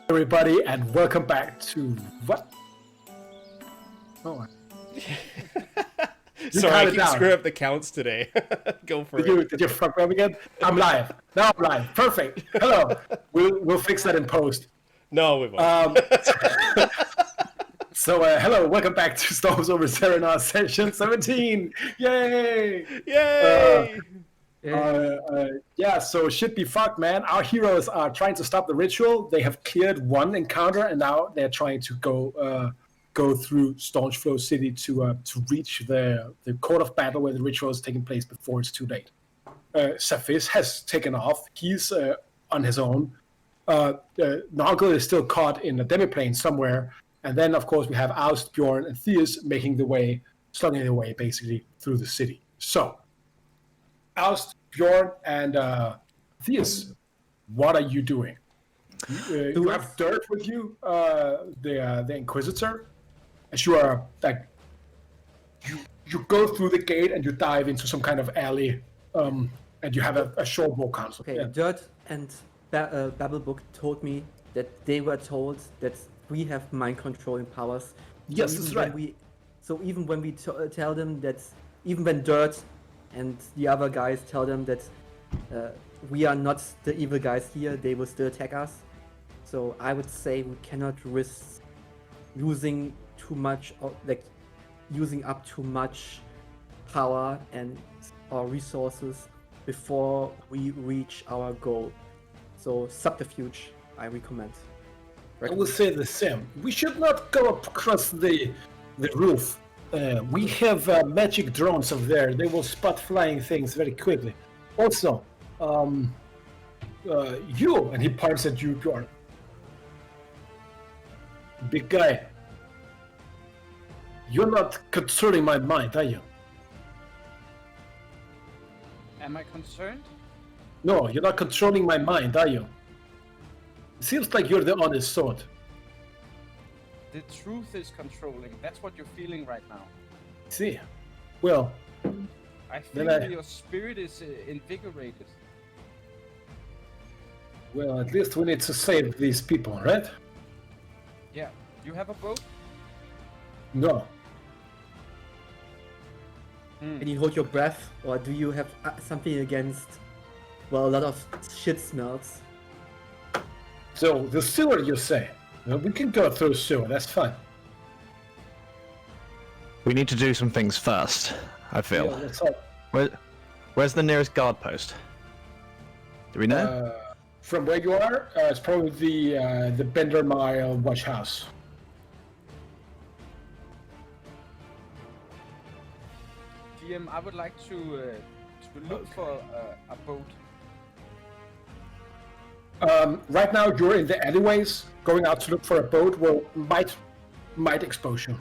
Everybody, and welcome back to what? Oh, sorry, I keep screwing up the counts today. Go for it. Did you fuck up again? I'm live. Now I'm live. Perfect. Hello. We'll fix that in post. No, we won't. Hello. Welcome back to Storms Over Cerenar session 17. Yay! Yay! So should be fucked, man. Our heroes are trying to stop the ritual. They have cleared one encounter, and now they're trying to go through Staunchflow City to reach the court of battle where the ritual is taking place before it's too late. Saphis has taken off. He's on his own. Noggle is still caught in a demiplane somewhere. And then, of course, we have Aust, Bjorn, and Theus slugging their way, basically, through the city. So, Aust, Bjorn, and Theus, what are you doing? You have Dirt with you, the Inquisitor, as you are like you go through the gate and you dive into some kind of alley, and you have a short walk council. Okay, yeah. Dirt and Babblebook told me that they were told that we have mind controlling powers. Yes, that's right. So even when we tell them that, even when Dirt and the other guys tell them that we are not the evil guys here, they will still attack us. So I would say we cannot risk using too much, using up too much power and our resources before we reach our goal. So subterfuge, I recommend. I will say the same. We should not go across the roof. We have magic drones over there. They will spot flying things very quickly. Also, you, and he points at you, Bjorn. Big guy. You're not controlling my mind, are you? Am I concerned? No, you're not controlling my mind, are you? It seems like you're the honest sort. The truth is controlling. That's what you're feeling right now. See? Well... I feel that your spirit is invigorated. Well, at least we need to save these people, right? Yeah. You have a boat? No. Can you hold your breath, or do you have something against, well, a lot of shit smells? So, the sewer, you say? Well, we can go through sewer, that's fine. We need to do some things first, I feel. Yeah, that's all. Where's the nearest guard post? Do we know? From where you are, it's probably the Bender Mile watch house. DM, I would like to look for a boat. Right now, you're in the alleyways. Going out to look for a boat might expose you.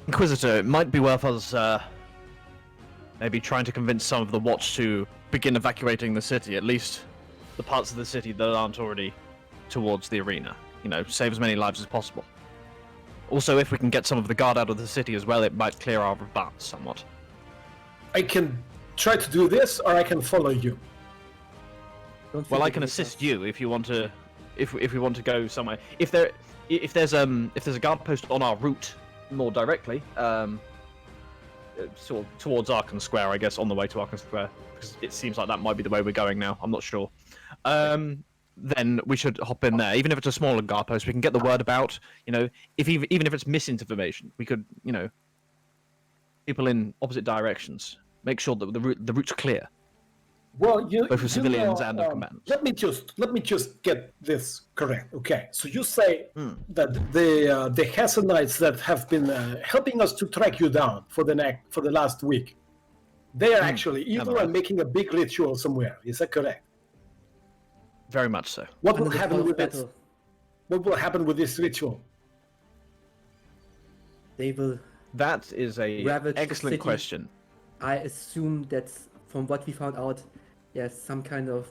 Inquisitor, it might be worth us maybe trying to convince some of the watch to begin evacuating the city, at least the parts of the city that aren't already towards the arena. You know, save as many lives as possible. Also, if we can get some of the guard out of the city as well, it might clear our advance somewhat. I can try to do this, or I can follow you. Well, I can assist you if you want to. If we want to go somewhere. If there's a guard post on our route more directly, sort of towards Arkham Square, I guess, on the way to Arkham Square, because it seems like that might be the way we're going now. I'm not sure. Then we should hop in there. Even if it's a smaller guard post, we can get the word about. You know, even if it's misinformation, we could, you know, people in opposite directions. Make sure that the route's clear. Well, both for civilians and of combatants. Let me just get this correct, okay? So you say that the Hassanites that have been helping us to track you down for the last week, they are actually evil and making a big ritual somewhere. Is that correct? Very much so. What will happen with this? What will happen with this ritual? They will. That is a excellent question. I assume that from what we found out, there's some kind of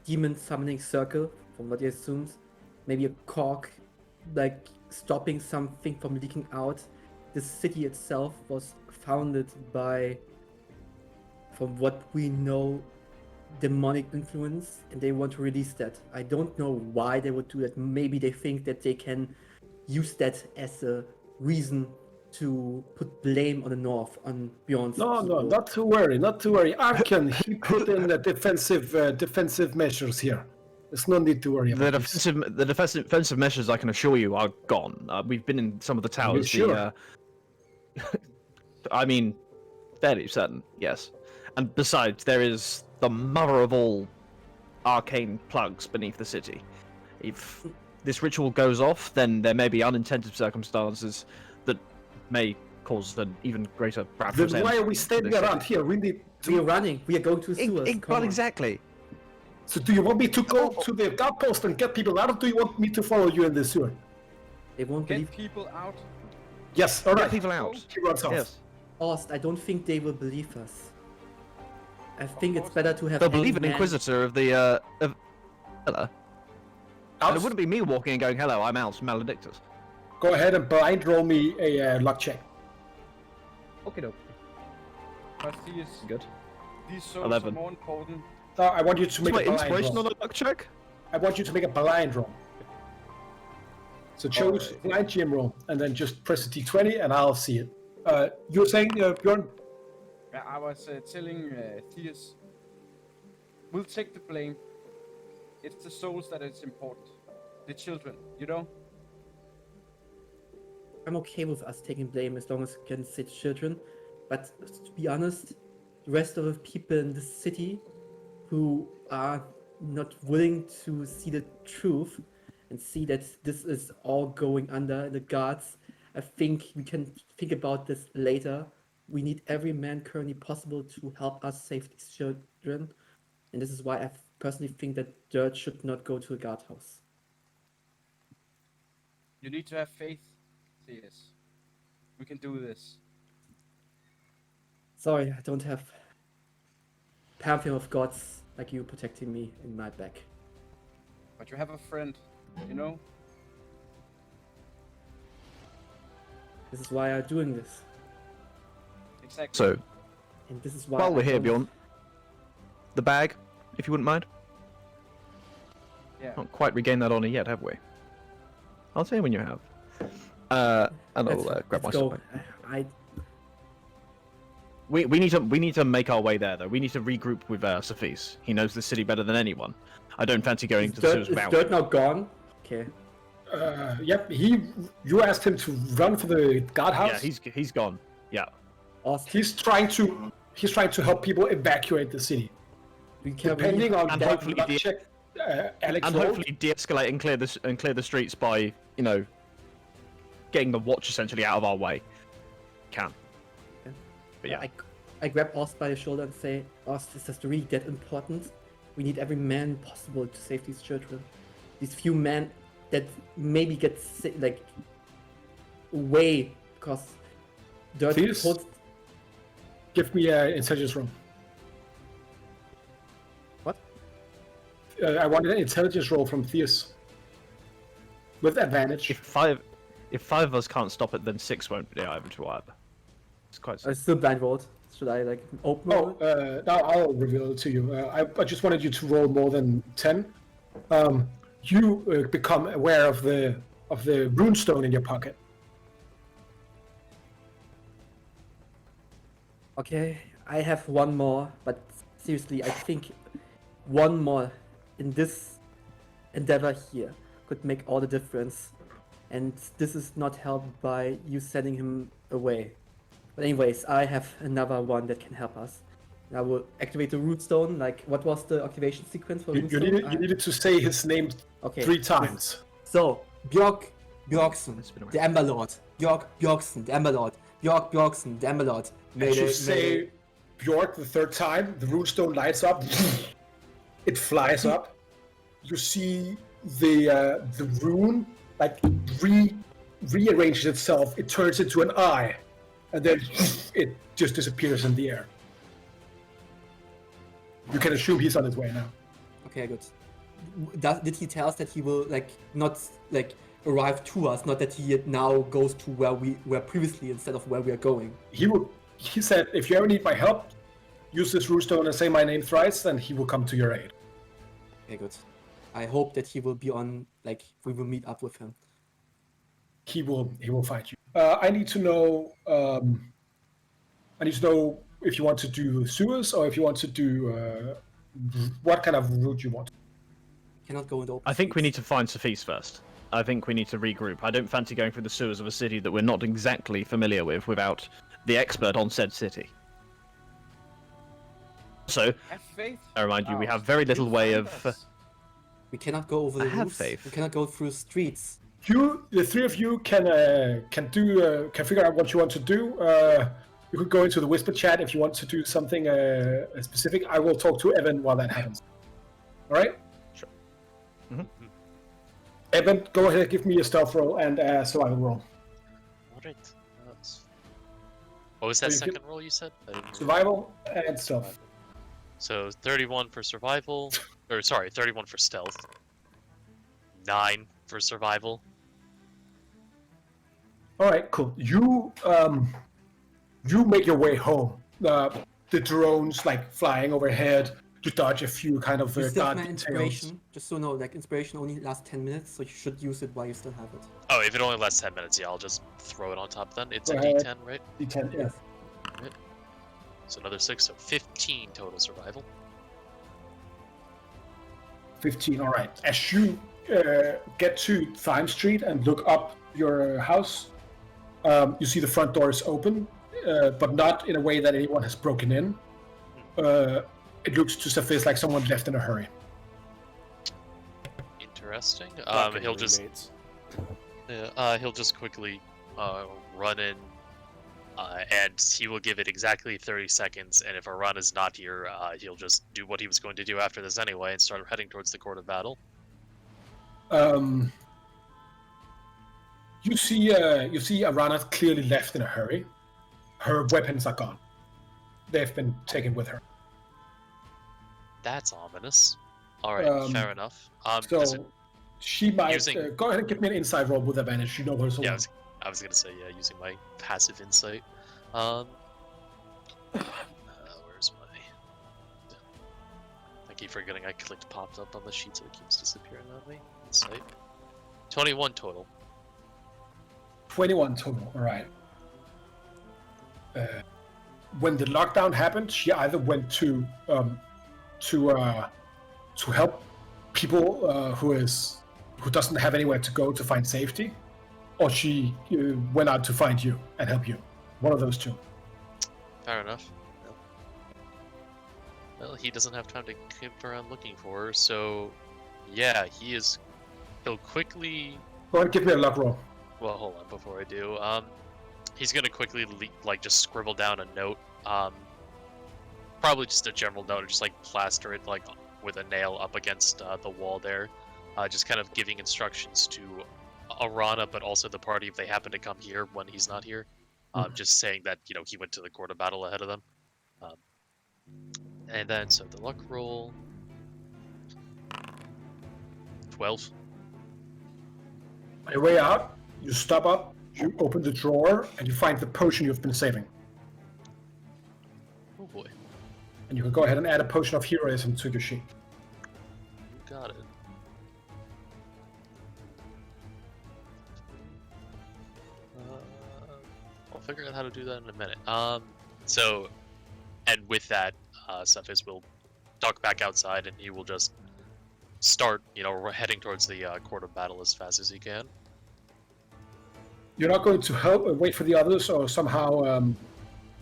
demon summoning circle, from what he assumes. Maybe a cork, like stopping something from leaking out. The city itself was founded by, from what we know, demonic influence, and they want to release that. I don't know why they would do that. Maybe they think that they can use that as a reason to put blame on the North, on Bjorn's No, people. not to worry, not to worry. Arkan, he put in the defensive measures here. There's no need to worry The about this. defensive measures, I can assure you, are gone. We've been in some of the towers. sure? I mean, fairly certain, yes. And besides, there is the mother of all arcane plugs beneath the city. If this ritual goes off, then there may be unintended circumstances that may cause an even greater Then why are we standing around here? We need We are to... running. We are going to sewers. Come Well, on. exactly. So do you want me to go to the guard post and get people out, or do you want me to follow you in the sewer? They won't Get believe people out. Yes, all right. Get people out. He runs off. Yes. us. I don't think they will believe us. I think it's better to have. They'll believe an hangman- inquisitor of the of Hello. And it wouldn't be me walking and going, "Hello, I'm Al's Maledictus." Go ahead and blind roll me a luck check. Okay, no. But Good. these souls 11. are more important. I want you to make My a blind inspiration roll. on a luck check. I want you to make a blind roll. So choose blind GM roll, and then just press a D20, and I'll see it. You're saying, Bjorn? Yeah, I was telling Theus, we'll take the blame. It's the souls that is important. The children, you know? I'm okay with us taking blame as long as we can save children. But to be honest, the rest of the people in the city who are not willing to see the truth and see that this is all going under the guards, I think we can think about this later. We need every man currently possible to help us save these children. And this is why I personally think that Dirt should not go to a guardhouse. You need to have faith, Theus. We can do this. Sorry, I don't have pantheon of gods like you protecting me in my back. But you have a friend, you know? This is why I'm doing this. Exactly. So, And this is why while we're I here, don't- Bjorn, the bag, if you wouldn't mind. Yeah. Not quite regained that honor yet, have we? I'll tell you when you have. And I'll grab my let's go. stuff. I We need to make our way there though. We need to regroup with Sophis. He knows the city better than anyone. I don't fancy going to the Dirt, sewers is without. Dirt now gone? Okay. Yep. You asked him to run for the guardhouse. Yeah, he's gone. Yeah. Awesome. He's trying to help people evacuate the city. We can Depending on And what hopefully luck the- check Alex And rolled, hopefully de-escalate and clear the streets by, getting the watch essentially out of our way. Can. But yeah. I grab Ost by the shoulder and say, Ost, is this really that important? We need every man possible to save these children. These few men that maybe get away because Dirt Please? told... give me an intelligence roll. What? I wanted an intelligence roll from Theus. With advantage. If five of us can't stop it, then six won't be able to either. It's quite. I still blind rolled. Should I open roll it? Now I'll reveal it to you. I just wanted you to roll more than 10. You become aware of the runestone in your pocket. Okay, I have one more, but seriously, I think one more in this endeavor here could make all the difference. And this is not helped by you sending him away. But anyways, I have another one that can help us. I will activate the root stone. What was the activation sequence for You root stone? needed to say his name Okay. 3 times. So, Bjorkson, It's been a the Ember Lord. Bjorkson, the Ember Lord. Bjorkson, the Ember Lord. As you say Bjork the 3rd time, the runestone lights up. It flies up. You see the rune rearranges itself. It turns into an eye, and then it just disappears in the air. You can assume he's on his way now. Okay, good. Did he tell us that he will not arrive to us, not that he now goes to where we were previously instead of where we are going? He said, if you ever need my help, use this rune and say my name thrice, then he will come to your aid. Okay, good. I hope that he will be on, like, we will meet up with him. He will find you. I need to know. I need to know if you want to do sewers or if you want to do what kind of route you want. Cannot go in the open I think we need streets. to find Sophie's first. I think we need to regroup. I don't fancy going through the sewers of a city that we're not exactly familiar with without the expert on said city. So, Have faith. I remind you, we Oh, have very little you'll way find of... us. We cannot go over the I have roofs. faith. We cannot go through streets. The three of you can figure out what you want to do. You could go into the whisper chat if you want to do something specific. I will talk to Evan while that happens. All right. Sure. Evan, go ahead and give me a stealth roll and a survival roll. Alright. What was that So you second can- roll you said? I didn't hear. Survival and stealth. So 31 for survival, or sorry, 31 for stealth. 9 for survival. All right, cool. You make your way home. The drones like flying overhead. You dodge a few kind of You still have guard my details. inspiration. Just so you know, like, inspiration only lasts 10 minutes, so you should use it while you still have it. Oh, if it only lasts 10 minutes, yeah, I'll just throw it on top then. It's a Go ahead. D10, right? D10, yeah. So another 6, so 15 total survival. 15. All right. As you get to Thyme Street and look up your house, you see the front door is open, but not in a way that anyone has broken in. It looks to Cephis like someone left in a hurry. Interesting. Fucking He'll just roommates. he'll just quickly run in, and he will give it exactly 30 seconds. And if Aran is not here, he'll just do what he was going to do after this anyway, and start heading towards the court of battle. You see Arana clearly left in a hurry. Her weapons are gone. They've been taken with her. That's ominous. All right, fair enough. does So it- she might using- go ahead and give me an inside roll with advantage. You know her so yeah, well. I was gonna say, yeah, using my passive insight. Where's my? I keep forgetting I clicked popped up on the sheet, so it keeps disappearing on me. Insight. 21 total. 21 total. All right. When the lockdown happened, she either went to help people who doesn't have anywhere to go to find safety, or she went out to find you and help you. One of those two. Fair enough. Well, he doesn't have time to keep around looking for her, so yeah, he'll quickly. Go ahead and give me a luck roll. Well, hold on before I do. He's gonna quickly just scribble down a note. Probably just a general note, or just like plaster it like with a nail up against the wall there. Just kind of giving instructions to Arana, but also the party if they happen to come here when he's not here. Just saying that he went to the court of battle ahead of them. And then so the luck roll. 12. On your way out, you stop up, you open the drawer, and you find the potion you've been saving. Oh boy, And you can go ahead and add a potion of heroism to your sheet. you got it. I'll figure out how to do that in a minute. So, and with that, Cephas will duck back outside, and he will just start, heading towards the court of battle as fast as he can. You're not going to help wait for the others or somehow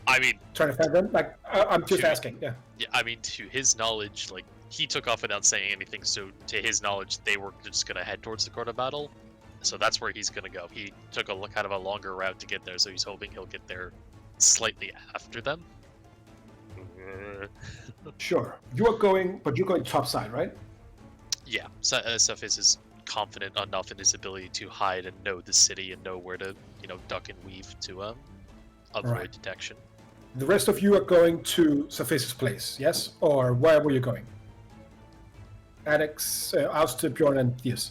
I mean, try to find them? Like, I'm just Shoot. asking, yeah. yeah, I mean, to his knowledge, like, he took off without saying anything, so to his knowledge, they were just gonna head towards the court of battle. So that's where he's gonna go. He took a kind of a longer route to get there, so he's hoping he'll get there slightly after them. Sure. You're going topside, right? Yeah, Cephas is confident enough in his ability to hide and know the city and know where to, duck and weave to avoid Right. detection. The rest of you are going to Cephas' place, yes? Or where were you going? Alex, Auster, Bjorn, and Diaz.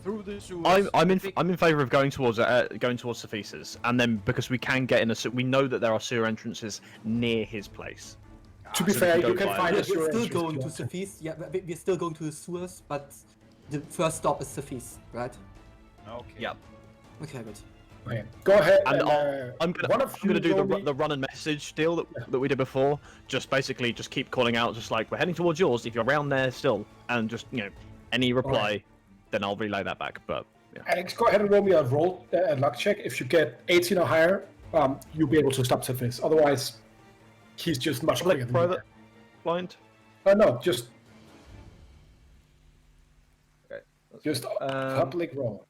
through the sewers. I'm in favor of going towards Cephesus, and then because we can get in we know that there are sewer entrances near his place. To be So we fair, can go you can by find it. a sewer We're still entrance going if to you want Cephis. Yeah, we're still going to the sewers, but the first stop is Cephis, right? Okay. Yep. Okay, good. Okay, go ahead. And And one of I'm gonna you do roll me- the run and message deal that we did before. Just basically just keep calling out, just like we're heading towards yours. If you're around there still, and just any reply, then I'll relay that back. But yeah. Alex, go ahead and roll me a luck check. If you get 18 or higher, you'll be able to stop Cephis. Otherwise, he's just much quicker than you. Private blind. No, just Okay. public roll.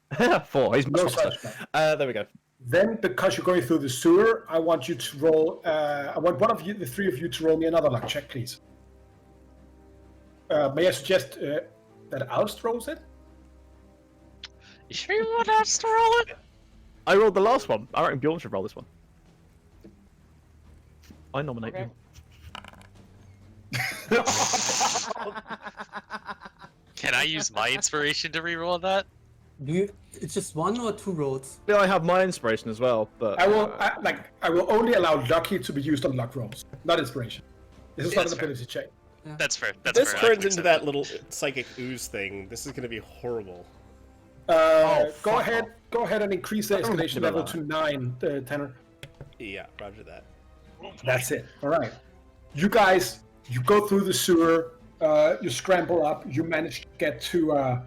4. He's much No faster. such. There we go. Then, because you're going through the sewer, I want you to roll. I want one of you, the three of you, to roll me another luck check, please. May I suggest that Alst rolls it? You sure you want us to roll it? I rolled the last one. I reckon Bjorn should roll this one. I nominate Okay. Bjorn. Can I use my inspiration to reroll that? It's just 1 or 2 rolls? Yeah, I have my inspiration as well, but I will only allow lucky to be used on luck rolls, not inspiration. This is Yeah, not an that's fair. ability check. That's fair. That's This fair. I turns can into accept that little psychic ooze thing. This is gonna be horrible. Go fuck ahead. off. Go ahead and increase the I don't escalation remember level to 9, Tanner. Yeah, roger that. That's it. All right. You guys, you go through the sewer. You scramble up. You manage to get to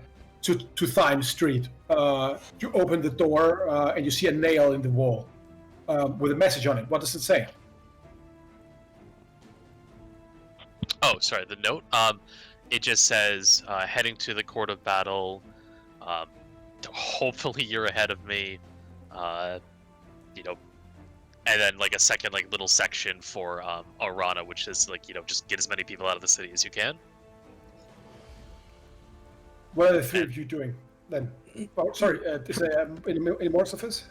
Thyme Street. You open the door and you see a nail in the wall with a message on it. What does it say? Oh, sorry. The note. It just says heading to the court of battle. Hopefully you're ahead of me. And then like a second little section for Arana, which is just get as many people out of the city as you can. What are the three of you doing then? Oh, sorry. Is there any more of this?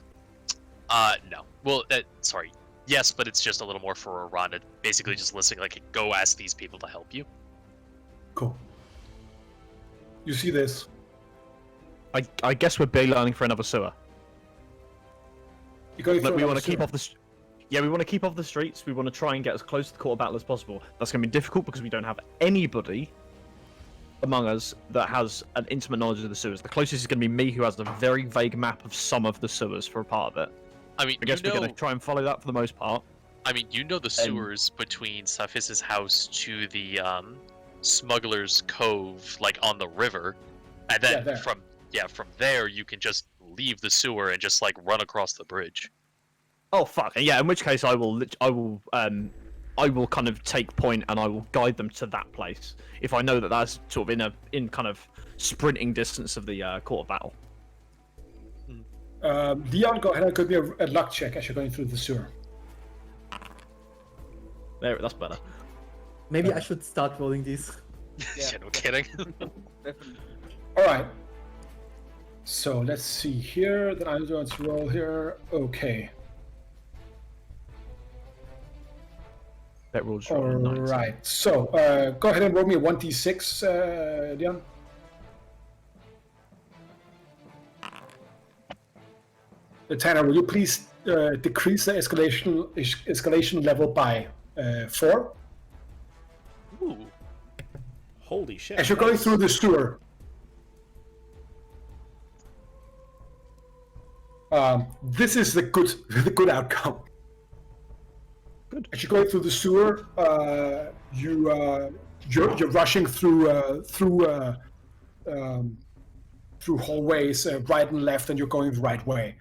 No. Well, sorry. Yes, but it's just a little more for Arana. Basically, just listing go ask these people to help you. Cool. You see this? I guess we're beelining for another sewer. You're going Like, through we want another to keep sewer. off the. Yeah, we want to keep off the streets. We want to try and get as close to the court of battle as possible. That's going to be difficult because we don't have anybody among us that has an intimate knowledge of the sewers. The closest is going to be me, who has a very vague map of some of the sewers for a part of it. I mean, I guess we're going to try and follow that for the most part. I mean, the sewers between Safis's house to the Smuggler's Cove, on the river, and then there. from there you can just leave the sewer and just run across the bridge. Oh fuck! Yeah, in which case I will kind of take point and I will guide them to that place if I know that that's sort of in kind of sprinting distance of the court of battle. Leon, go ahead and give me a luck check as you're going through the sewer. There, that's better. Maybe I should start rolling these. Yeah, no kidding. Definitely. All right. So let's see here. Then I'm going to roll here. Okay. That will just All roll a 19. right. So go ahead and roll me a 1d6, Leon. Tanner, will you please decrease the escalation level by 4? Ooh. Holy shit. As you're going through the sewer, this is the good outcome. Good. As you're going through the sewer, you're rushing through hallways right and left, and you're going the right way.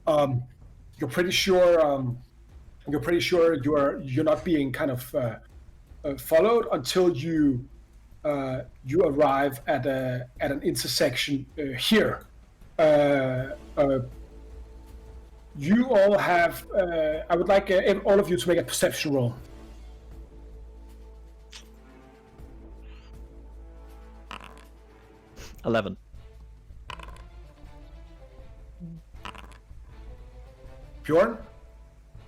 You're pretty sure you're not being kind of followed until you arrive at an intersection here. You all have. I would like all of you to make a perception roll. $11. Bjorn,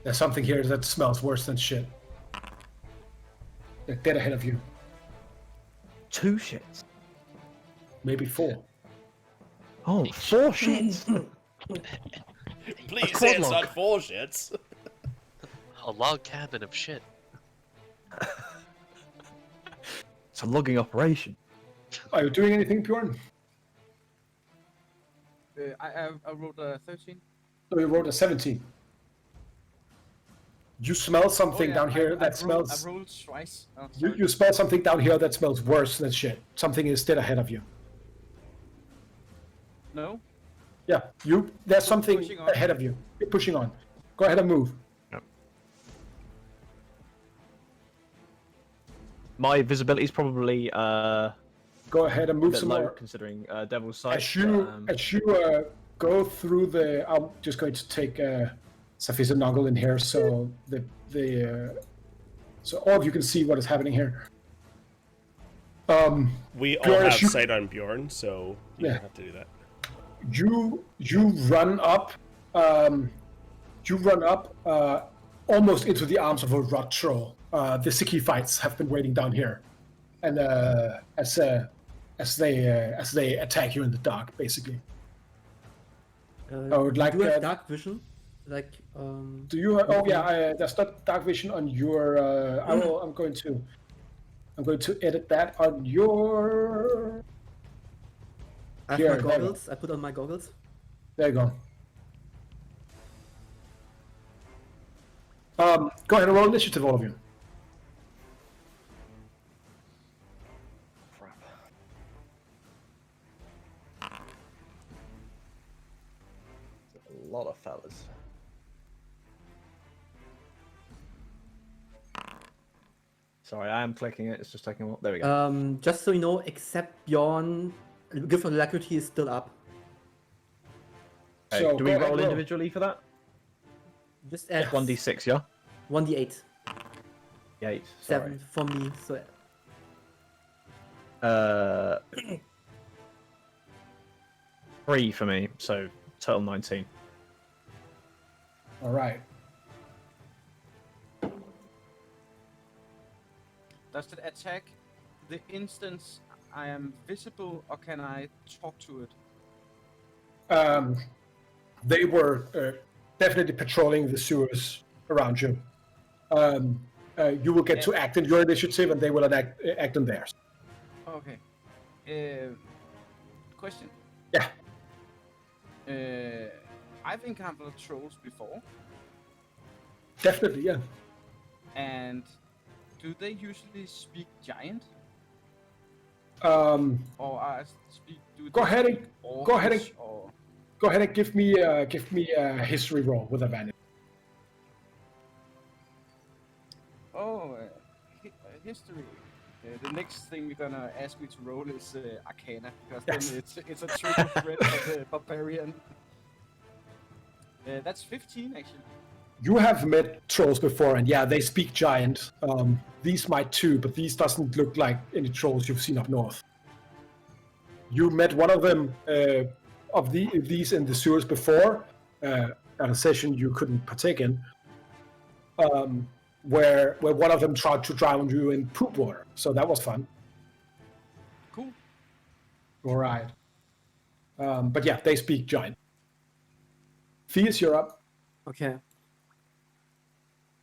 there's something here that smells worse than shit. They're dead ahead of you. 2 shits. Maybe 4. Oh, 4 shits. Please quad say it's log. not 4 shits. A log cabin of shit. It's a logging operation. Are you doing anything, Bjorn? I rolled a 13. So you rolled a 17. You smell something down here that smells. I rolled twice. Oh, You smell something down here that smells worse than shit. Something is still ahead of you. No? Yeah, there's something pushing on. ahead of you. You're pushing on. Go ahead and move. My visibility is probably Go ahead and a move bit some low more. considering Devil's Sight. As you go through the, I'm just going to take Safisa Noggle in here, so so all of you can see what is happening here. We all Bjorn, have as you- sight on Bjorn, so you Yeah. don't have to do that. You run up. You run up almost into the arms of a rot troll. The Siki fights have been waiting down here, and as they attack you in the dark, basically. I would like do you have that. dark vision? Like, Do you? Oh yeah, there's not dark vision on your. I'm going to edit that on your. I have Here, my there you go. goggles. I put on my goggles. There you go. Go ahead and roll initiative, all of you. Crap. A lot of fellas. Sorry, I am clicking it. It's just taking a while. There we go. Just so you know, except Bjorn, Gift of Alacrity is still up. Okay, so do we go ahead, roll roll. individually for that? Just add 1d6, yeah? 1d8. 8. 7 for me. So Uh, 3 for me, so total 19. All right. Does it attack the instance I am visible, or can I talk to it? They were definitely patrolling the sewers around you. You will get to act in your initiative, and they will act in theirs. Okay. Question. Yeah. I've encountered trolls before, Definitely, yeah. and do they usually speak giant, Um, or speak? Do Go they ahead and- speak go ahead and- Orcish, or go ahead and give me a history roll with advantage. history. The next thing you're gonna ask me to roll is Arcana, because Yes. then it's a triple threat for the barbarian. That's 15 actually. You have met trolls before, and yeah, they speak giant. These might too, but these doesn't look like any trolls you've seen up north. You met one of them these in the sewers before, at a session you couldn't partake in, where one of them tried to drown you in poop water. So that was fun. Cool. All right. But yeah, they speak giant. Theus, you're up. Okay.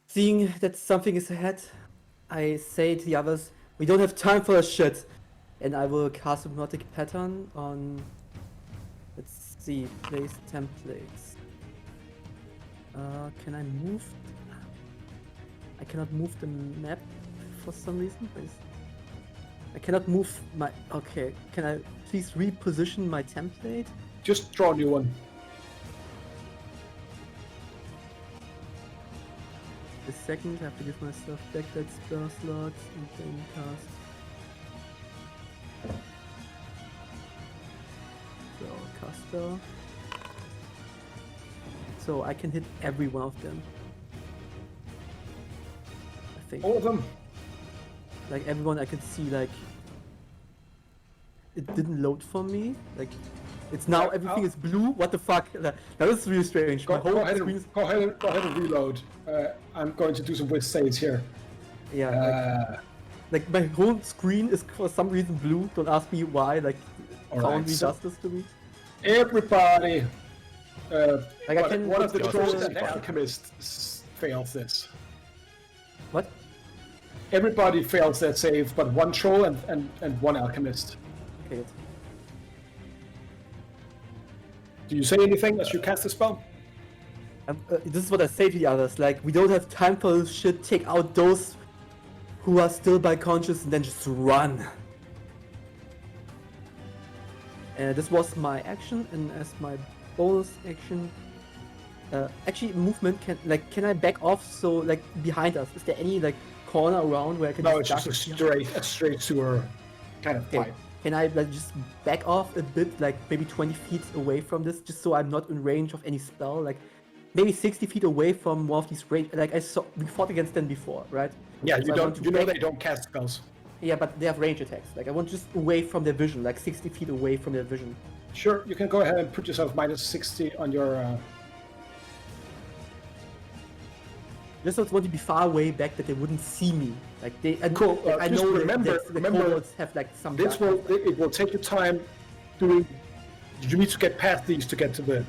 Seeing that something is ahead, I say to the others, we don't have time for this shit. And I will cast Hypnotic Pattern on, let's see, place templates. Can I move? I cannot move the map for some reason. I cannot move my, okay. Can I please reposition my template? Just draw a new one. The second, I have to give myself back that spell slot and then cast. So, cast spell. So I can hit every one of them. I think. All of them. Like everyone I could see, like it didn't load for me. Like it's now Right, everything is blue. What the fuck? That is really strange. My whole Go ahead screen is, and reload. I'm going to do some whiz saves here. yeah. Like my whole screen is for some reason blue. Don't ask me why. Like Alright, Foundry so- does this to me. Everybody. Like I can. One of the put trolls the- and alchemists fails this. What? Everybody fails that save, but one troll and one alchemist. Okay. Good. Do you say anything as you cast the spell? This is what I say to the others. Like, we don't have time for this shit. Take out those who are still by conscious and then just run. This was my action, and as my bonus action, actually movement can I back off? So like behind us, is there any like corner around where I can? No, it's just duck a straight sewer kind of Okay. fight. Can I like just back off a bit, like maybe 20 feet away from this, just so I'm not in range of any spell? Like maybe 60 feet away from one of these range. Like we fought against them before, right? Yeah, So you I don't. want to You know back- they don't cast spells. Yeah, but they have range attacks. Like I want just away from their vision, like 60 feet away from their vision. Sure, you can go ahead and put yourself minus 60 on your. Just want to be far away back that they wouldn't see me. Like they. And Cool, like, I just know remember- that the remember, kobolds have like some. This dark- it will take you time doing. You need to get past these to get to the.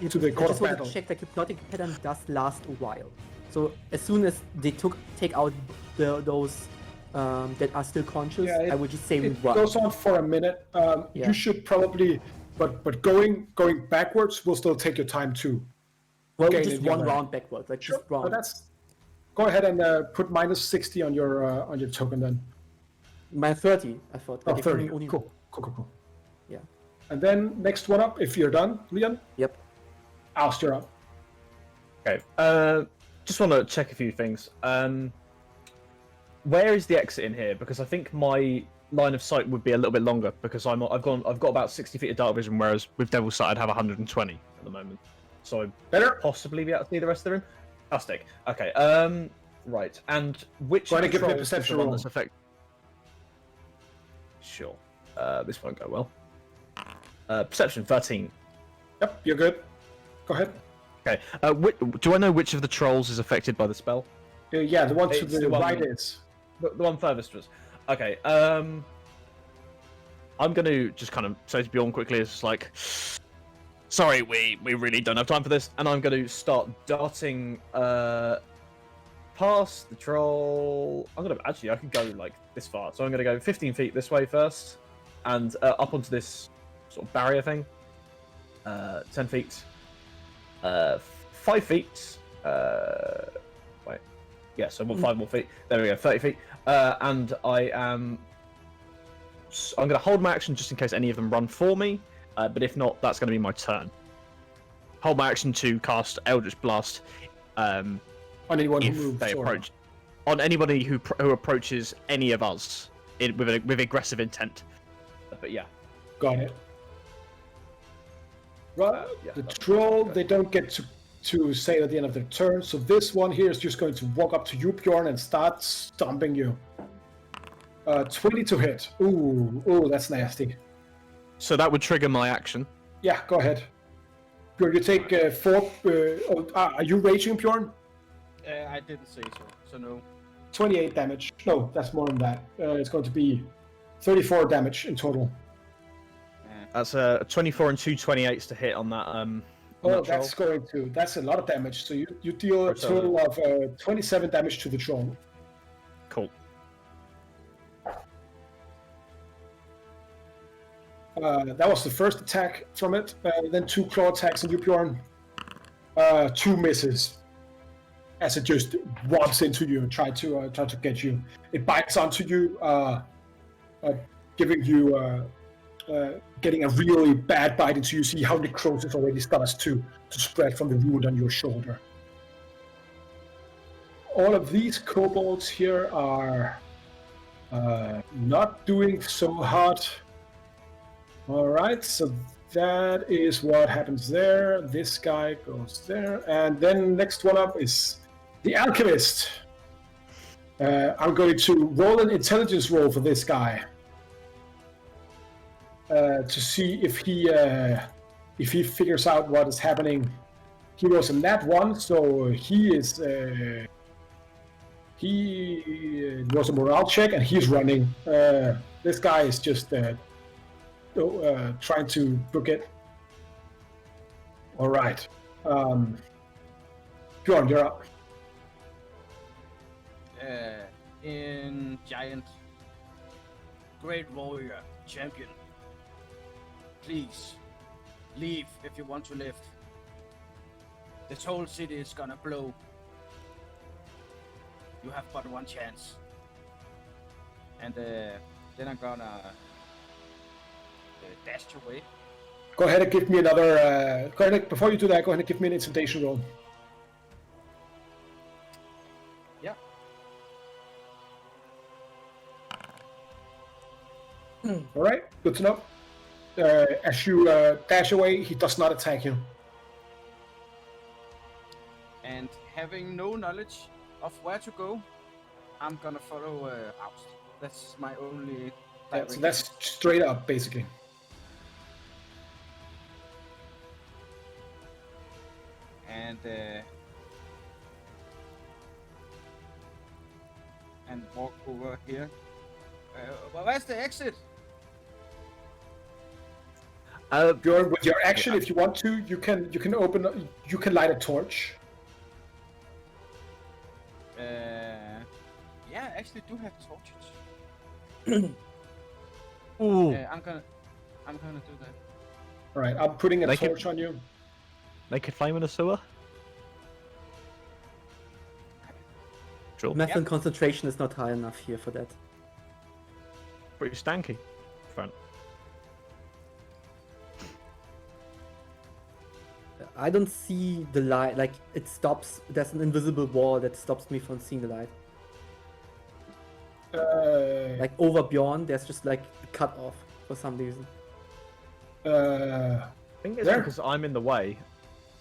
to the I court just of wanted battle. to check that hypnotic pattern does last a while. So as soon as they take out those that are still conscious, Yeah, I would just say It run. goes on for a minute. Yeah. You should probably, but going backwards will still take your time too. Well, gain just in your one mind. round backwards, like Sure, just but round. that's. Go ahead and put minus 60 on your token then. My 30, I thought. Oh, Like, it can 30. be only- Cool. Yeah. And then next one up, if you're done, Leon, Yep. Oust, you're up. Okay. Just want to check a few things. Where is the exit in here? Because I think my line of sight would be a little bit longer because I've got about 60 feet of dark vision, whereas with Devil's Sight I'd have 120 at the moment. So I'd Better. possibly be able to see the rest of the room. Fantastic. Okay. Right. And which Go ahead and give me a controls is the perception one roll. that's Sure. This won't go well. Perception 13. Yep, you're good. Go ahead. Okay. Do I know which of the trolls is affected by the spell? Yeah, the one to It's the the one- right is. The one furthest was. Okay. I'm going to just kind of say to Bjorn quickly, it's just like, sorry, we really don't have time for this, and I'm going to start darting past the troll. I could go like this far, so I'm going to go 15 feet this way first, and up onto this sort of barrier thing. 10 feet. 5 feet. Wait. Yeah, so I want 5 more feet. There we go, 30 feet. And I'm going to hold my action just in case any of them run for me. But if not, that's going to be my turn. Hold my action to cast Eldritch Blast. On anyone who If moves. they or- approach, on anybody who approaches any of us with aggressive intent. But yeah. Got it. Right. Yeah, The that's troll, good. they don't get to say at the end of their turn. So this one here is just going to walk up to you, Bjorn, and start stomping you. 20 to hit. Ooh, that's nasty. So that would trigger my action. Yeah, go ahead. Bjorn, you take 4. Are you raging, Bjorn? I didn't say so, so no. 28 damage. No, that's more than that. It's going to be 34 damage in total. That's a 24 and 2 28s to hit on that. Oh, that's a lot of damage. So you deal a total of 27 damage to the troll. Cool. That was the first attack from it. Then 2 claw attacks on you, Bjorn. 2 misses. As it just wobbles into you and try to get you. It bites onto you, giving you getting a really bad bite into you. See how necrosis already starts to spread from the wound on your shoulder. All of these kobolds here are not doing so hot. All right, so that is what happens there. This guy goes there, and then next one up is the alchemist. I'm going to roll an intelligence roll for this guy to see if he figures out what is happening. He was in that one, so he is. He was a morale check, and he's running. This guy is just trying to book it. All right. Bjorn, you're up. In Giant, Great Warrior, Champion, please leave if you want to live. This whole city is gonna blow. You have but one chance. And then I'm gonna dash away. Go ahead and give me another. Before you do that, go ahead and give me an intimidation roll. Yeah. All right, good to know. As you dash away, he does not attack you. And having no knowledge of where to go, I'm gonna follow Oust. That's my only So direction. that's straight up, basically. And walk over here. Well, where's the exit? Bjorn, with your action, if you want to, you can open. You can light a torch. Yeah, I actually do have torches. Ooh. I'm gonna do that. All right, I'm putting a Make it- torch on you. Naked flame in a sewer? Sure. Math and concentration is not high enough here for that. Pretty stanky. Front. I don't see the light. Like it stops. There's an invisible wall that stops me from seeing the light. Like over Bjorn, there's just like a cut off for some reason. I think it's There. because I'm in the way.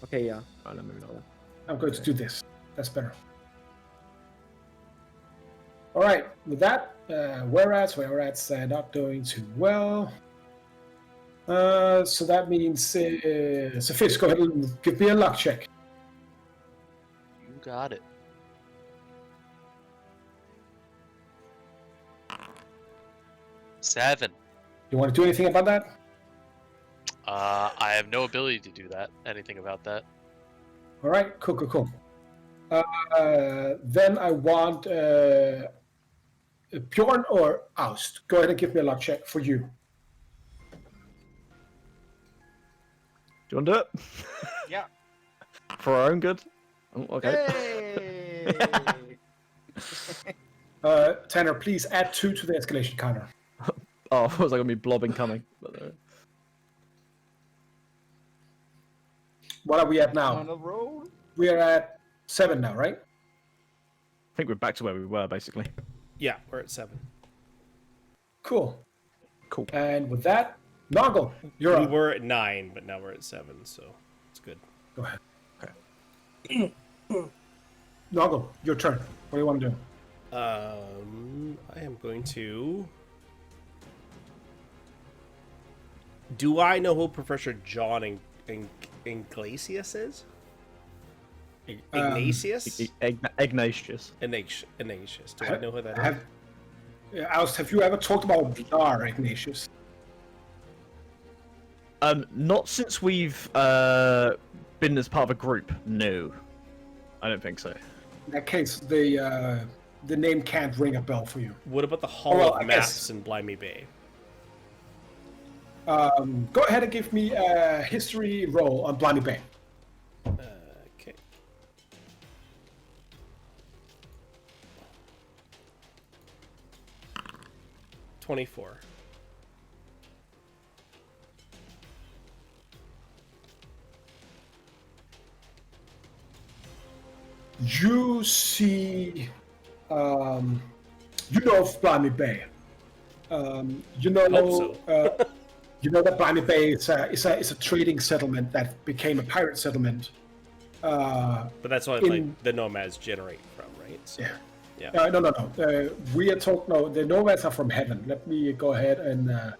Okay, yeah. Oh, no, maybe not. I'm going to do this. That's better. All right, with that, where at's not doing too well. So that means Sophis, go ahead and give me a luck check. You got it. Seven. You want to do anything about that? I have no ability to do that. Anything about that? All right, cool. Then I want Bjorn or Oust. Go ahead and give me a luck check for you. Do you want to do it? Yeah. For our own good? Oh, okay. Hey! Tanner, please add 2 to the escalation counter. Oh, I was like, gonna be blobbing coming. But, What are we at On now? a roll. We are at 7 now, right? I think we're back to where we were, basically. Yeah, we're at 7. Cool. Cool. And with that, Noggle, you're We up. were at 9, but now we're at 7, so it's good. Go ahead. Noggle, your turn. What do you want to do? I am going to. Do I know who Professor John Ignatius is? Ignatius? Ignatius. Ignatius. Do I know who that is? Oust, have you ever talked about Blar, Ignatius? Not since we've been as part of a group. No, I don't think so. In that case, the name can't ring a bell for you. What about the Hall well, I of guess- Maps in Blimey Bay? Go ahead and give me a history roll on Blimey Bay. Okay. $24. You see, you know of Blimey Bay. You know, Hope so. you know that Blimey Bay is a trading settlement that became a pirate settlement. But that's what like the nomads generate from, right? So, Yeah. yeah. No. We are talking. No, the nomads are from heaven. Let me go ahead and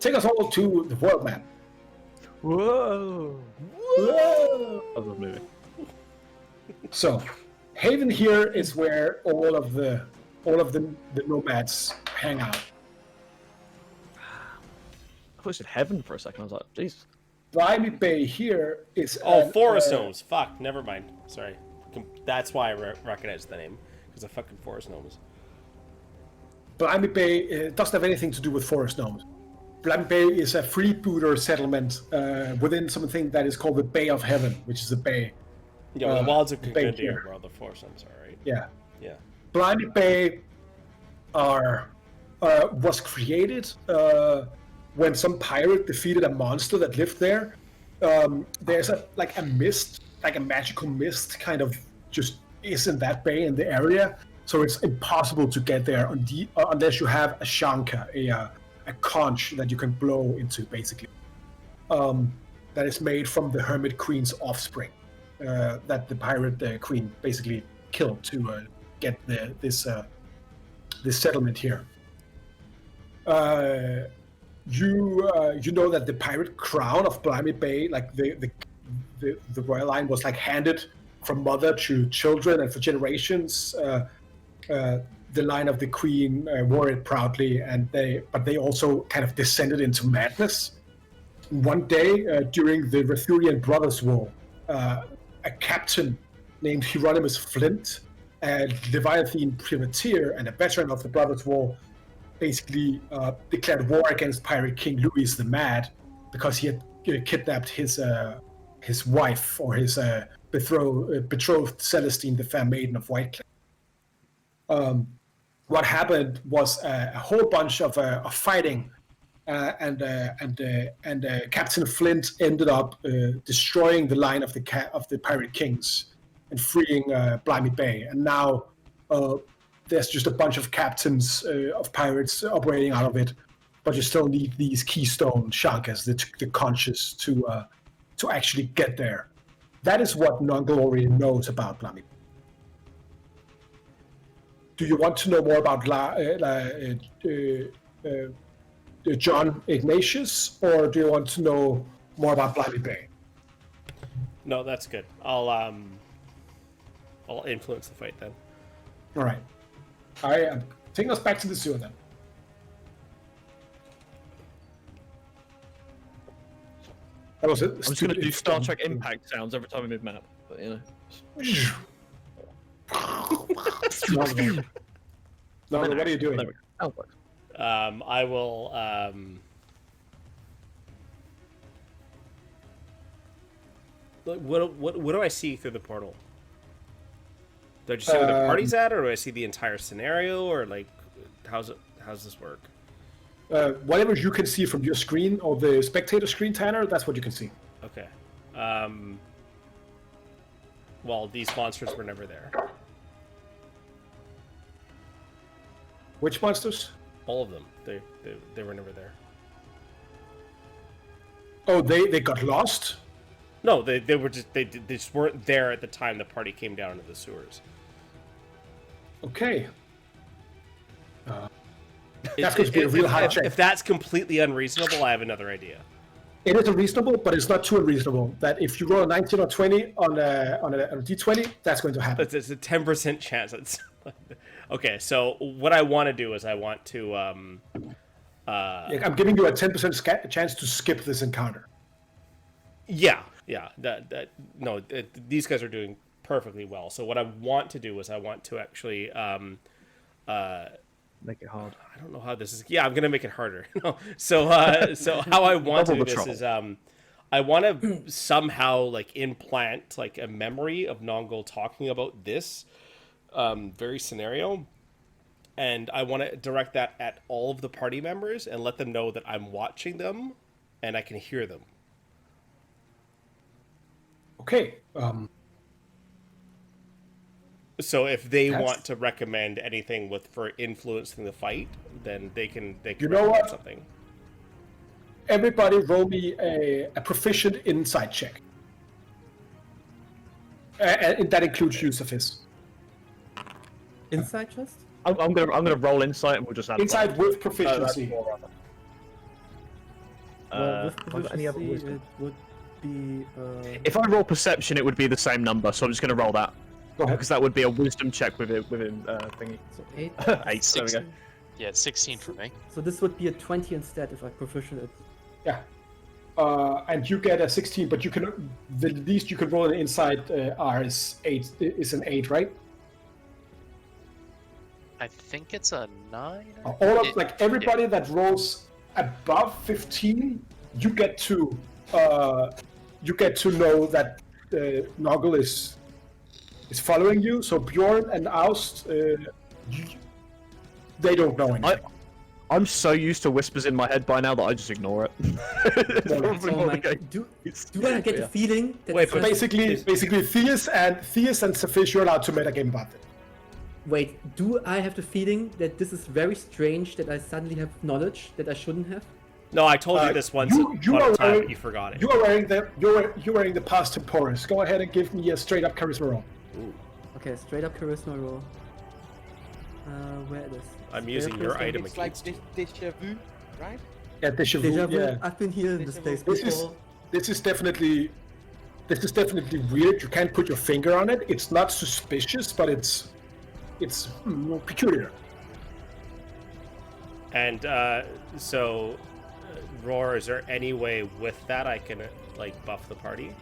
take us all to the world map. Whoa! Whoa! I love movie. So, Haven here is where all of the nomads hang out. I thought thought it said heaven for a second. I was like, jeez. Blimey Bay here is... Forest Gnomes. Fuck, never mind. Sorry. That's why I recognized the name. Because of fucking Forest Gnomes. Blimey Bay doesn't have anything to do with Forest Gnomes. Blimey Bay is a freebooter settlement within something that is called the Bay of Heaven, which is a bay. Yeah, well, the Wilds of Concordia where all the Forest Gnomes are, right? Yeah. Yeah. Blimey Bay was created when some pirate defeated a monster that lived there. There's a mist, like a magical mist, kind of just is in that bay in the area. So it's impossible to get there unless you have a shanka, a conch that you can blow into, basically. That is made from the Hermit Queen's offspring, that the pirate queen basically killed to get this settlement here. You know that the pirate crown of Blimey Bay, like the royal line, was like handed from mother to children and for generations. The line of the queen wore it proudly, but they also kind of descended into madness. One day during the Arthurian Brothers' War, a captain named Hieronymus Flint, a Leviathan privateer and a veteran of the Brothers' War, basically declared war against Pirate King Louis the Mad because he had kidnapped his wife, or his betrothed Celestine, the Fair Maiden of Whitecliffe. What happened was a whole bunch of fighting, and Captain Flint ended up destroying the line of the Pirate Kings and freeing Blimey Bay. And now there's just a bunch of captains of pirates operating out of it, but you still need these keystone shankas, the conches, to actually get there. That is what Non-Glorian knows about Blimey. Do you want to know more about John Ignatius, or do you want to know more about Blimey Bay? No, that's good. I'll influence the fight then. All right. I am taking us back to the sewer then. That was it. I'm just going to do Star Trek Impact sounds every time we move map, but you know. No, what are you doing? I will. What do I see through the portal? Do I just see where the party's at, or do I see the entire scenario, or like, how's this work? Whatever you can see from your screen or the spectator screen, Tanner, that's what you can see. Okay. Well, these monsters were never there. Which monsters? All of them. They were never there. Oh, they got lost? No, they just weren't there at the time the party came down into the sewers. Okay. That's going to be a real high check. If that's completely unreasonable, I have another idea. It is unreasonable, but it's not too unreasonable. That if you roll a 19 or 20 on a d20, that's going to happen. It's a 10% chance. Okay, so what I want to do is I want to... I'm giving you a 10% chance to skip this encounter. Yeah. These guys are doing perfectly well. So what I want to do is I want to actually... make it hard. I don't know how this is... Yeah, I'm going to make it harder. So how I want to do this is... I want to somehow like implant like a memory of Nongol talking about this very scenario, and I want to direct that at all of the party members and let them know that I'm watching them and I can hear them. Okay. So if they want to recommend anything for influencing the fight, then they can you know what? Something. Everybody roll me a proficient insight check. And that includes use of his. Insight just? I'm gonna roll insight, and we'll just add insight with proficiency. With proficiency, it would be. If I roll perception, it would be the same number, so I'm just gonna roll that. Go ahead. Because that would be a wisdom check within thingy. So 8. 8. There we go. Yeah, it's 16 for me. So this would be a 20 instead if I proficient it. Yeah. And you get a 16, but you can the least you can roll an inside R is 8. Is an 8, right? I think it's a 9. All of everybody that rolls above 15, you get to know that Noggle is following you. So Bjorn and Aust, they don't know anything. I'm so used to whispers in my head by now that I just ignore it. It's probably more the case. Do I get the feeling that Wait, but Basically, Theus and Sophish, you're allowed to metagame about it. Wait, do I have the feeling that this is very strange that I suddenly have knowledge that I shouldn't have? No, I told you this once upon a time, but you forgot it. You are wearing the past temporis. Go ahead and give me a straight up charisma roll. Okay, straight up charisma roll. Where it is? I'm using your item It's like against you. déjà vu, right? Yeah, déjà vu. Deja vu. Yeah. I've been here in this place This before. is definitely weird. You can't put your finger on it. It's not suspicious, but it's peculiar. And so, Roar, is there any way with that I can buff the party?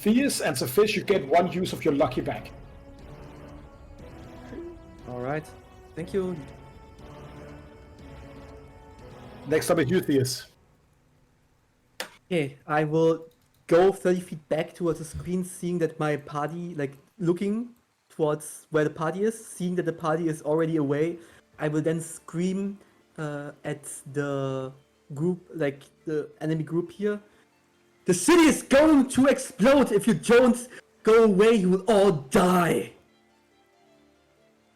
Theus and Sophish, you get 1 use of your lucky back. Alright. Thank you. Next up is you, Theus. Okay, I will go 30 feet back towards the screen, seeing that my party, looking towards where the party is, seeing that the party is already away. I will then scream at the group, the enemy group here. The city is going to explode! If you don't go away, you will all die!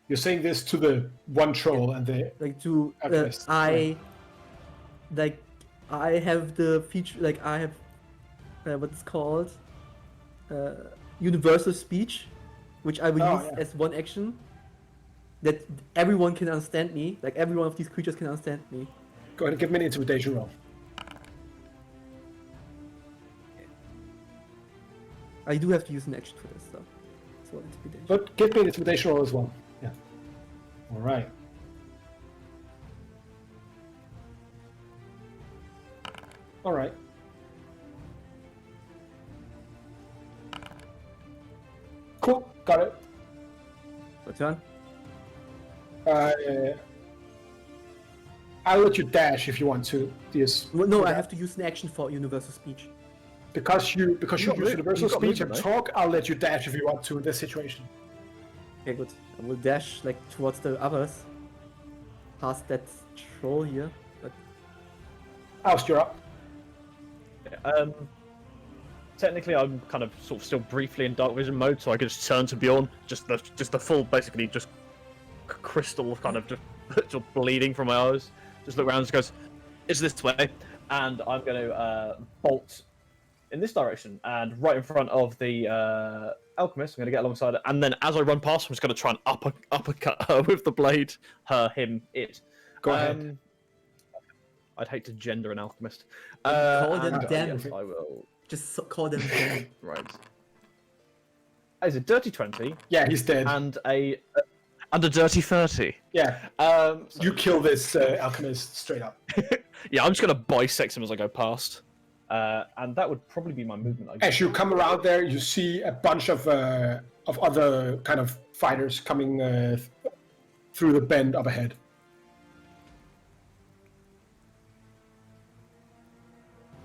You're saying this to the one troll and the alchemist. I have the feature, I have what's called universal speech, which I will use as one action. That everyone can understand me. Every one of these creatures can understand me. Go ahead and give me an intimidation roll. I do have to use an action for this, so it's one intimidation. But give me an intimidation roll as well. Yeah. All right. All right. Cool. Got it. Your turn. I'll let you dash if you want to. Yes. No, I have to use an action for universal speech. Because you use universal speech and movement, talk, I'll let you dash if you want to in this situation. Okay, good. I will dash towards the others, past that troll here. But Oust, you're up. Technically, I'm kind of sort of still briefly in dark vision mode, so I can just turn to Bjorn, just the full, basically just crystal kind of just bleeding from my eyes. Just look around and just goes, "It's this way," and I'm going to bolt in this direction, and right in front of the alchemist. I'm going to get alongside it, and then as I run past, I'm just going to try and uppercut her with the blade. Her, him, it. Go ahead. I'd hate to gender an alchemist. call them and, them. yes, I will. Just call them them. Right. Is a dirty 20 Yeah, he's dead. and a dirty 30. Yeah. You kill this alchemist straight up. Yeah, I'm just gonna bisect him as I go past, and that would probably be my movement. I guess. As you come around there, you see a bunch of other kind of fighters coming through the bend up ahead.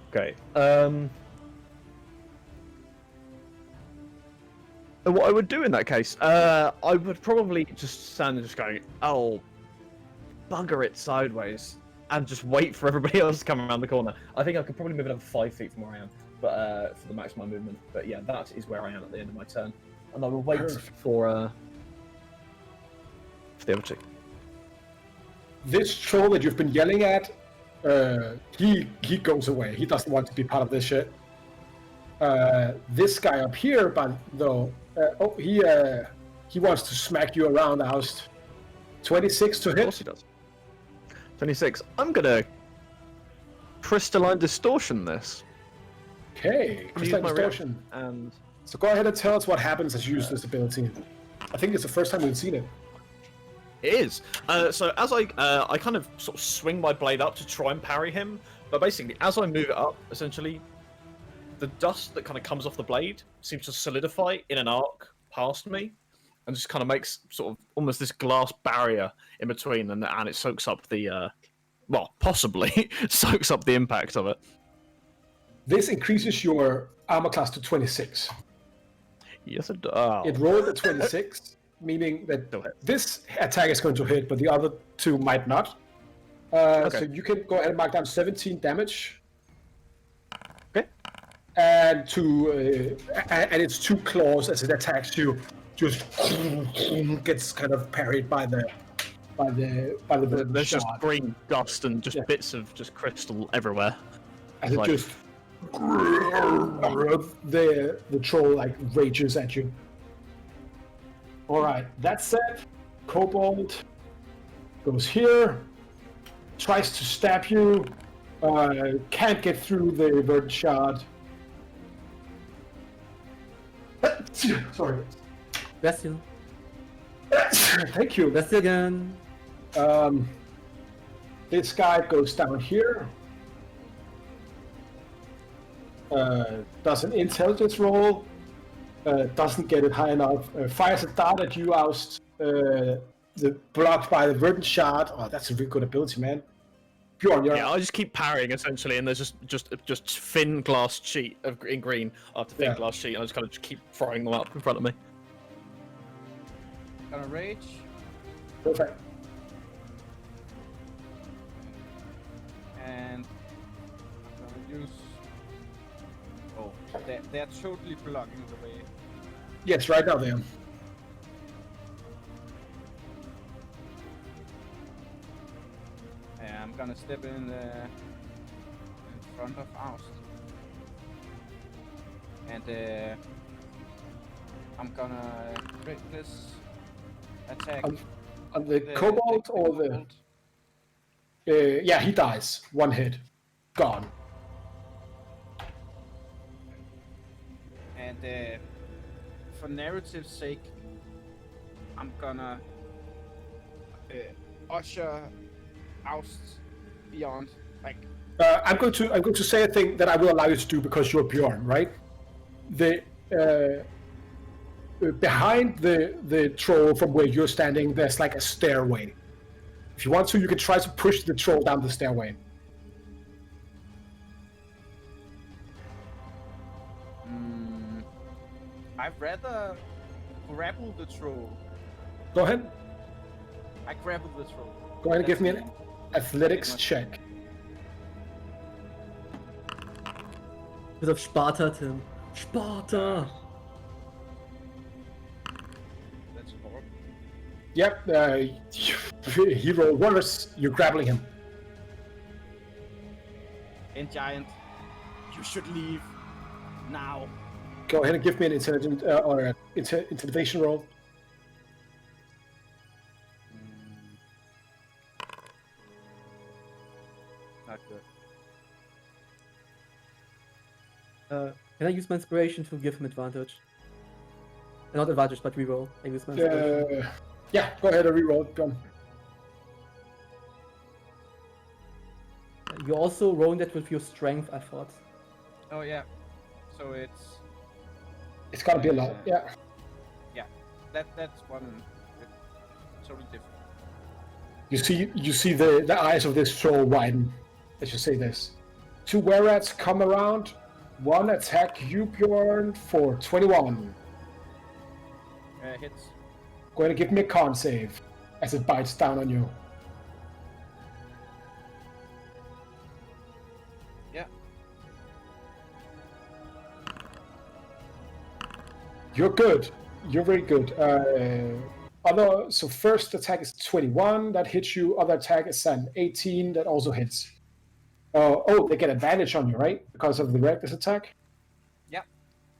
Okay. What I would do in that case, I would probably just stand and just go, "Oh, bugger it sideways," and just wait for everybody else to come around the corner. I think I could probably move another 5 feet from where I am, but for the maximum movement. But yeah, that is where I am at the end of my turn, and I will wait for the other two. This troll that you've been yelling at, he goes away. He doesn't want to be part of this shit. This guy up here, but though, he wants to smack you around, Oust. 26 to Of course hit. he does. 26. I'm gonna crystalline distortion this. Okay, crystal my distortion. And So go ahead and tell us what happens as you use this ability. I think it's the first time we've seen it. It is. So as I kind of sort of swing my blade up to try and parry him, but basically as I move it up, essentially, the dust that kind of comes off the blade seems to solidify in an arc past me, and just kind of makes sort of almost this glass barrier in between, and it soaks up the, well, possibly soaks up the impact of it. This increases your armor class to 26. Yes, it does. It rolled a 26, meaning that this attack is going to hit, but the other two might not. So you can go ahead and mark down 17 damage. Okay. And and its two claws as it attacks you just gets kind of parried by the There's just shard. green dust and just bits of just crystal everywhere. As it just the troll like rages at you. All right, that said, Kobold goes here, tries to stab you, can't get through the verdant shard. Sorry. Bastion. Thank you. Bastion. This guy goes down here. Does an intelligence roll. Doesn't get it high enough. Fires a dart at you, Oust. Blocked by the verdant shard. Oh, that's a really good ability, man. Bjorn, you're I just keep parrying essentially, and there's just thin glass sheet in green after thin glass sheet, and I just kind of keep throwing them up in front of me. Gonna rage. perfect. And I'm gonna use. Oh, they're totally blocking the way. Yes, right now they are. And I'm gonna step in front of Oust. And I'm gonna reckless attack. On the Kobold or Kobold. yeah, he dies. One hit. Gone. And for narrative's sake, I'm gonna usher Oust beyond. Like, I'm going to say a thing that I will allow you to do because you're Bjorn, right? The behind the troll from where you're standing, there's like a stairway. If you want to, you can try to push the troll down the stairway. I'd rather grapple the troll. Go ahead. I grapple the troll. Go ahead and give me an athletics check. Bit of Sparta, Tim. Sparta! That's horrible. Yep, he rolled worse. You're grappling him. And Giant, you should leave now. Go ahead and give me an intelligent or intimidation roll. Not good. Can I use my inspiration to give him advantage? Not advantage, but reroll. I use my inspiration. Yeah, go ahead and reroll, John. You're also rolling that with your strength, I thought. Oh yeah. So It's gotta be a lot. Yeah. yeah. That's one. It's totally different. You see the eyes of this troll widen as you say this. Two were-rats come around. One attack you, Bjorn, for 21. Hits. Go ahead and give me a con save as it bites down on you. Yeah. You're good. You're very good. So first attack is 21, that hits you. Other attack is an 18, that also hits. They get advantage on you, right? Because of the reckless attack? Yeah.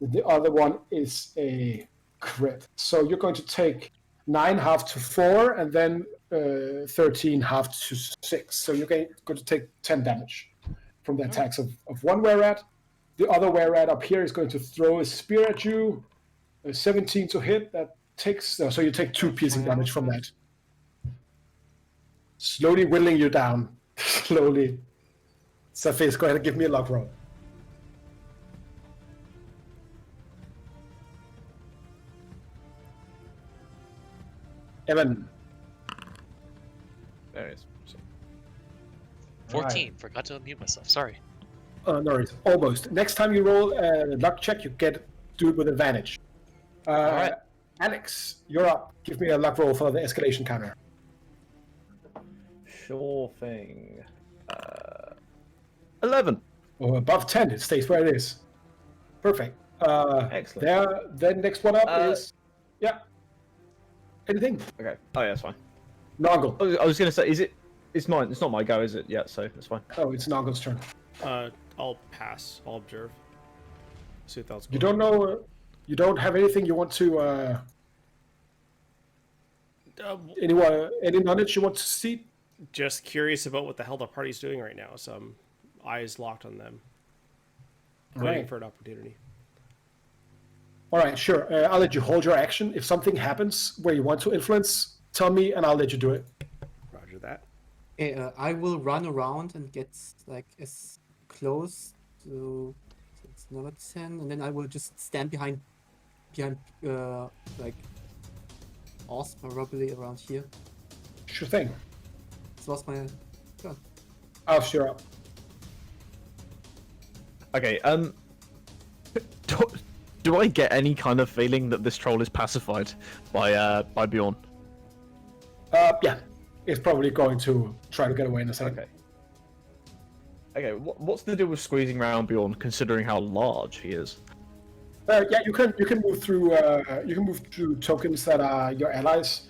The other one is a crit. So you're going to take 9 half to 4, and then 13 half to 6. So you're going to take 10 damage from the attacks of one were-rat. The other were-rat up here is going to throw a spear at you. 17 to hit, that takes... so you take 2 piercing damage from that. Slowly whittling you down. Slowly. Surface, go ahead and give me a luck roll. Evan. There it is. 14. Forgot to unmute myself. Sorry. No worries. Almost. Next time you roll a luck check, you do it with advantage. Alright. Alex, you're up. Give me a luck roll for the escalation counter. Sure thing. 11. Or above 10, it stays where it is. Perfect. Excellent. Then next one up is... Yeah. Anything? Okay. Oh yeah, that's fine. Noggle. I was gonna say, it's mine. It's not my go, is it? Yeah, so that's fine. Oh, it's Noggle's turn. I'll pass. I'll observe. See if that's You don't know... you don't have anything you want to... any knowledge you want to see? Just curious about what the hell the party's doing right now. Some eyes locked on them. Waiting Right. for an opportunity. All right, sure. I'll let you hold your action. If something happens where you want to influence, tell me and I'll let you do it. Roger that. I will run around and get like as close to it's number 10, and then I will just stand behind like Oscar probably around here. Sure thing. This was my turn. I'll sure up. Okay. Do I get any kind of feeling that this troll is pacified by Bjorn? Yeah. It's probably going to try to get away in a second. Okay. Okay. What's the deal with squeezing around Bjorn, considering how large he is? Yeah, you can move through tokens that are your allies.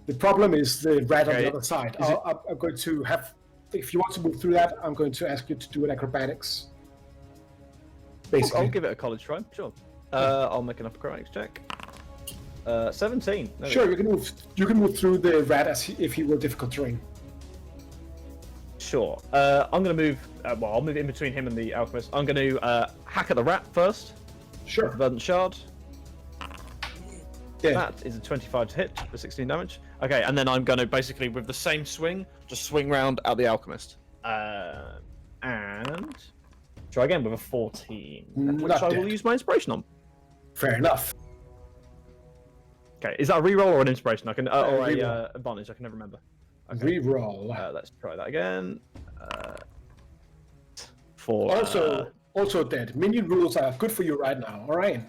The problem is the rat on the other side. I'm going to have, if you want to move through that, I'm going to ask you to do an acrobatics. Basically. I'll give it a college try. Sure. I'll make an acrobatics check. 17. There we Sure, go. you can move through the rat as if he were difficult terrain. Sure. I'm gonna move. Well, I'll move in between him and the alchemist. I'm gonna hack at the rat first. Sure. Verdant shard. Yeah. That is a 25 to hit for 16 damage. Okay, and then I'm gonna basically with the same swing, just swing round at the alchemist. And try again with a 14, which Not I will dead. use my inspiration on. Fair enough. Okay, is that a reroll or an inspiration? I can or a reroll. advantage. I can never remember. Okay. Reroll. Let's try that again. For Also dead. Minion rules are good for you right now. All right.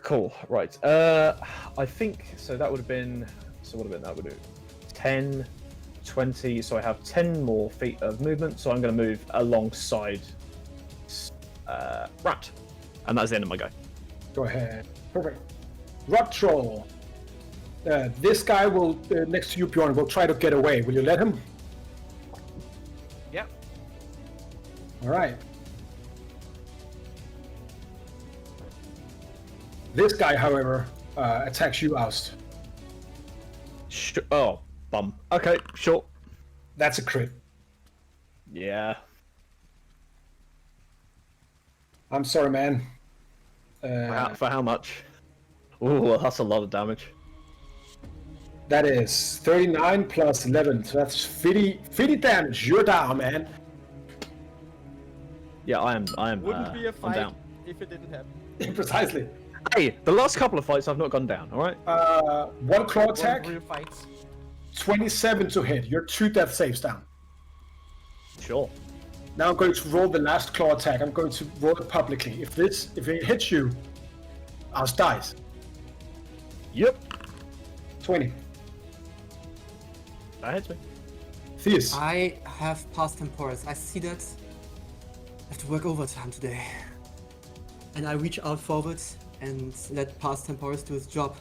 cool. Right. I think so. That would have been. So what would have been? That would have been 10, 20. So I have 10 more feet of movement. So I'm going to move alongside Rat, and that's the end of my go. Go ahead. Perfect. Rot Troll. This guy will, next to you, Bjorn, will try to get away. Will you let him? Yeah. All right. This guy, however, attacks you, Oust. Oh, bum. Okay, sure. That's a crit. Yeah. I'm sorry, man. For how much? Ooh, that's a lot of damage. That is 39 plus 11, so that's 50 damage. You're down, man. Yeah, I am. Wouldn't be a I'm fight down. if it didn't happen. Precisely. Hey, the last couple of fights I've not gone down. All right. One claw attack, One real fights. 27 to hit. You're 2 death saves down. Sure. Now I'm going to roll the last claw attack. I'm going to roll it publicly. If it hits you, Oust dies. Yep. 20. That hits me. Theus. I have past temporis. I see that. I have to work overtime today. And I reach out forward and let past temporis do its job.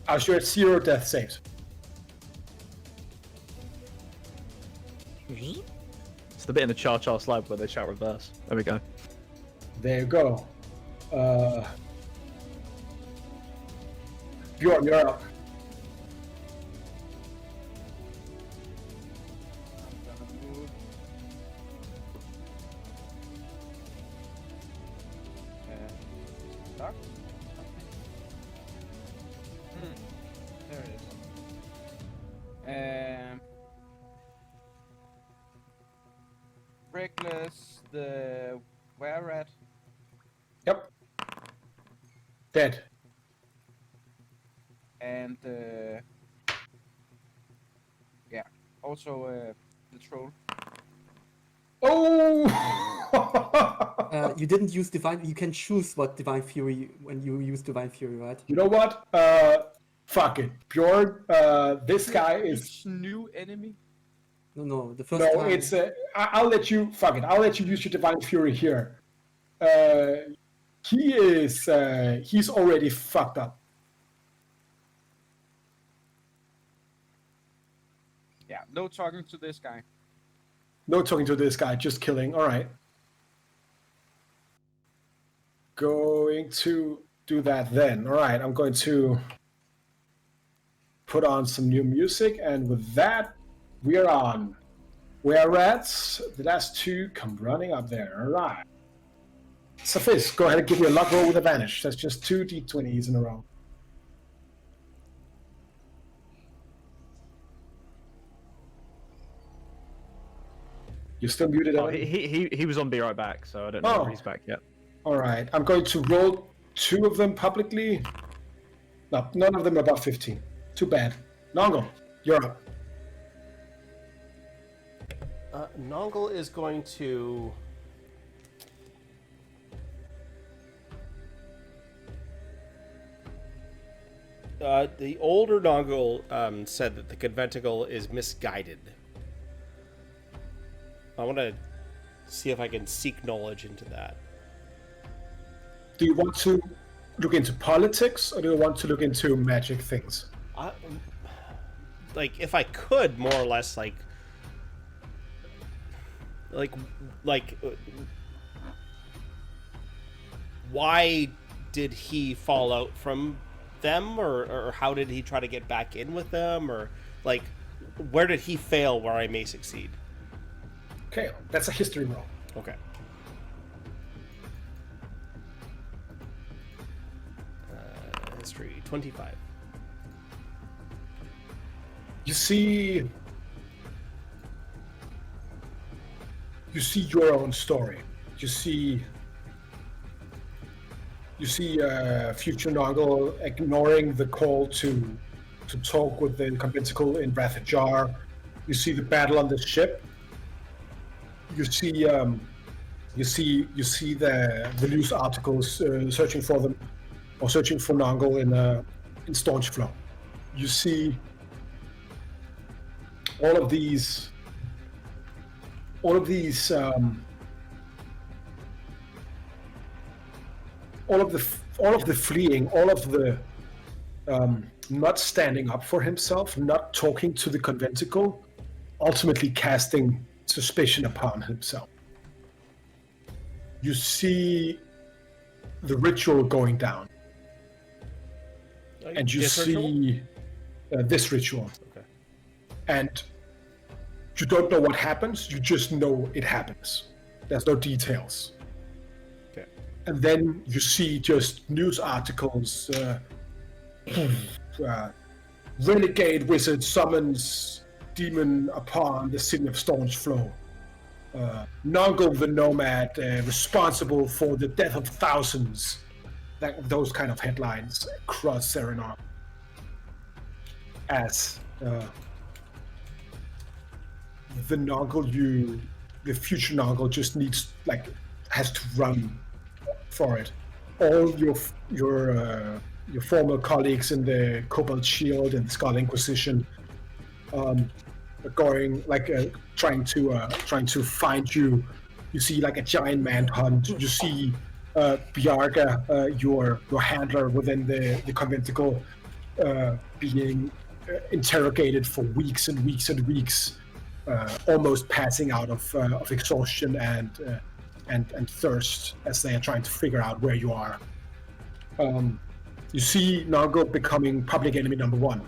Oust, you're at 0 death saves. It's the bit in the Char slide where they shout reverse. There we go. There you go. Bjorn, you're up. I'm gonna move. Stuck? There it is. Reckless, the Were Rat. Yep. Dead. And yeah, also the troll. Oh! You didn't use divine. You can choose what divine fury when you use divine fury, right? You know what? Fuck it, Bjorn. This guy is Each new enemy. No. The first no. time. It's I'll let you. Fuck it. I'll let you use your divine fury here. He is. He's already fucked up. Yeah, no talking to this guy. No talking to this guy. Just killing. All right. Going to do that then. All right. I'm going to put on some new music, and with that, we are on. Where rats? The last two come running up there. All right. Sophiz, go ahead and give me a luck roll with advantage. That's just 2 d20s in a row. You're still muted. Oh, Evan? he was on Be Right Back, so I don't know Oh. if he's back yet. All right. I'm going to roll 2 of them publicly. No, none of them above 15. Too bad. Nongo, you're up. Nongle is going to. The older Nongle said that the conventicle is misguided. I want to see if I can seek knowledge into that. Do you want to look into politics, or do you want to look into magic things? Like, if I could, more or less, why did he fall out from them, or how did he try to get back in with them, or like, where did he fail where I may succeed? Okay, that's a history roll. Okay. History 25. You see your own story. You see future Noggle ignoring the call to talk with the conventicle in Rathajar. You see the battle on the ship. You see the news articles searching for them, or searching for Noggle in Staunch Flow. You see all of these all of the fleeing, all of the not standing up for himself, not talking to the conventicle, ultimately casting suspicion upon himself. You see the ritual going down, and you see this ritual. Okay. And you don't know what happens, you just know it happens. There's no details. Okay. And then you see just news articles, renegade wizard summons demon upon the city of Staunch Flow. Nongle the Nomad responsible for the death of thousands. Those kind of headlines across Cerenar. As the Nongle the future Nongle just has to run for it. All your former colleagues in the Cobalt Shield and the Skull Inquisition going trying to find you. You see like a giant manhunt. You see Bjarga, your handler within the conventicle, being interrogated for weeks and weeks and weeks, almost passing out of exhaustion and thirst as they are trying to figure out where you are. You see Nongle becoming public enemy number 1,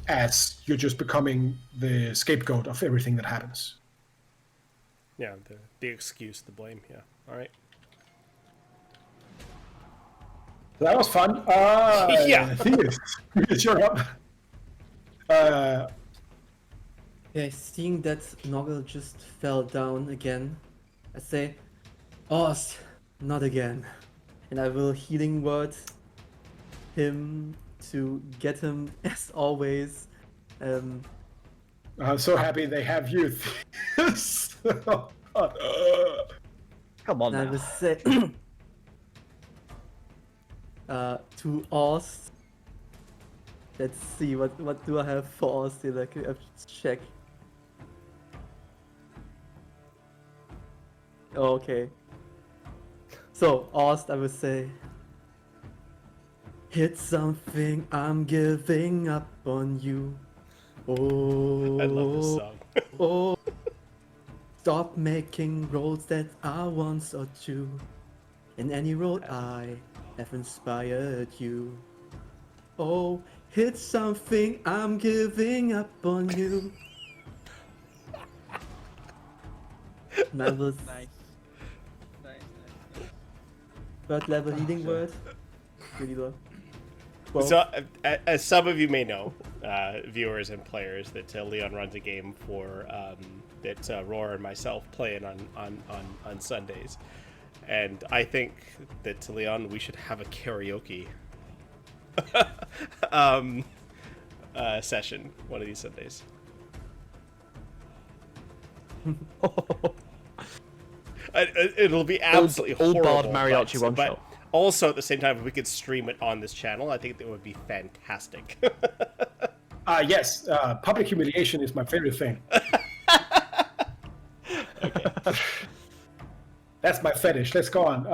as you're just becoming the scapegoat of everything that happens. Yeah, the excuse, the blame. Yeah. All right. That was fun. Yeah. Thieves, you're up. Okay, seeing that Noggle just fell down again, I say, Ost, not again. And I will healing word him to get him, as always. I'm so happy they have you. Come on And I now. will say to Ost. Let's see, what do I have for Ost here? Like, I have to check. Oh, okay. So, Ost, I will say, hit something, I'm giving up on you. Oh, I love this song. oh, stop making roads that are once or two. In any road I have inspired you. Oh, hit something, I'm giving up on you. And I will Nice. third level healing word. Really low. Well, So, as some of you may know, viewers and players, that Leon runs a game for that Roar and myself play in on Sundays, and I think that Leon, we should have a karaoke session one of these Sundays. It'll be absolutely all horrible. barred mariachi one but shot. also, at the same time, if we could stream it on this channel, I think that would be fantastic. Yes, public humiliation is my favorite thing. That's my fetish. Let's go on.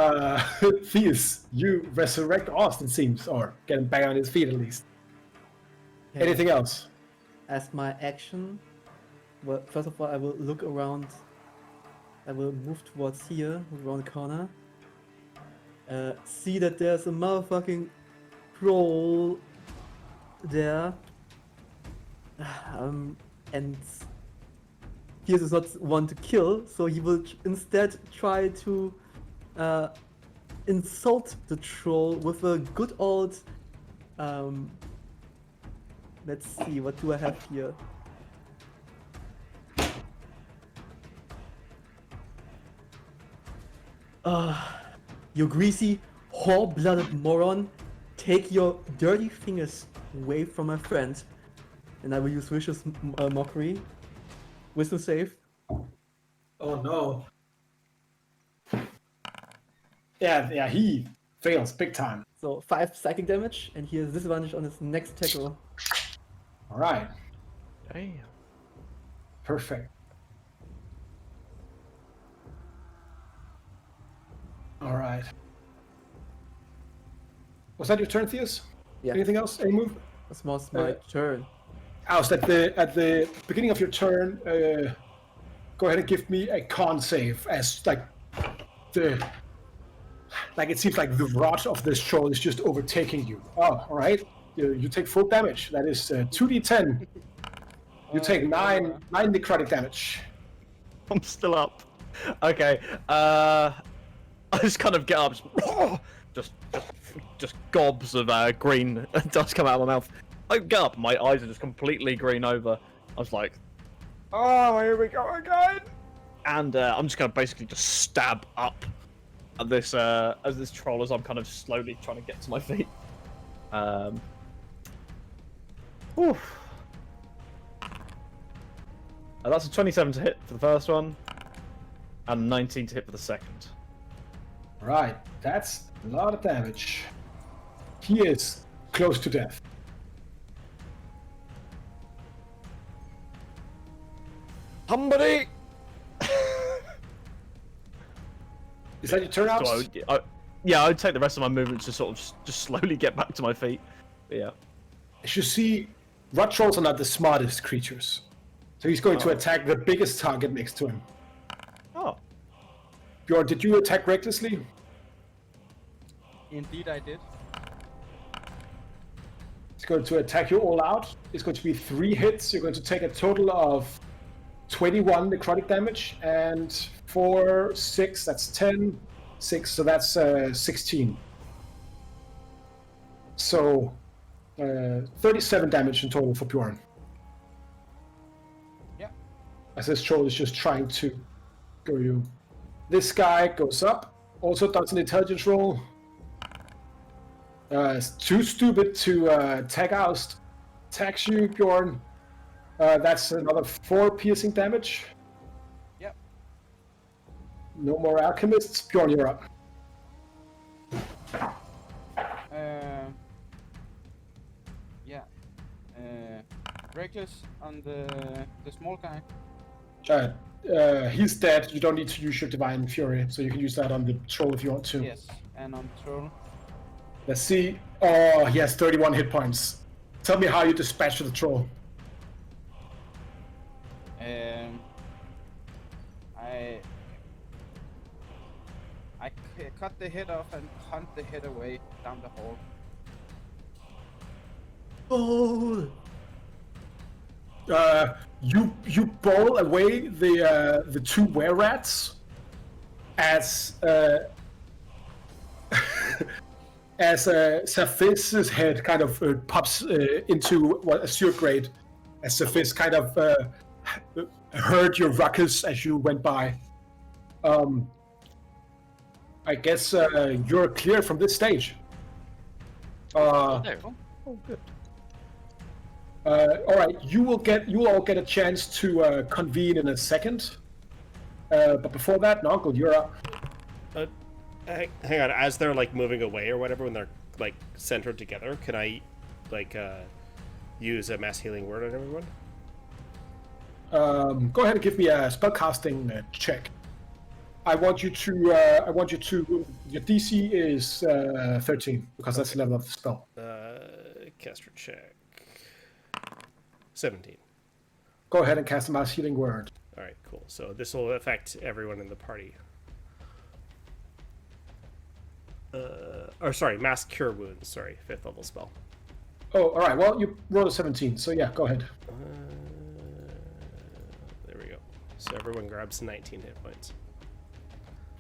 Theus, you resurrect Austin, seems, or get him back on his feet at least. okay. Anything else? As my action, well, first of all, I will look around. I will move towards here, around the corner. See that there's a motherfucking troll there. And he is not one to kill, so he will instead try to insult the troll with a good old. Let's see, what do I have here? You greasy, whore-blooded moron, take your dirty fingers away from my friend. And I will use vicious mockery. Wisdom save. Oh no. Yeah, he fails big time. So 5 psychic damage, and he has disadvantage on his next tackle. All right, Damn. perfect. All right. Was that your turn, Theus? Yeah, Anything else? Any move? this was my turn. Aus, at the beginning of your turn, go ahead and give me a con save as it seems like the rot of this troll is just overtaking you. Oh, all right. You take full damage. That is 2d10. You take 9 necrotic damage. I'm still up. Okay. I just kind of get up, just gobs of green dust come out of my mouth. I get up, my eyes are just completely green over. I was like, oh, here we go again. And I'm just gonna basically just stab up at this as this troll as I'm kind of slowly trying to get to my feet. Oof. That's a 27 to hit for the first one, and 19 to hit for the second. Right, that's a lot of damage. He is close to death. Somebody! Is that your turn out? So yeah, I'd take the rest of my movements to sort of just slowly get back to my feet. But yeah. As you see, rot trolls are not the smartest creatures. So he's going to attack the biggest target next to him. Oh. Bjorn, did you attack recklessly? Indeed, I did. He's going to attack you all out. It's going to be 3 hits. You're going to take a total of 21 necrotic damage, and 4, 6, that's 10, 6, so that's 16. So 37 damage in total for Bjorn. Yeah. as this troll is just trying to go you. This guy goes up, also does an intelligence roll. It's too stupid to tag oust. Tags you, Bjorn. That's another 4 piercing damage. Yep. No more alchemists. Bjorn, you're up. Yeah. Reckless on the small guy. He's dead. You don't need to use your Divine Fury, so you can use that on the troll if you want to. Yes, and on troll. Let's see. Oh, he has 31 hit points. Tell me how you dispatch the troll. I cut the head off and hunt the head away down the hall. Oh! You bowl away the 2 were-rats as Saphis' head kind of pops into a sewer grate, as Saphis kind of heard your ruckus as you went by. I guess you're clear from this stage. There. Oh, good. All right, you will all get a chance to convene in a second. But before that, Nonkel, you're up. Hang on, as they're like moving away or whatever, when they're like centered together, can I like use a mass healing word on everyone? Go ahead and give me a spellcasting check. I want you to. Your DC is 13 because that's the level of the spell. Caster check. 17. Go ahead and cast a mass healing word. All right, cool. So this will affect everyone in the party. Or sorry, mass cure wounds. Sorry, 5th level spell. Oh, all right. Well, you rolled a 17, so yeah, go ahead. There we go. So everyone grabs 19 hit points.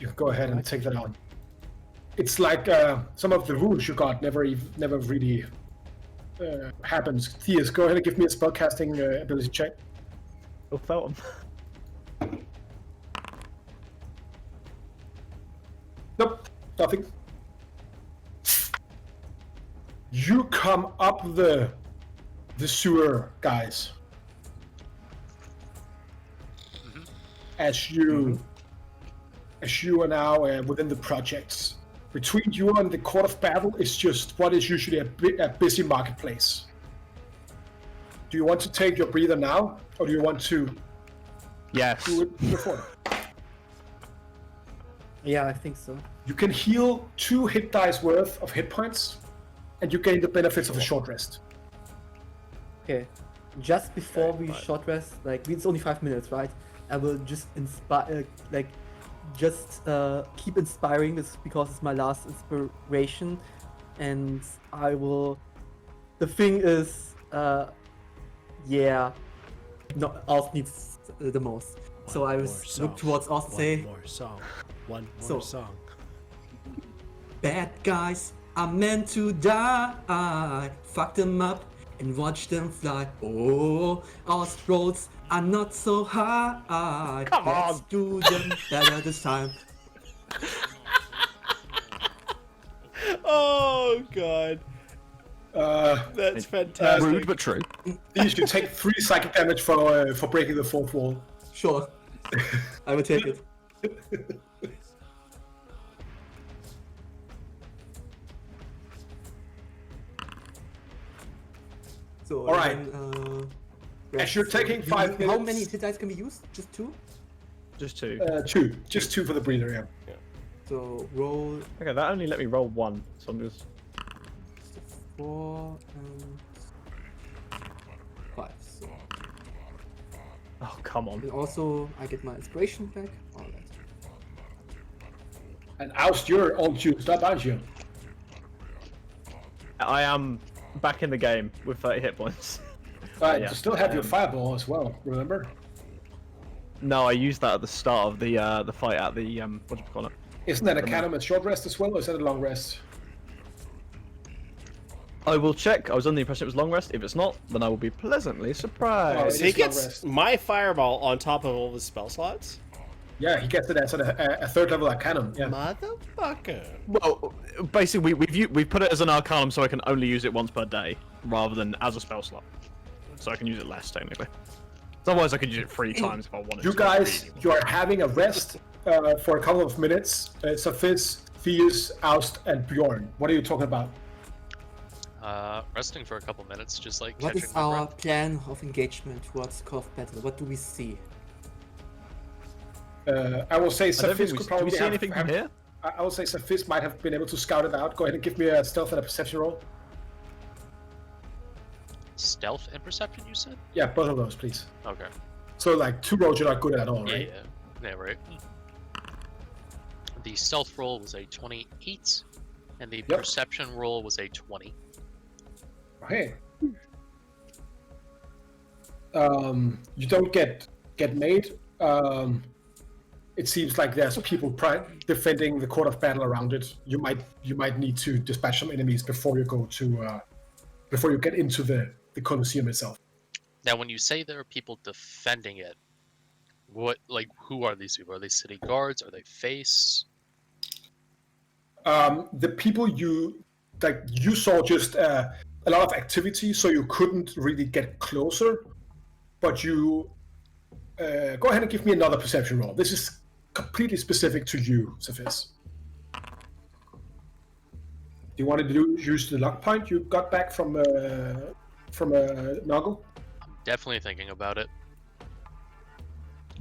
You can go ahead and take that on. It's like some of the wounds you got never really happens. Theus, go ahead and give me a spellcasting ability check. Oh, felt him. Nope, nothing. You come up the sewer, guys. As you are now within the projects. Between you and the court of battle is just what is usually a busy marketplace. Do you want to take your breather now, or do you want to Yes. do it before? Yeah, I think so. You can heal 2 hit dice worth of hit points, and you gain the benefits of a short rest. Okay. Just before Okay, we but- short rest, like it's only 5 minutes, right? I will just inspire, keep inspiring this because it's my last inspiration, and I will. The thing is, no, Oz needs the most. So I will look towards Oz and say, One So- more song. bad guys are meant to die. Fuck them up and watch them fly. Oh, our roads are not so high. Come Let's on. do them better this time. Oh god, that's fantastic. Rude but true. You should take 3 psychic damage for breaking the 4th wall. Sure. I will take it. So, All right. As you're taking 5 How minutes- many hit dice can we use? Just 2? Just 2. 2. Just 2 for the breather, yeah. So roll Okay, that only let me roll 1, so I'm just... 4 and 5. So. Oh, come on. And also, I get my inspiration back. Alright. And Oust, you're all juiced up, aren't you? I am back in the game with 30 hit points. Right, Yeah. you still have your fireball as well, remember? No, I used that at the start of the fight at the, what do you call it? Isn't that a canon short rest as well, or is that a long rest? I will check. I was under the impression it was long rest. If it's not, then I will be pleasantly Oh, surprised. So he is long gets rest. my fireball on top of all the spell slots. Yeah, he gets it as a third level arcanum. Yeah. Motherfucker. Well, basically, we've put it as an arcanum so I can only use it once per day, rather than as a spell slot. So I can use it less, technically. Otherwise, I could use it 3 times if I wanted You to. guys, you are having a rest for a couple of minutes. Saphis, Theus, Aust, and Bjorn. What are you talking about? Resting for a couple minutes, just like What catching is my our breath. plan of engagement towards Call of Battle? What do we see? I will say I don't think Saphis we, could do we probably see anything from here? I will say Saphis might have been able to scout it out. Go ahead and give me a stealth and a perception roll. Stealth and perception, you said? Yeah, both of those, please. Okay. So like 2 rolls you're not good at all, Yeah, right? yeah. Yeah, right. The stealth roll was a 28, and the perception roll was a 20. Okay. You don't get made. It seems like there's people defending the court of battle around it. You might need to dispatch some enemies before you go to before you get into the Colosseum itself. Now, when you say there are people defending it, who are these people? Are they city guards? Are they face? The people you saw just a lot of activity, so you couldn't really get closer. But you go ahead and give me another perception roll. This is completely specific to you, Saphis. Do you want to use the luck point you got back from Noggle? I'm definitely thinking about it.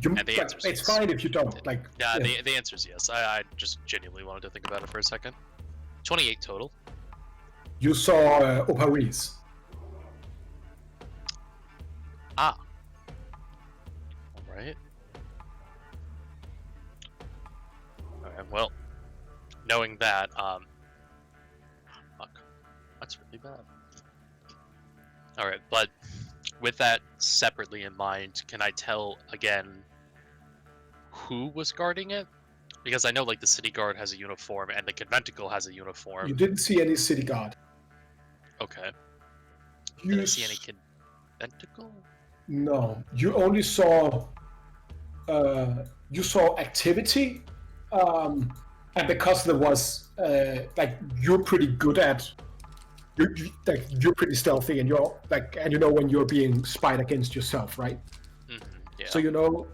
You, And the answer is it's yes. fine if you don't. Yeah, the answer is yes. I just genuinely wanted to think about it for a second. 28 total. You saw Oparis. Ah. Alright. Alright, well, knowing that, fuck. That's really bad. Alright, but with that separately in mind, can I tell again who was guarding it? Because I know like the city guard has a uniform and the conventicle has a uniform. You didn't see any city guard. Okay. You Did I see any conventicle? No, you only saw activity, and because there was you're pretty good at you're pretty stealthy, and you're and you know when you're being spied against yourself, right? Mm-hmm, yeah. So you know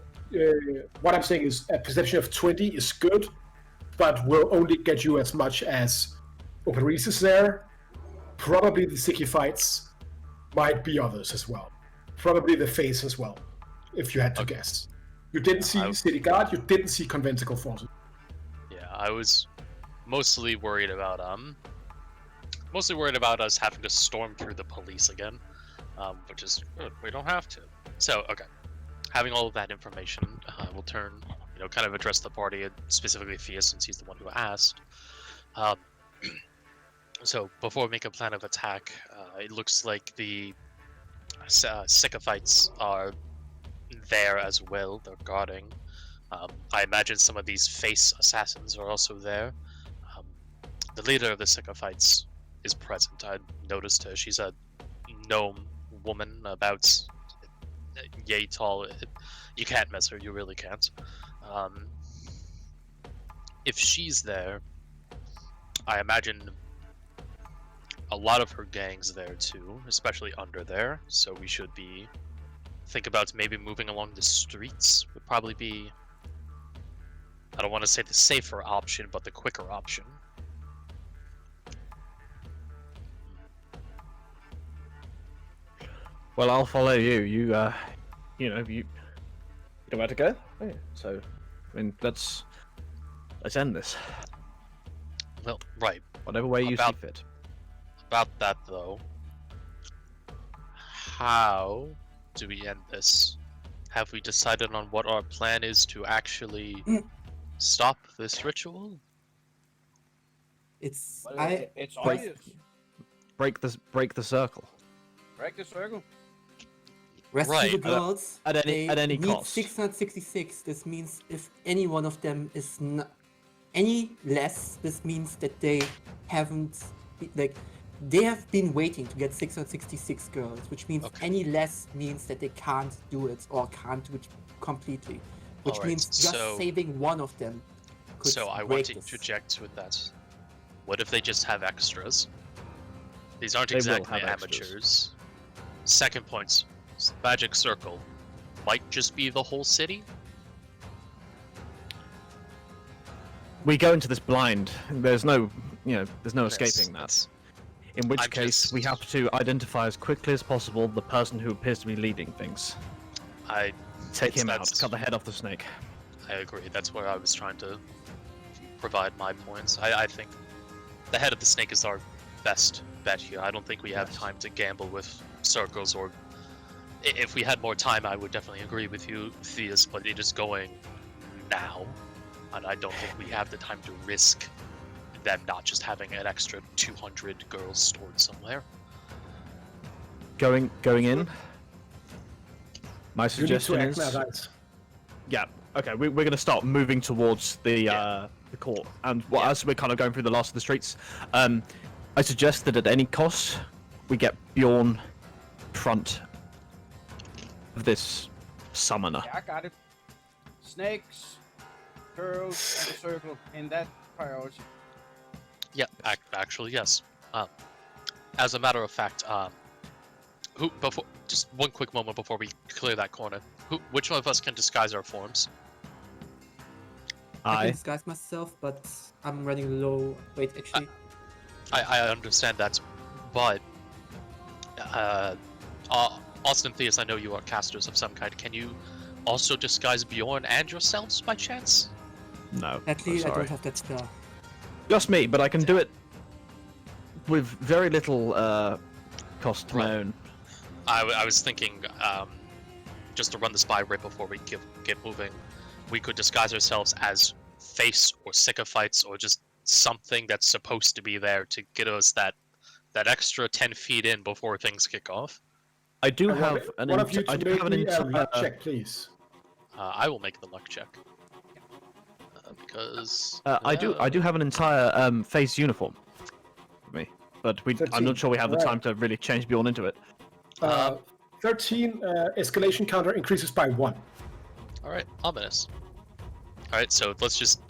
what I'm saying is a perception of 20 is good, but will only get you as much as Oparis is there. Probably the Sticky Fights, might be others as well. Probably the face as well, if you had to guess. You didn't see City Guard, you didn't see Conventicle Forces. Yeah, I was mostly worried about us having to storm through the police again, which is good. We don't have to. So okay, having all of that information, we'll turn, kind of address the party, and specifically Thea, since he's the one who asked. So before we make a plan of attack, it looks like the sycophites are there as well. They're guarding. I imagine some of these face assassins are also there. The leader of the sycophites is present. I noticed her. She's a gnome woman, about yay tall. You can't miss her. You really can't. If she's there, I imagine a lot of her gang's there too, especially under there. So we should think about maybe moving along the streets. Would probably be, I don't want to say the safer option, but the quicker option. Well, I'll follow you. You know where to go. Yeah. So, I mean, let's end this. Well, right. Whatever way you see fit. About that though, how do we end this? Have we decided on what our plan is to actually stop this ritual? It's It's obvious. Break the circle. Break the circle. Rescue Right. the girls. At any they cost. need 666. This means if any one of them is any less, this means that they haven't They have been waiting to get 666 girls, which means Okay. any less means that they can't do it or can't do it completely. Which Alright, means just so- saving one of them could So I break want to this. interject with that. What if they just have extras? These aren't They will exactly have extras. amateurs. Second point, magic circle might just be the whole city. We go into this blind. There's no, there's no Yes, escaping that. that's- In which I'm case, we just- have to identify as quickly as possible the person who appears to be leading things. I Take him out, that's- cut the head off the snake. I agree. That's where I was trying to provide my points. I think the head of the snake is our best bet here. I don't think we have Yes. time to gamble with circles, or if we had more time, I would definitely agree with you, Theus, but it is going now, and I don't think we have the time to risk them not just having an extra 200 girls stored somewhere. Going in. My You need to suggestion act now, is, guys. yeah, okay, we're going to start moving towards the court, and as we're kind of going through the last of the streets, I suggest that at any cost we get Bjorn front of this summoner. Yeah, I got it. Snakes, girls, and a circle in that priority. Yeah, actually, yes. As a matter of fact, just one quick moment before we clear that corner. Which one of us can disguise our forms? I can I disguise myself, but I'm running low. Wait, actually, I understand that, but Austin Theus, I know you are casters of some kind. Can you also disguise Bjorn and yourselves by chance? no. sadly, I'm I sorry. don't have that spell. Just me, but I can do it with very little cost to my Right. own. I was thinking, just to run this by right before we get moving, we could disguise ourselves as face or sycophites or just something that's supposed to be there to get us that extra 10 feet in before things kick off. I do I have want an one of you I to do make have an me a entire luck check, please. I will make the luck check. Because I do have an entire face uniform for me, but I'm 13, not sure we have the alright. time to really change Bjorn into it. 13 escalation counter increases by 1. All right, ominous. All right, so let's just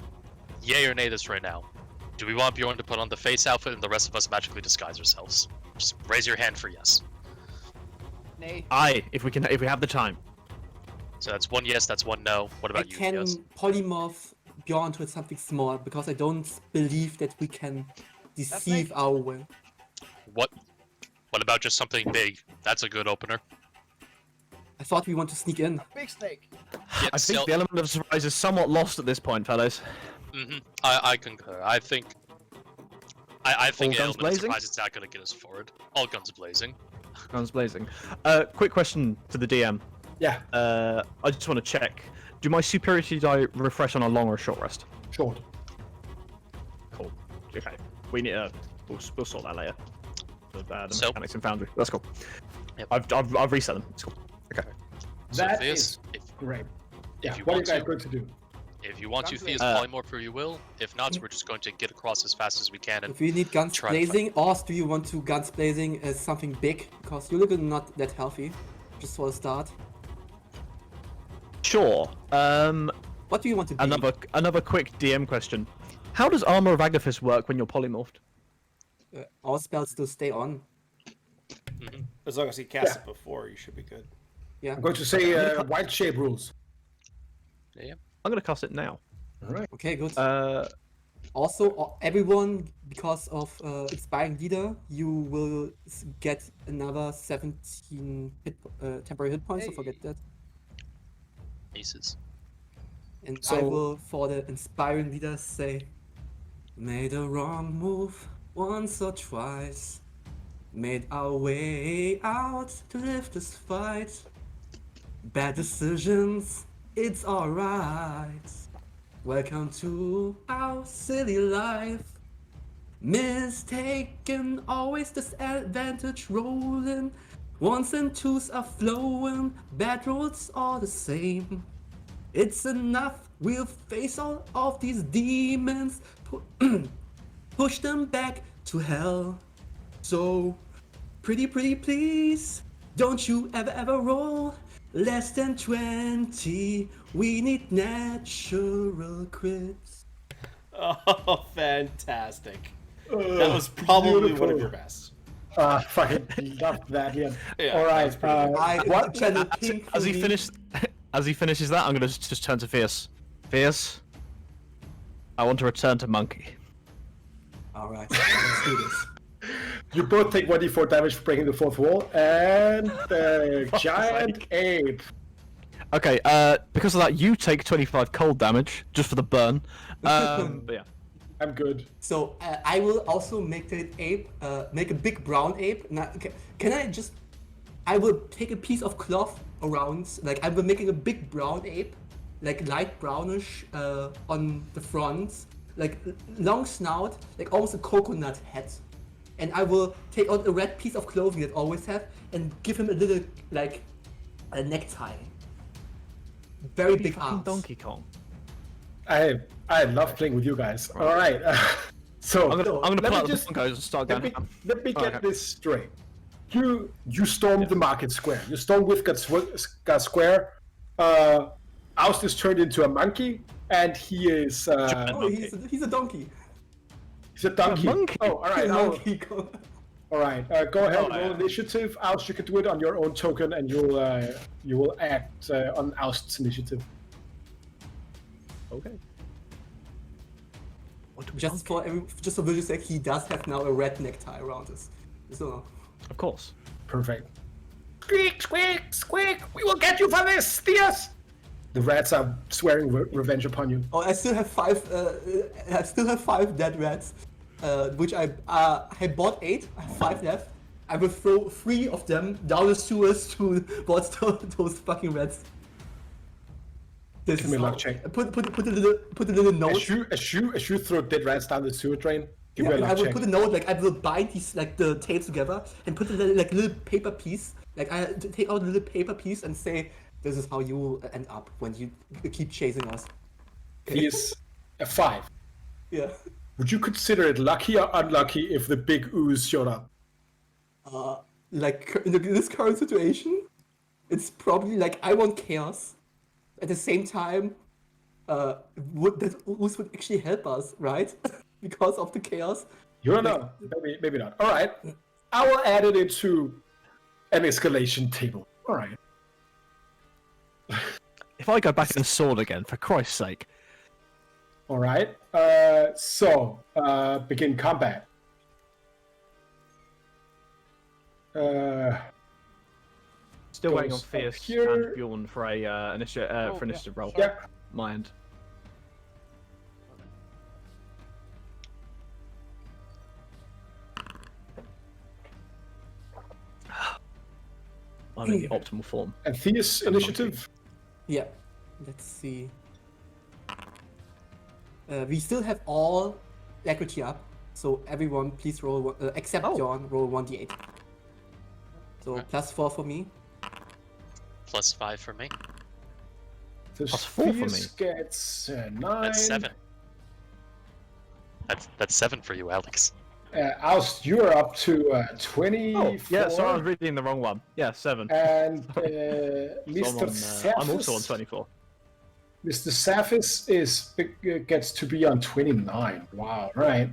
yay or nay this right now. Do we want Bjorn to put on the face outfit and the rest of us magically disguise ourselves? Just raise your hand for yes. Nay. If we have the time. So that's one yes, that's one no. What I about you, can Theos? polymorph Bjorn to something small because I don't believe that we can deceive our way. What about just something big? That's a good opener. I thought we want to sneak in. Big snake. Yeah, I think the element of surprise is somewhat lost at this point, fellas. I concur. I think All the guns element of blazing? surprise is not going to get us forward. All guns blazing. Guns blazing. Quick question to the DM. Yeah, I just want to check. Do my superiority die refresh on a long or a short rest? short. Cool. Okay. We need we'll sort that later. The So- mechanics in Foundry. That's cool. Yep. I've reset them. It's cool. Okay. So That Theus, is great. Yeah, you what are you want guys to- going to do? if you want to, Guns Theus, blazing. polymorph, you will. If not, we're just going to get across as fast as we can. And If we need guns Try to find- blazing, or do you want to guns blazing as something big? Because you look not that healthy, just for a start. Sure. What do you want to be? Another quick DM question. How does Armor of Agathis work when you're polymorphed? All spells still stay on. As long as he casts Yeah. it before, you should be good. Yeah. I'm going to say wild shape rules. yeah. I'm gonna cast it now. All right. Okay, good. Uh, Everyone, because of Inspiring Leader, you will get another 17 temporary hit points, so forget that. Aces. And I So- will, for the Inspiring Leader, say, made a wrong move once or twice. Made our way out to live this fight. Bad decisions, it's alright. Welcome to our silly life. Mistaken, always disadvantage rolling. Ones and twos are flowing, bad rolls are the same. It's enough, we'll face all of these demons. Push them back to hell. So, pretty please, don't you ever roll less than 20. We need natural crits. Oh, fantastic. That was probably one of your best. Fucking love that, yeah. Yeah, All right. What channel pink As he for me? finishes, as he finishes that, I'm gonna just turn to Fierce. Fierce, I want to return to Monkey. All right, let's do this. You both take 1d4 damage for breaking the fourth wall, and the giant ape. Okay, because of that, you take 25 cold damage just for the burn. But yeah. I'm good. So I will also make that ape, make a big brown ape. Now, can I just? I will take a piece of cloth around, like I will making a big brown ape, like light brownish on the front, like long snout, like almost a coconut head, and I will take out a red piece of clothing that I always have and give him a little like a necktie. Very big Fucking arms. Donkey Kong. I love playing with you guys. All right. So I'm gonna let pull me out the just Broncos and start let going. me, let me get Okay. this straight. You stormed the market square. You stormed Withgard Square. Oust is turned into a monkey, and he is Oh, he's a donkey. he's a donkey. monkey? Oh, all right. He's a I'll- monkey. all right. Go ahead. Oh, roll yeah. initiative. Oust, you can do it on your own token, and you will act on Oust's initiative. Okay. Just for visual sake, he does have now a red necktie around us. So Of course. Perfect. Squeak, squeak, squeak! We will get you for this, Theus! The rats are swearing revenge upon you. oh, I still have five. I still have 5 dead rats, which I bought 8. I have 5 left. I will throw 3 of them down the sewers towards those fucking rats. This Give me a how- luck check. Put a little note. As you throw dead rats down the sewer drain, give Yeah, me a and I luck will check. put a note, like I will bind these like the tapes together and put a little paper piece. Like I take out a little paper piece and say, "This is how you will end up when you keep chasing us." He is a 5. Yeah. Would you consider it lucky or unlucky if the big ooze showed up? Like in this current situation, it's probably like I want chaos. At the same time, that ooze would actually help us, right? Because of the chaos. You don't know. Maybe not. All right. I will add it into an escalation table. All right. If I go back in the sword again, for Christ's sake. All right. So begin combat. Still waiting on Goes up Fierce here. and Bjorn for a initiative roll. Yeah. My end. I'm in the optimal form. And Theus initiative. Yeah. Let's see. We still have all equity up, so everyone please roll except John, roll 1d8. So Okay. +4 for me. +5 for me. So Plus 4 for Theus gets 9. That's 7. That's 7 for you, Alex. Oust, you are up to 24. Oh, yeah, sorry, I was reading the wrong one. Yeah, 7. And So Mr. I'm also on Saphis, 24. Mr. Saphis gets to be on 29. Wow, right.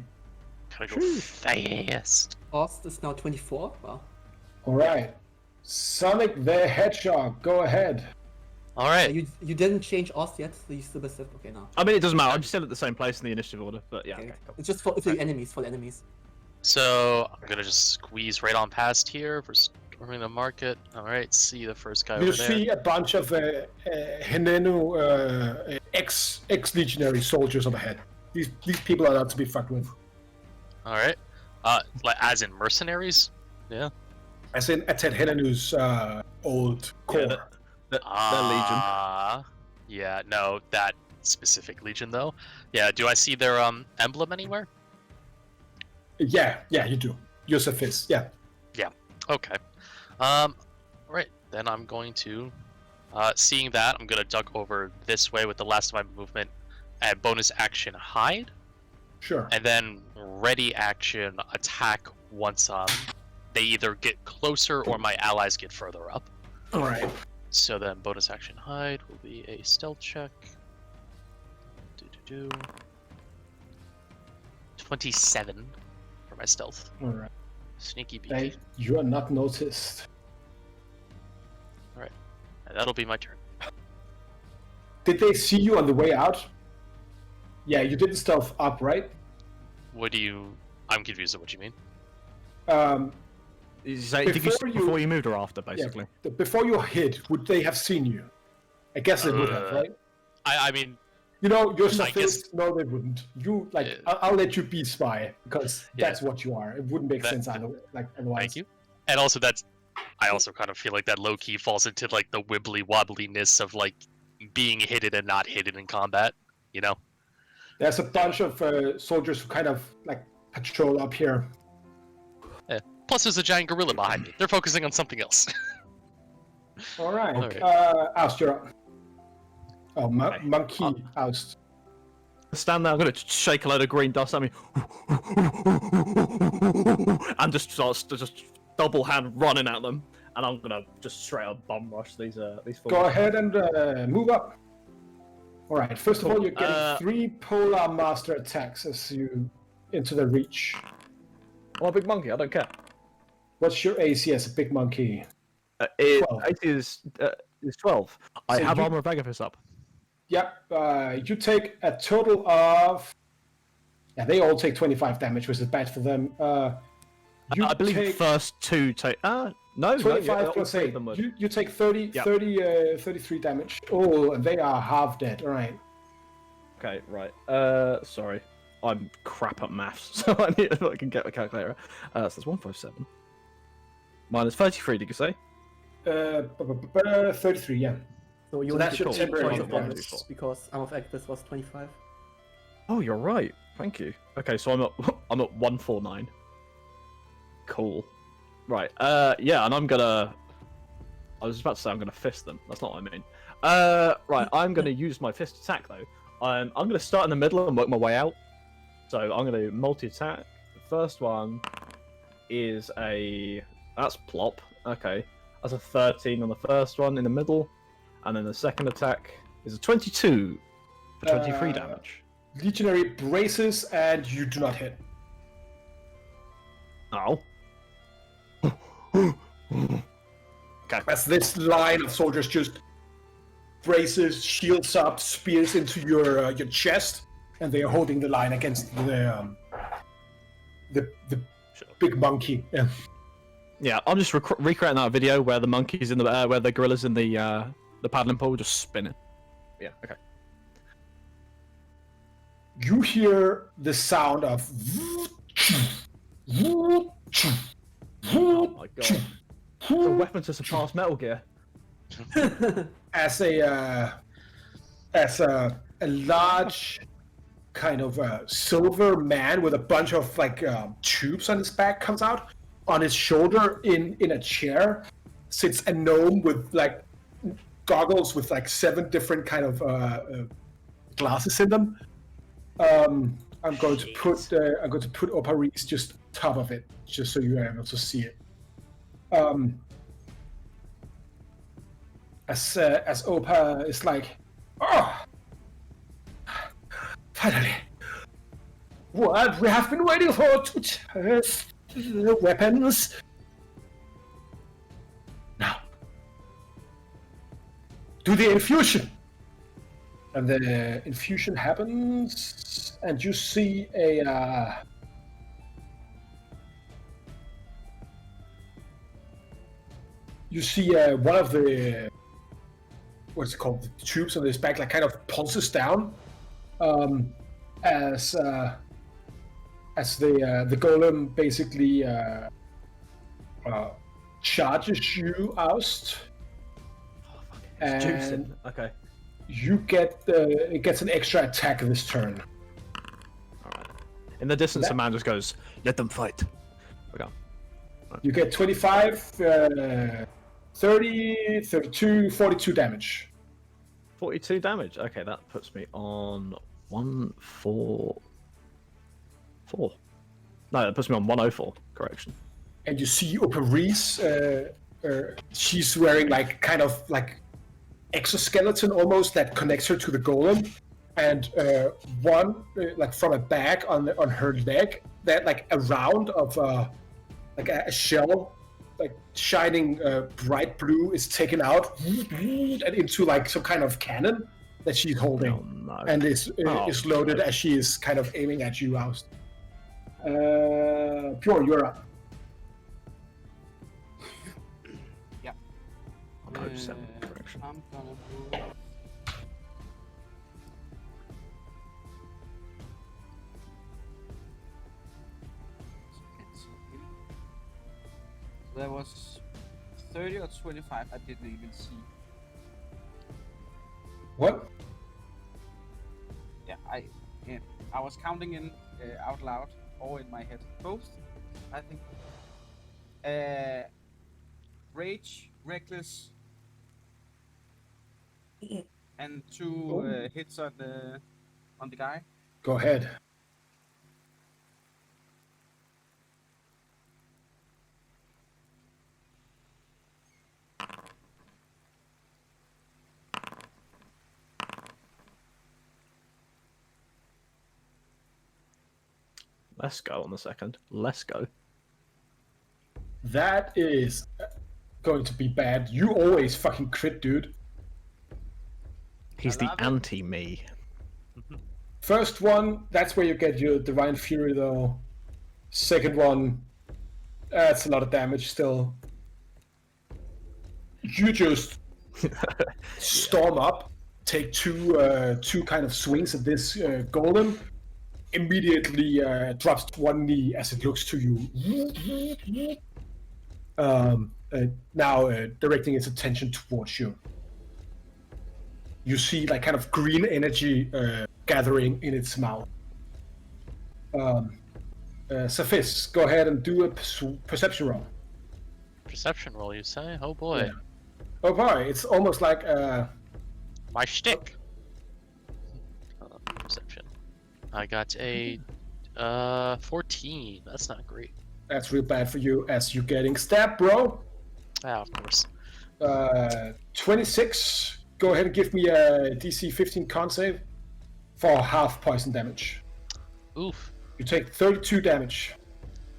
Gotta go fast. Ost is now 24. Wow. All right. Sonic the Hedgehog, go ahead. All right. You didn't change Ost yet, so you still best. Okay, now. I mean, it doesn't matter. I'm still at the same place in the initiative order, but yeah. Okay. Okay, cool. It's just for the enemies. For the enemies. So I'm gonna just squeeze right on past here for storming the market. All right. See the first guy You over there. see a bunch of Hinenu ex-legionary soldiers up ahead. These people are not to be fucked with. All right. Like as in mercenaries. Yeah. As in Atet Hinenu's old corps. Yeah, they're Legion. Yeah. No, that specific legion though. Yeah. Do I see their emblem anywhere? Yeah, you do. Yosefis, yeah. Okay. Right. Then I'm going to, seeing that, I'm gonna duck over this way with the last of my movement, and bonus action hide, Sure. and then ready action attack once they either get closer or my allies get further up. All right. So then bonus action hide will be a stealth check. 27 for my stealth. All right. Sneaky beaky. You are not noticed. Alright. That'll be my turn. Did they see you on the way out? Yeah, you did the stealth up, right? What do you... I'm confused at what you mean. Did you before you moved or after, basically? Yeah, before you hit, would they have seen you? I guess they would have, right? I mean... You know, you're I guess... no, they wouldn't. You, like, I'll let you be spy, because that's what you are. It wouldn't make sense otherwise. Thank you. And also I also kind of feel like that low-key falls into, like, the wibbly-wobbliness of, like, being hidden and not hidden in combat, you know? There's a bunch of soldiers who kind of, like, patrol up here. Yeah. Plus, there's a giant gorilla behind me. They're focusing on something else. All right. Oust, you're up. Oh, monkey oust. Stand there, I'm going to shake a load of green dust at me. And just starts to just double hand running at them. And I'm going to just straight up bum rush these fools. Go ahead and move up. All right. First of all, you're getting 3 Polar Master attacks as you into the reach. I'm a big monkey, I don't care. What's your AC as a big monkey? AC is 12. I have you- Armor of Agathis up. Yep. You take a total of... Yeah, they all take 25 damage, which is bad for them. I believe the first 2 take... no, 25 no, plus all 8. them would. You take 33 damage. Oh, and they are half dead. All right. Okay, right. Sorry. I'm crap at maths, so I need if I can get a calculator. So that's 157. Minus 33, did you say? 33, yeah. So you So only that's get your 8 temporary points of damage. damage because Arm of Agnes was 25. Oh, you're right. Thank you. Okay, so I'm at I'm at 149. Cool. Right. Yeah, and I'm gonna. I was about to say I'm gonna fist them. That's not what I mean. Right. I'm gonna use my fist attack though. I'm gonna start in the middle and work my way out. So I'm gonna multi-attack. The first one is that's plop. Okay, that's a 13 on the first one in the middle, and then the second attack is a 22 for 23 damage. Legionary braces, and you do not hit. Oh. Okay. As this line of soldiers just braces, shields up, spears into your chest, and they are holding the line against the big monkey. Yeah. Yeah, I'm just recreating that video where the monkeys in the where the gorillas in the paddling pool just spinning. Yeah. Okay. You hear the sound of. Oh my god. The weapon to surpass Metal Gear. as a large kind of silver man with a bunch of like tubes on his back comes out. On his shoulder in a chair sits a gnome with like goggles with like 7 different kind of glasses in them. I'm going to put Oparis just top of it, just so you're able to see it. As Opa is like, oh, finally, what we have been waiting for to test the weapons. Now, do the infusion. And the infusion happens, and you see a one of the what's it called, the tubes on his back, like kind of pulses down, as the golem basically charges you, Oust, and Okay. you get it gets an extra attack this turn. Alright. In the distance, a man just goes, "Let them fight." Okay. You get 25, 30, 32, 42 damage. 42 damage. Okay, that puts me on 144. No, that puts me on 104. Correction. And you see Oparis, she's wearing like kind of like exoskeleton almost that connects her to the golem, and one like from a bag on her leg, that like a round of like a shell, like shining bright blue, is taken out and into like some kind of cannon that she's holding, no. and is loaded as she is kind of aiming at you, Oust. Pure, you're up. Approach 7. Correction. I'm gonna move. So that was 30 or 25. I didn't even see. What? Yeah, I was counting in out loud or in my head, both. I think. Rage, reckless, and 2 hits on the guy. Go ahead. Let's go on the second. Let's go. That is going to be bad. You always fucking crit, dude. He's I the love it. anti-me. First one, that's where you get your Divine Fury, though. Second one, that's a lot of damage still. You just storm up, take two kind of swings at this golem, immediately drops to one knee as it looks to you. Now directing its attention towards you. You see like kind of green energy gathering in its mouth. Saphis, go ahead and do a perception roll. Perception roll, you say? Oh boy. Yeah. Oh boy, it's almost like My shtick. Perception. I got a 14. That's not great. that's real bad for you as you're getting stabbed, bro. Ah, of course. 26. Go ahead and give me a DC 15 con save for half poison damage. Oof. You take 32 damage.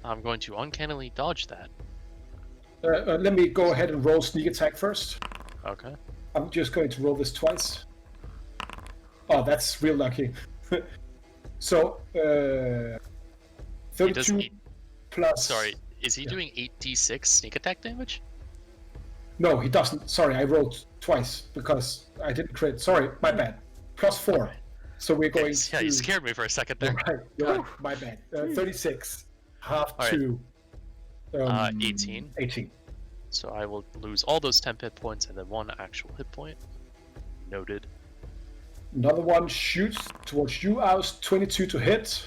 I'm going to uncannily dodge that. Let me go ahead and roll sneak attack first. Okay. I'm just going to roll this twice. Oh, that's real lucky. So, He does 32 8. plus... Sorry, is he doing 8d6 sneak attack damage? No, he doesn't. Sorry, I rolled twice because I didn't crit. Sorry, my bad. Plus 4. So we're going Yeah, to... you scared me for a second You're there. right, you're right. My bad. 36. Half All right. to... 18. 18. So I will lose all those temp hit points and then 1 actual hit point. Noted. Another one shoots towards you, Oust. 22 to hit.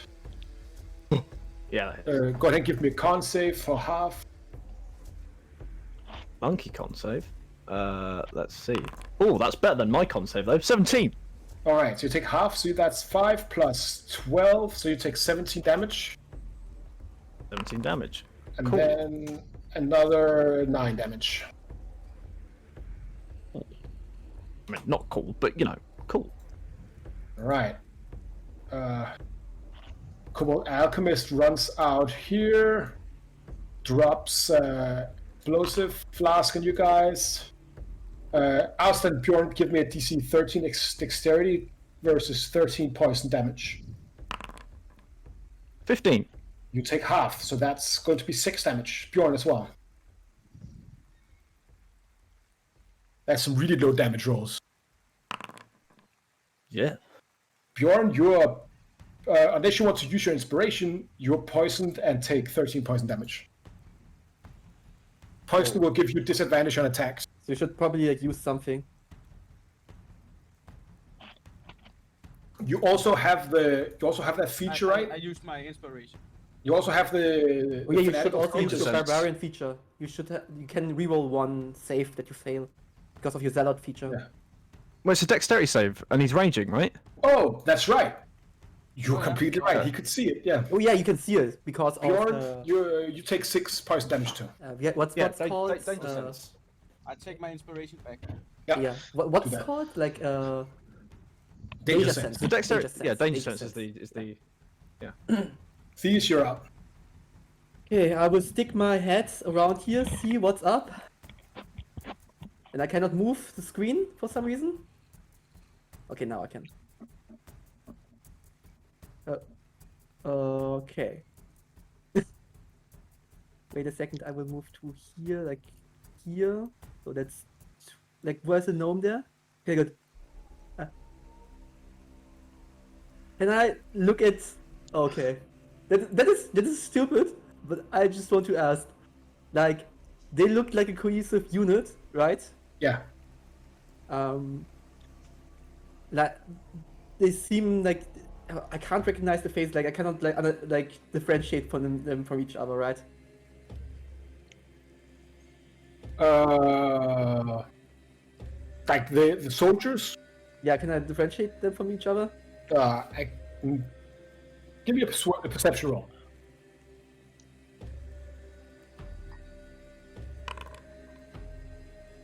Yeah. Go ahead and give me a con save for half. Monkey con save. Let's see. Oh, that's better than my con save though. 17. Alright, so you take half, so that's 5 plus 12, so you take 17 damage. 17 damage. And Cool. then another 9 damage. I mean, not cool, but you know, cool. Alright. Cobalt Alchemist runs out here. Drops explosive flask on you guys. Oust and Bjorn, give me a DC 13 dexterity versus 13 poison damage. 15. You take half, so that's going to be 6 damage. Bjorn as well. That's some really low damage rolls. Yeah. Bjorn, you're unless you want to use your inspiration, you're poisoned and take 13 poison damage. Poison will give you disadvantage on attacks. So you should probably like use something. You also have that feature, right? I used my inspiration. You also have the. Oh, yeah, you should fanatical also use feature your sense. barbarian feature. You can reroll one save that you fail because of your zealot feature. Yeah. Well, it's a dexterity save, and he's raging, right? Oh, that's right. You're yeah. completely right. He could see it. Yeah. Oh yeah, you can see it because Bjorn, of you take 6 poison damage too. what's called danger sense. I take my inspiration back. Yeah. what's that. called like Danger sense. The dexterity, Danger danger sense, sense is the Thieves, you're up. Okay, I will stick my head around here, see what's up. And I cannot move the screen for some reason. Okay, now I can. Okay. Wait a second, I will move to here, like here. So that's like, where's the gnome there? Okay, good. Can I look at? Okay, that is stupid. But I just want to ask, like, they look like a cohesive unit, right? Yeah. Like they seem like I can't recognize the face. Like I cannot like differentiate from them from each other, right? Like the soldiers. Yeah, can I differentiate them from each other? Give me a perception roll.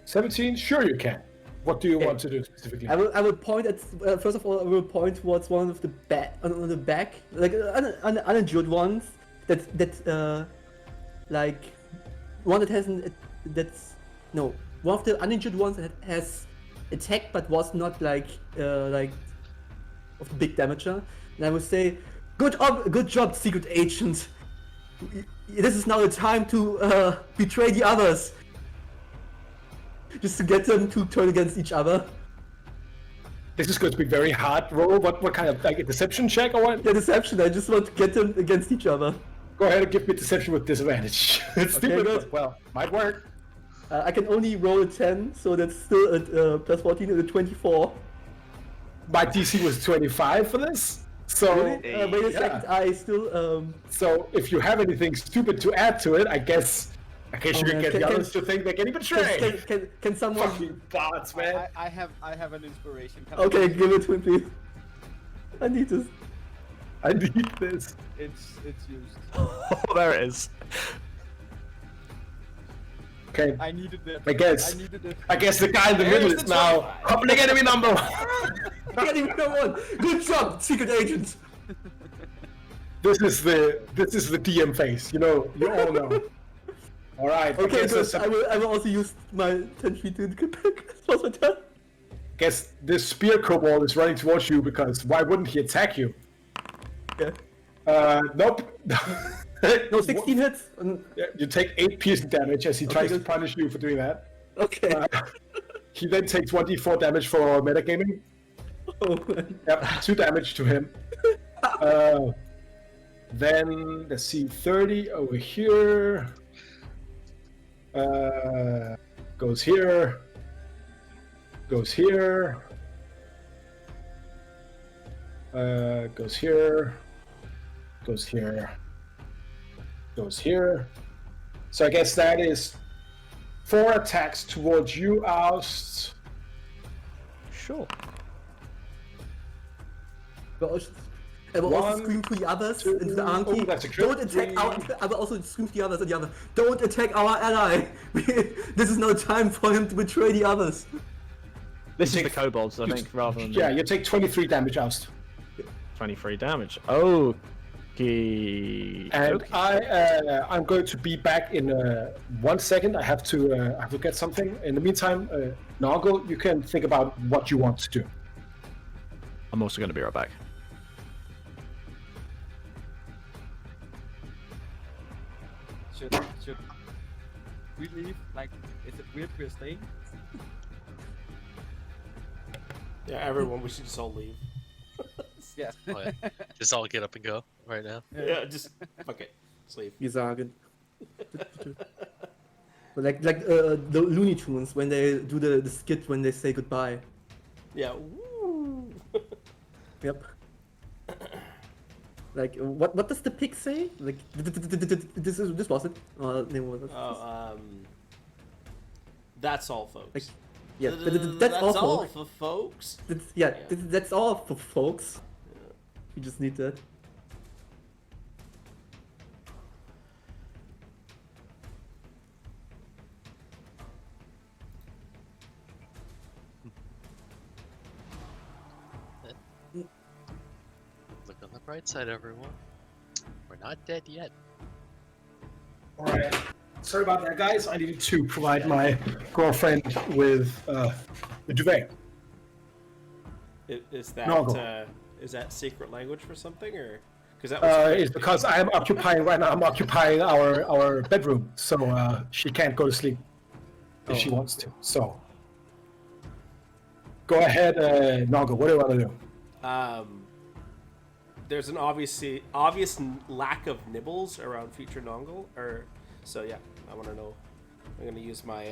17. Sure, you can. What do you want to do specifically? I will point at first of all I will point towards one of the on the back, like uninjured ones that like one that hasn't no, one of the uninjured ones that has attacked but was not like of the big damager. And I would say, good job, secret agent. This is now the time to betray the others. Just to get them to turn against each other. This is going to be very hard. Roll. What kind of, like, a deception check or what? Yeah, deception. I just want to get them against each other. Go ahead and give me deception with disadvantage. It's Okay, stupid, good. but, well, might work. I can only roll a 10, so that's still at plus 14 and a 24. My DC was 25 for this. So, Really? Wait a second, I still so if you have anything stupid to add to it, I guess you can man, get can- the can- others to think they're getting betrayed. can someone? Fucking bots, man. I have an inspiration. Can I Okay, use it? give it to me, please. I need this. I need this. It's used. Oh, there it is. Okay. I needed it. I guess. I needed it. I guess the guy in the There's middle the is now 25. public enemy number 1. Getting no one. Good job, secret agent. This is the DM face. You know, you all know. All right. Okay, I guess, good. I will also use my 10 feet to get back. That's my turn. guess this spear kobold is running towards you because why wouldn't he attack you? Yeah. Nope. No, 16 hits. Yeah, you take 8 piercing damage as he tries to good. punish you for doing that. Okay. He then takes 1d4 damage for metagaming. Oh man. Yep, 2 damage to him. Then, let's see, 30 over here. Goes here. Goes here. Goes here. Goes here. Goes here. So I guess that is 4 attacks towards you, Oust. Sure. I will also One, scream to the others two, into the Anki. oh, that's a crit. Don't attack Three. our. I will also scream to the others and the other. Don't attack our ally. This is no time for him to betray the others. This is take- the kobolds, I think, rather than Yeah, you take 23 damage, Oust. 23 damage. Okay. And I'm going to be back in 1 second. I have to get something. In the meantime, Noggle, you can think about what you want to do. I'm also going to be right back. Should we leave? Like, is it weird we're staying? Yeah, everyone, we should just all leave. Yeah. Oh, yeah. Just all get up and go right now. Yeah, just fuck it. Just leave. Wir sagen. like the Looney Tunes when they do the skit when they say goodbye. Yeah. Woo. Yep. Like what does the pig say? Like this was it. Name was it? Oh, that's all, folks. Like, yeah, that's all, folks. for folks. That's all for folks. We just need that. Look on the bright side, everyone. We're not dead yet. All right. Sorry about that, guys. I needed to provide my girlfriend with the duvet. Is that No, is that secret language for something, or because that was It's because I am occupying right now. I'm occupying our bedroom, so she can't go to sleep if she wants to. So go ahead, Noggle. What do you want to do? There's an obvious lack of nibbles around future Nongle, or so yeah. I want to know. I'm going to use my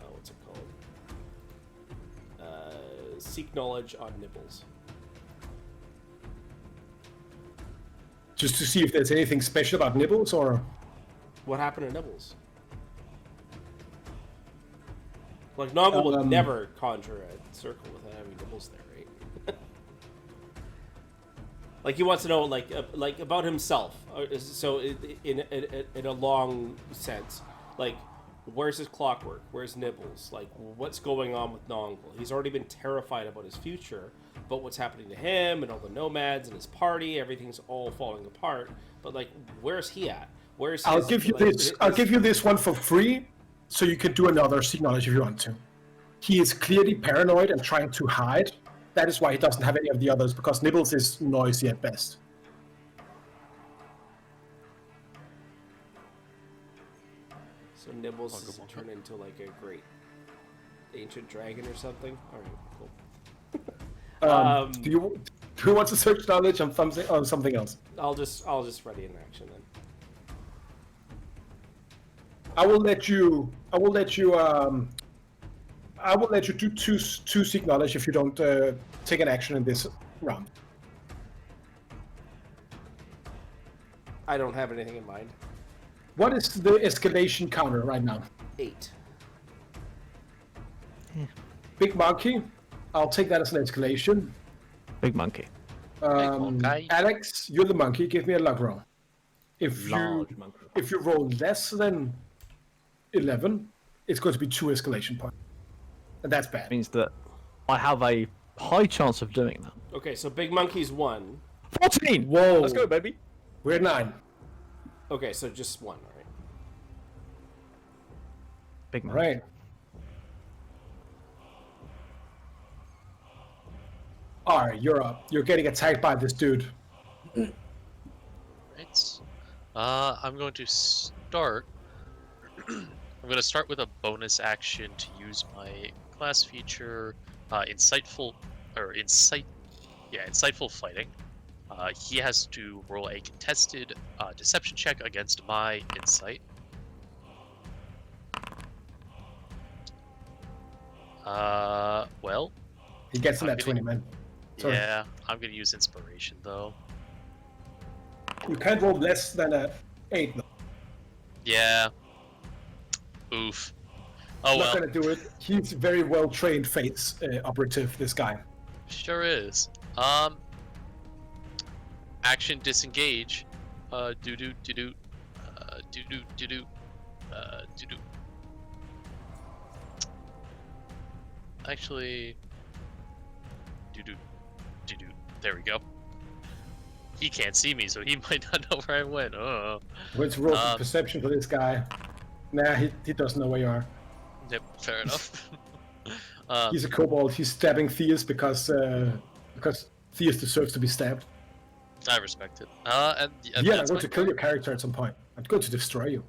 what's it called? Seek knowledge on nibbles. Just to see if there's anything special about nibbles, or What happened to nibbles? Like Noggle will never conjure a circle without having nibbles there, right? Like he wants to know, like about himself. So in a long sense, like where's his clockwork? Where's Nibbles? Like what's going on with Nongle? He's already been terrified about his future, but what's happening to him and all the nomads and his party? Everything's all falling apart. But like, where's he at? Where's I'll give you this. I'll give you this one for free, so you can do another seek knowledge if you want to. He is clearly paranoid and trying to hide. That is why he doesn't have any of the others, because Nibbles is noisy at best. So Nibbles is turn into like a great ancient dragon or something. All right, cool. Do you want to search knowledge on something else? I'll just ready in action then. I will let you do two seek knowledge if you don't take an action in this round. I don't have anything in mind. What is the escalation counter right now? 8. Big monkey. I'll take that as an escalation. Big monkey. monkey. Alex, you're the monkey. Give me a luck roll. If Large monkey. you roll less than 11, it's going to be 2 escalation points, and that's bad. Means that I have a high chance of doing that. Okay, so Big Monkey's 1. 14! Whoa. Let's go, baby. We're 9. Okay, so just 1, all right. Big monkey. Right. All right, you're up. You're getting attacked by this dude. Right. I'm going to start. I'm going to start with a bonus action to use my class feature, insightful fighting. He has to roll a contested deception check against my insight. Well, He gets in I'm that 20, man. Sorry. yeah, I'm gonna use inspiration though. You can't roll less than a 8. Though. Yeah. Oof. Oh Not well. gonna do it. He's very well trained fates operative. This guy. Sure is. Action disengage. Do do do do. Do do do do. Do do. Actually. Do do do do. There we go. He can't see me, so he might not know where I went. Oh. Let's roll some perception for this guy. Nah, he doesn't know where you are. Yep. Fair enough. He's a kobold. He's stabbing Theus because Theus deserves to be stabbed. I respect it. And Yeah, I'm that's going my to kill your character at some point. I'm going to destroy you.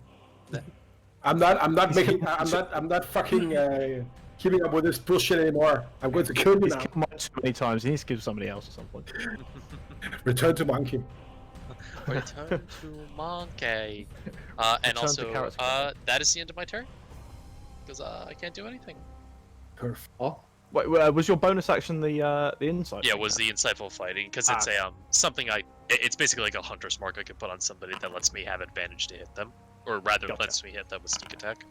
I'm not fucking keeping up with this bullshit anymore. I'm going to kill you He's now. killed mine too many times. He needs to kill somebody else at some point. Return to monkey. Return to monkey. And Return to also, carrots. that is the end of my turn. Because I can't do anything. Perfect. Wait, was your bonus action the insight? Yeah, was the insightful fighting, because it's a something it's basically like a hunter's mark I could put on somebody that lets me have advantage to hit them. Or rather, Gotcha. lets me hit them with sneak attack.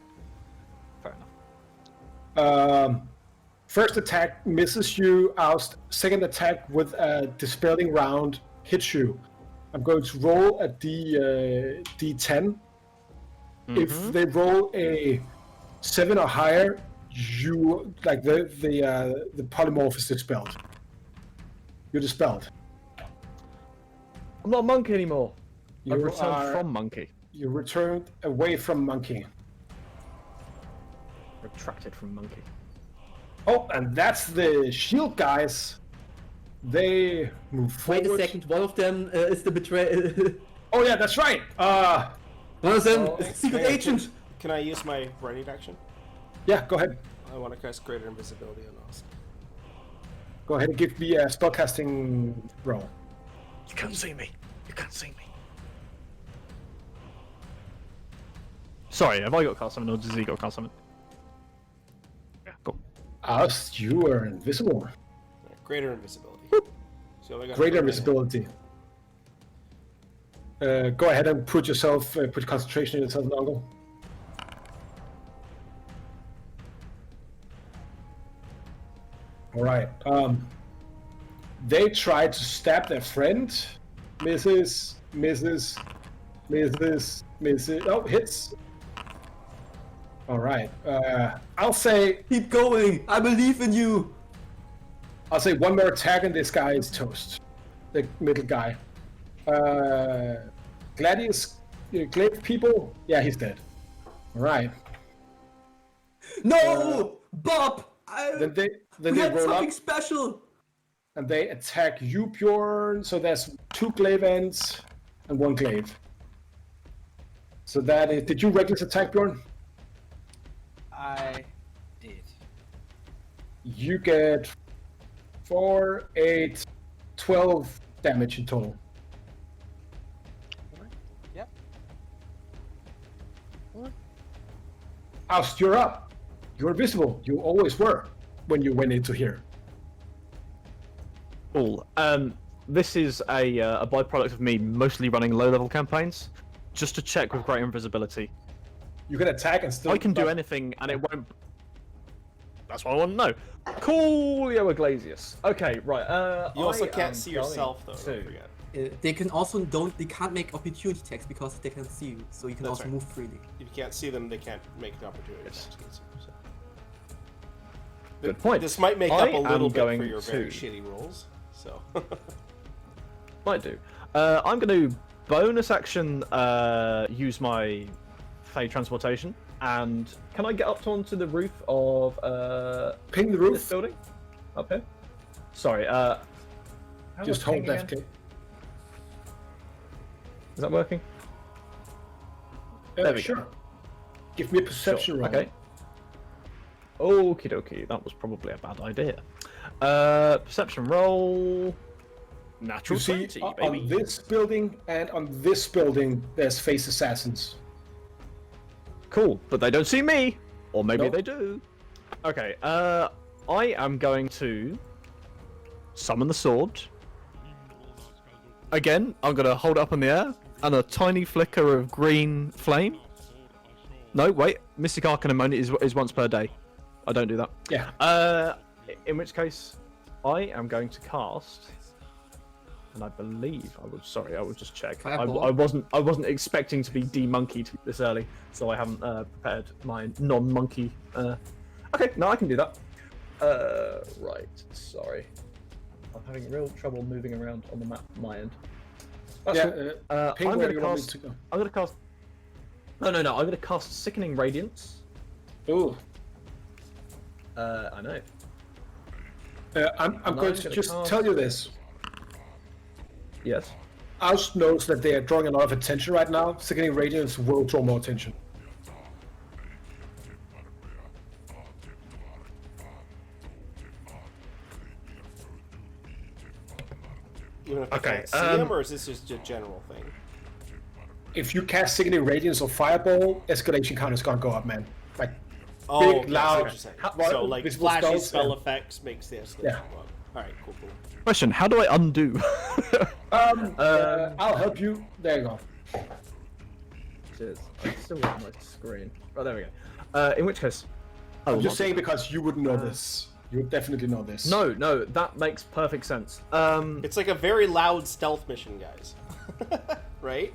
Fair enough. First attack misses you, Oust. Second attack with a dispelling round hits you. I'm going to roll a D10. If they roll a 7 or higher, you like the polymorph is dispelled. You're dispelled. I'm not monkey anymore. You I've returned are- from monkey. You returned away from monkey. Retracted from monkey. Oh, and that's the shield guys. They move forward. Wait a second, one of them is the betrayer. Oh yeah, that's right. One of them, Oh, secret Hey, agent! Can I use my ready action? Yeah, go ahead. I want to cast greater invisibility on us. Go ahead and give me a spellcasting roll. You can't see me. You can't see me. Sorry, have I got cast summon or does he got cast summon? Yeah, go. Us, you are invisible. Greater invisibility. So I got Greater greater invisibility. Go ahead and put concentration in yourself, Noggle. All right. They try to stab their friend. Misses. Oh, hits. All right. I'll say Keep going! I believe in you! one more attack and this guy is toast. The middle guy. Gladius, Glaive people. Yeah, he's dead. All right. No! Bob! Then they We had roll up something special! and they attack you, Bjorn. So there's 2 glaive ends and 1 glaive. So that is. Did you reckless attack, Bjorn? I did. You get 4, 8, 12 damage in total. Yep. Oust, you're up. You're invisible. You always were when you went into here. Cool. This is a byproduct of me mostly running low-level campaigns, just to check with greater invisibility. You can attack and still. I can do anything, and it won't. That's what I want to know. Coolio Iglesias. Okay, right. You also I can't am see going yourself though. to- Don't forget. They can't make opportunity attacks because they can see you, so you can That's also right. move freely. If you can't see them, they can't make an opportunity. attack against you, so. Good point. This might make I up a am little bit going for your very to- shitty rolls. So. Might do. I'm going to bonus action use my Fey transportation, and can I get up onto the roof of Ping the this roof. building? Up here? Sorry. How Just do I hold ping left again? click. Is that working? There we Sure. go. Give me a perception Sure. roll. Okay. Okie dokie, that was probably a bad idea. Perception roll. Natural You see, 20, on baby. this building and on this building, there's face assassins. Cool, but they don't see me. Or maybe Nope. they do. Okay, I am going to summon the sword. Again, I'm going to hold it up in the air, and a tiny flicker of green flame. No, wait, Mystic Arcanum only is once per day. I don't do that. Yeah. In which case, I am going to cast, and I believe I will just check. Fireball. I wasn't expecting to be demonkeyed this early, so I haven't prepared my non-monkey. Okay, no, I can do that. Right, sorry. I'm having real trouble moving around on the map on my end. That's Yeah. cool. Ping I'm where gonna you want me cast. to go. I'm gonna cast. No. I'm gonna cast Sickening Radiance. Ooh. I know. I'm I'm going to gonna just cast- tell you this. Yes. Oust knows that they are drawing a lot of attention right now. Sickening Radiance will draw more attention. Even if I Okay, can't see them, or is this just a general thing? If you cast Sickening Radiance or Fireball, escalation count is gonna go up, man. Like, Oh, Big, yeah, I see loud, what you're saying. what- So like visible flashy spells, spell yeah. effects makes the escalation Yeah. go up. All right, cool. Question: how do I undo? I'll help you. There you go. Cheers. I still want my screen. Oh, there we go. In which case, I I'm will just not- saying because you wouldn't know this. You would definitely know this. No, that makes perfect sense. It's like a very loud stealth mission, guys. Right?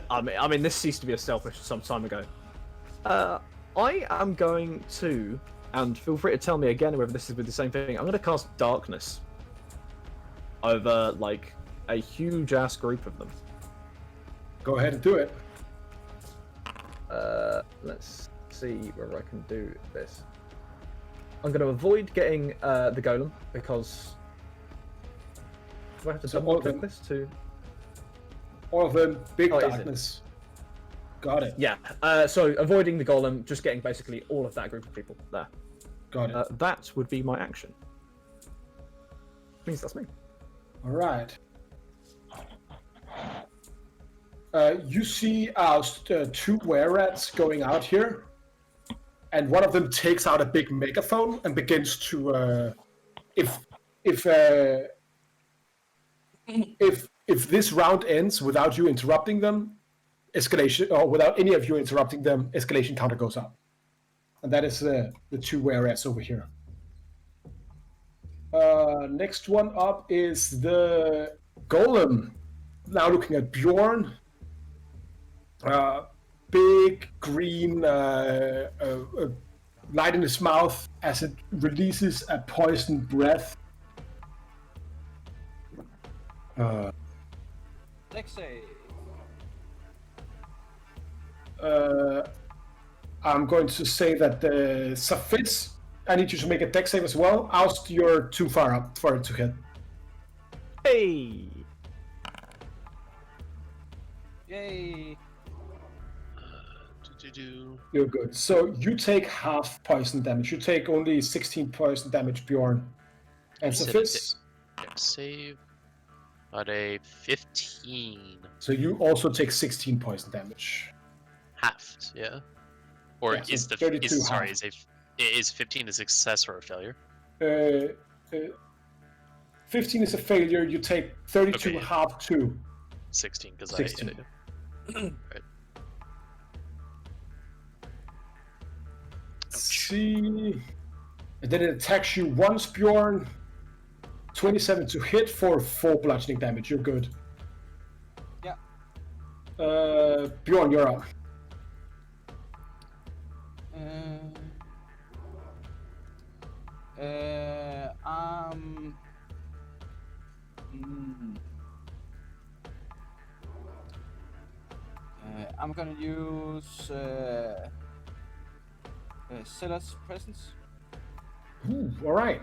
I mean, this ceased to be a stealth mission some time ago. I am going to, and feel free to tell me again whether this is with the same thing. I'm going to cast Darkness over like a huge ass group of them. Go ahead and do it. Let's see whether I can do this. I'm going to avoid getting the golem because do I have to So double click this to? All of them, big Oh, is it? darkness. Got it. Yeah. So avoiding the golem, just getting basically all of that group of people there. Got it. That would be my action. Means that's me. All right. You see two were-rats going out here, and one of them takes out a big megaphone and begins to, if this round ends without you interrupting them, escalation, or without any of you interrupting them, escalation counter goes up, and that is the two were-rats over here. Next one up is the golem. Now looking at Bjorn. Big green light in his mouth as it releases a poison breath. Dex save. I'm going to say that the Safitz, I need you to make a dex save as well. Oust, you're too far up for it to hit. Hey. Yay. You're good. So you take half poison damage. You take only 16 poison damage, Bjorn. And Safitz? Dex save. Got a 15. So you also take 16 poison damage. Halved, yeah. Or Yeah, so is the 32 sorry, halved. is 15 a success or a failure? 15 is a failure. You take 32 Okay. half 2. 16 because 16. Right. See, and then it attacks you once, Bjorn. 27 to hit for 4 bludgeoning damage. You're good. Yeah. Bjorn, you're up. I'm gonna use Seller's Presence. Ooh, all right.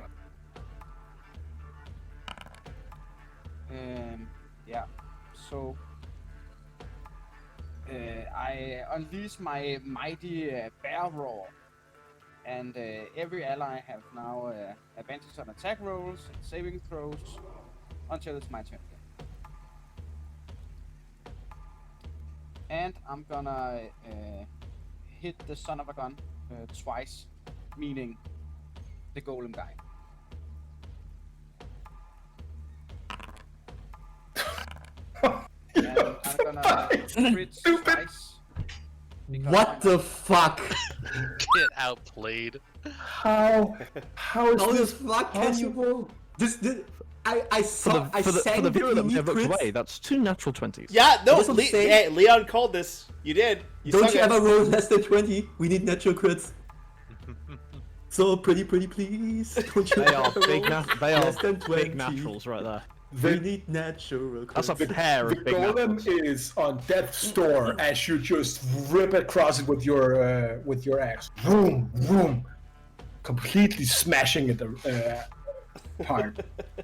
Yeah. So I unleash my mighty bear roar, and every ally have now advantage on attack rolls and saving throws until it's my turn again. And I'm gonna hit the son of a gun twice, meaning the golem guy. And I'm gonna crit twice. because What I'm- the fuck? Get outplayed. How is How the this fuck can you? possible? I saw. I For sang the viewer that may have looked crits. away, that's 2 natural 20s. Yeah, no, That's what I'm saying. hey, Leon called this. You did. You Don't sung you it. ever roll less than 20? We need natural crits. So pretty please. Don't you They are ever big, roll they are less than 20. big naturals right there. We need natural crits. That's a pair The of big golem naturals. is on death's door as you just rip across it with your axe. Vroom, vroom. Completely smashing it apart.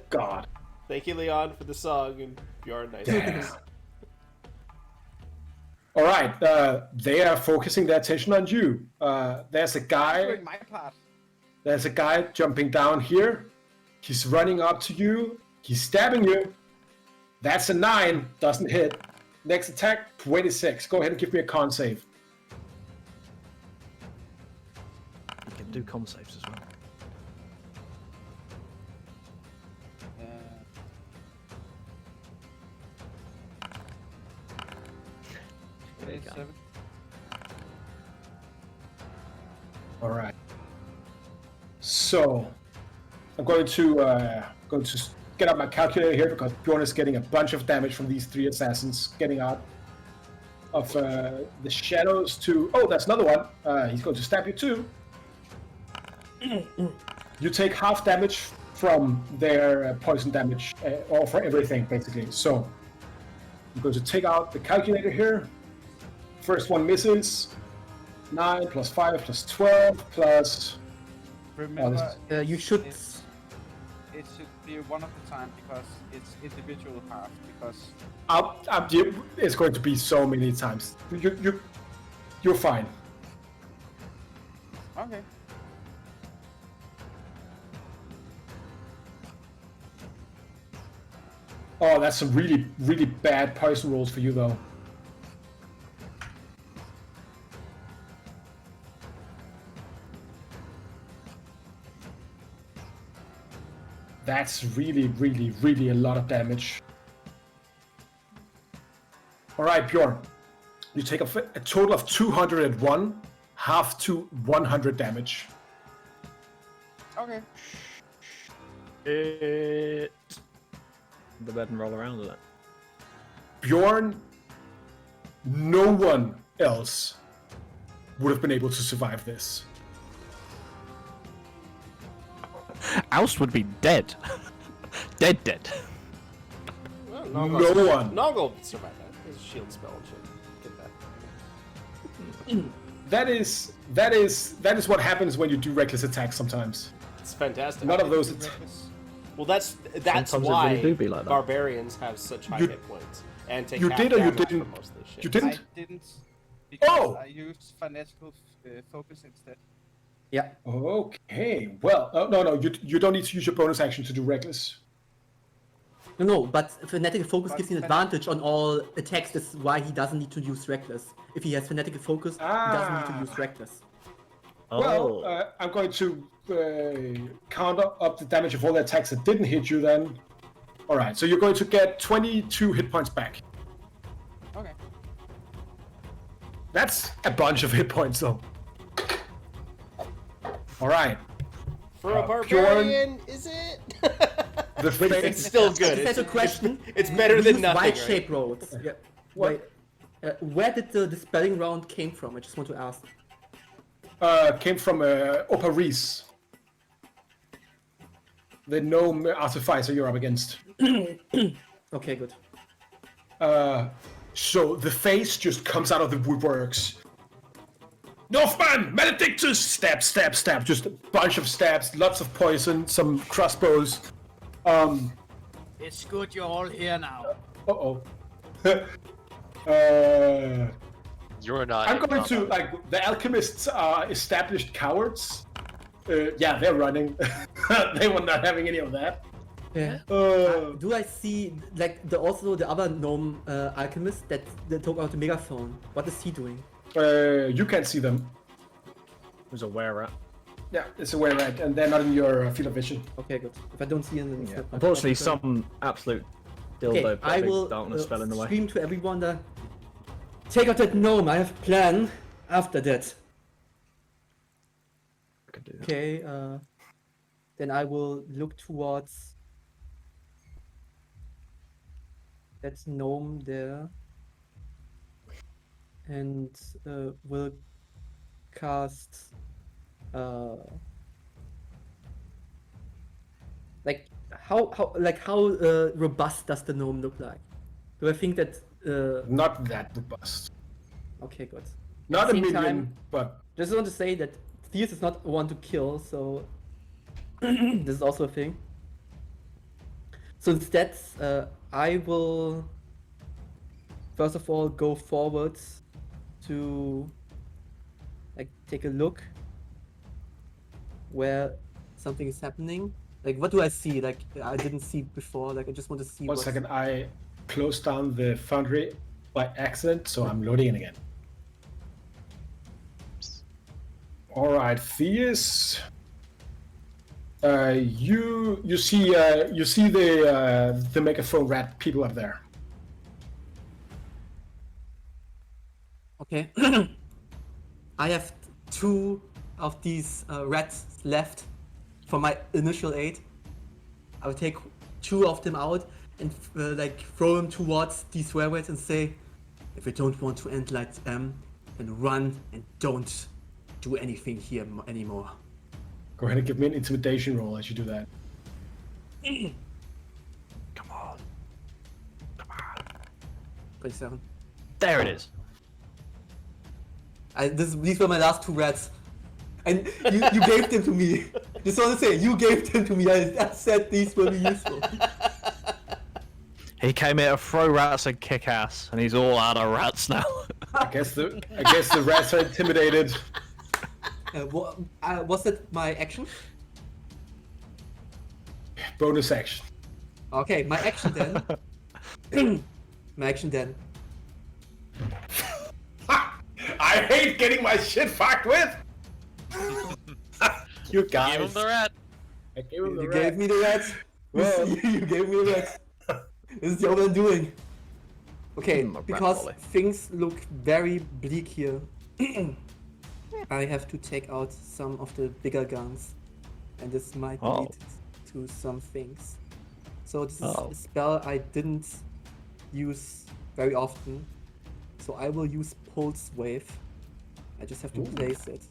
God. Thank you, Leon, for the song, and Bjorn, nice. Damn. All right, they are focusing their attention on you. There's a guy. doing my part. There's a guy jumping down here. He's running up to you. He's stabbing you. That's a 9. Doesn't hit. Next attack, 26. Go ahead and give me a con save. You can do con saves as well. There you go. 7. All right. So, I'm going to get out my calculator here because Bjorn is getting a bunch of damage from these 3 assassins getting out of the shadows to... Oh, that's another one. He's going to stab you too. You take half damage from their poison damage, or for everything, basically. So, I'm going to take out the calculator here. First one misses. 9 plus 5 plus 12 plus... Remember, You should. it should be one at a time because it's individual half. Because it's going to be so many times. You're fine. okay. Oh, that's some really, really bad poison rolls for you, though. That's really, really, really a lot of damage. Alright, Bjorn. You take a total of 201, half to 100 damage. Okay. It... The bed and roll around with it. Bjorn, no one else would have been able to survive this. Oust would be dead. dead. Well, No one. Noggle survived that. It's a shield spell and shit. Get that. That is what happens when you do reckless attacks sometimes. It's fantastic. None of those. Well, that's Sometimes it why really do be like that. barbarians have such high hit points and take You half did or you damage didn't? from most of this shit. You didn't? I didn't. Because Oh! I used fanatical focus instead. Yeah. Okay. Well, no. You don't need to use your bonus action to do reckless. No, but Fanatic Focus But gives him an advantage on all attacks. That's why he doesn't need to use Reckless. If he has Fanatic Focus, he doesn't need to use Reckless. Oh. Well, I'm going to counter up the damage of all the attacks that didn't hit you then. Alright, so you're going to get 22 hit points back. Okay. That's a bunch of hit points though. Alright. For a Bjorn, barbarian, is it? the It's face. still good. That's a question. It's better We than use nothing. Wild Right? shape roads. Yeah. What? Wait, where did the dispelling round came from? I just want to ask. Came from Oparis. The gnome artificer you're up against. Okay, good. So the face just comes out of the woodworks. Northman, Maledictus! Stab, stab, stab. Just a bunch of stabs, lots of poison, some crossbows. It's good you're all here now. Uh-oh. You're not. I'm going to, like, the alchemists are established cowards. Yeah, they're running. They were not having any of that. Yeah. Do I see like also the other gnome alchemist that took out the megaphone? What is he doing? You can't see them. It was a were rat. Yeah, it's a were rat, and they're not in your field of vision. Okay, good. If I don't see him, then it's Yeah. not my Unfortunately, problem. some absolute Okay, dildo put I a big will darkness spell in the way. scream to everyone that take out that gnome. I have a plan after that. I could do that. Okay, then I will look towards that gnome there and will cast how robust does the gnome look like? Do I think that Not that robust. okay, good. Not a Same million, time- but Just want to say that Theus is not one to kill, so this is also a thing. So instead, I will first of all go forwards to like take a look where something is happening. Like, what do I see? Like, I didn't see before. Like, I just want to see. one second, I closed down the foundry by accident, so I'm loading it again. Alright, Theus. You see the megaphone rat people up there. Okay. I have two of these rats left for my initial aid. I would take 2 of them out and like throw them towards these railways and say, if you don't want to end like them, then run and don't do anything here anymore. Go ahead and give me an intimidation roll as you do that. Come on. 27. There it is. These were my last 2 rats. And you gave them to me. Just want to say, you gave them to me. I said these will be useful. He came here to throw rats and kick ass, and he's all out of rats now. I guess the rats are intimidated. Was it my action? Bonus action. Okay, my action then. My action then. I hate getting my shit fucked with. You guys. Give him the rat. I gave him the You rat. gave me the rats. Well. You gave me the rats. This is what I'm doing. Okay, a rat because volley. things look very bleak here. I have to take out some of the bigger guns, and this might lead to some things. So this is a spell I didn't use very often, so I will use Pulse Wave. I just have to place it.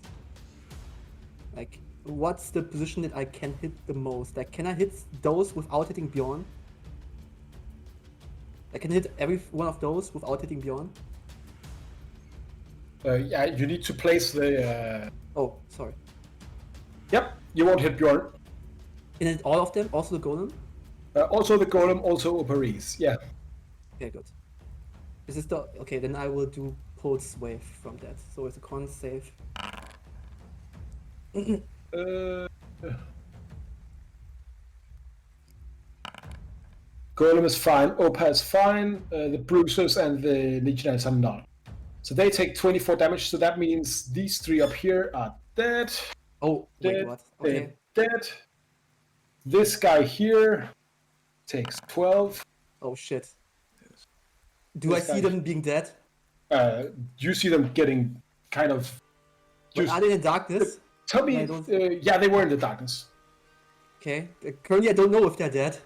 Like, what's the position that I can hit the most? Like, can I hit those without hitting Bjorn? I can hit every one of those without hitting Bjorn? Yeah, you need to place the. Oh, sorry. Yep, you won't hit Bjorn. Can I hit all of them? Also the golem? Also the golem, also Paris. Yeah. Okay, good. This is the... Okay, then I will do Pulse Wave from that. So it's a con save. Golem is fine, Opa is fine, the Bruisers and the Legionnaires are not. So they take 24 damage, so that means these 3 up here are dead. Oh, wait, Dead, what? Okay. dead. This guy here takes 12. Oh, shit. Do I This see guy- them being dead? You see them getting kind of... But are they in darkness? Tell me, I don't- yeah, they were in the darkness. Okay. Currently, I don't know if they're dead.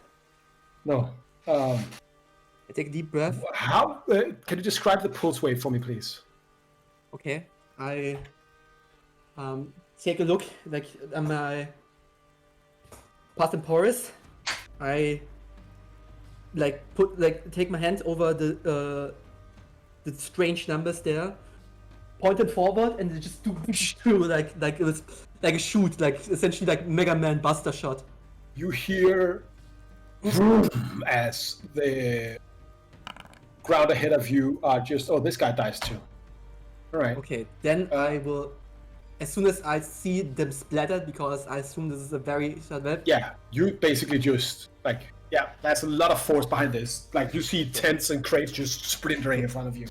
No. I take a deep breath. How, can you describe the pulse wave for me, please? Okay. I take a look, like, at my past and porous. I take my hand over the strange numbers there, point it forward, and just do like it was like a shoot, like essentially like Mega Man Buster shot. You hear vroom, as the ground ahead of you are just, oh, this guy dies too. All right. Okay, then I will, as soon as I see them splattered, because I assume this is a very short web. Yeah, you basically just, like, yeah, there's a lot of force behind this. Like, you see tents and crates just splintering in front of you.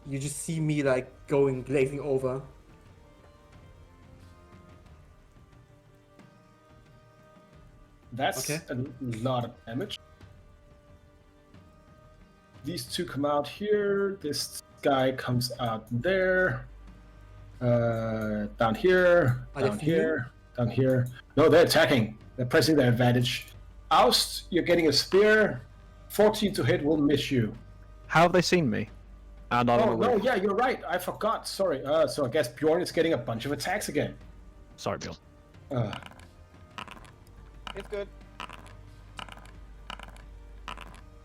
You just see me like going glazing over. That's Okay. a lot of damage. These 2 come out here. This guy comes out there. Down here. Are they Down fleeing? here. Down here. No, they're attacking. They're pressing their advantage. Oust, you're getting a spear. 14 to hit will miss you. How have they seen me? And I'm Oh, on the no, roof. yeah, you're right. I forgot. Sorry. So I guess Bjorn is getting a bunch of attacks again. Sorry, Bjorn. It's good.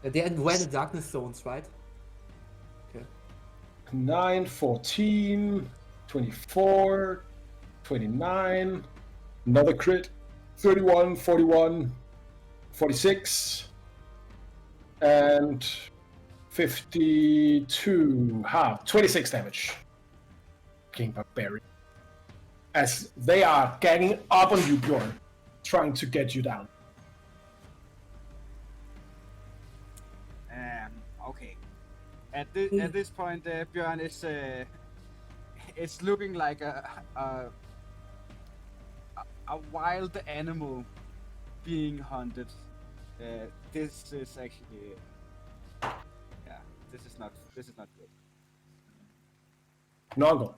They're in where the darkness zones, right? Okay. 9, 14, 24, 29, another crit, 31, 41, 46, and 52, 26 damage. King Barbarian. As they are ganging up on you, Bjorn, trying to get you down. Okay. At this point, Björn is it's looking like a wild animal being hunted. This is actually, yeah, this is not good. Nongo.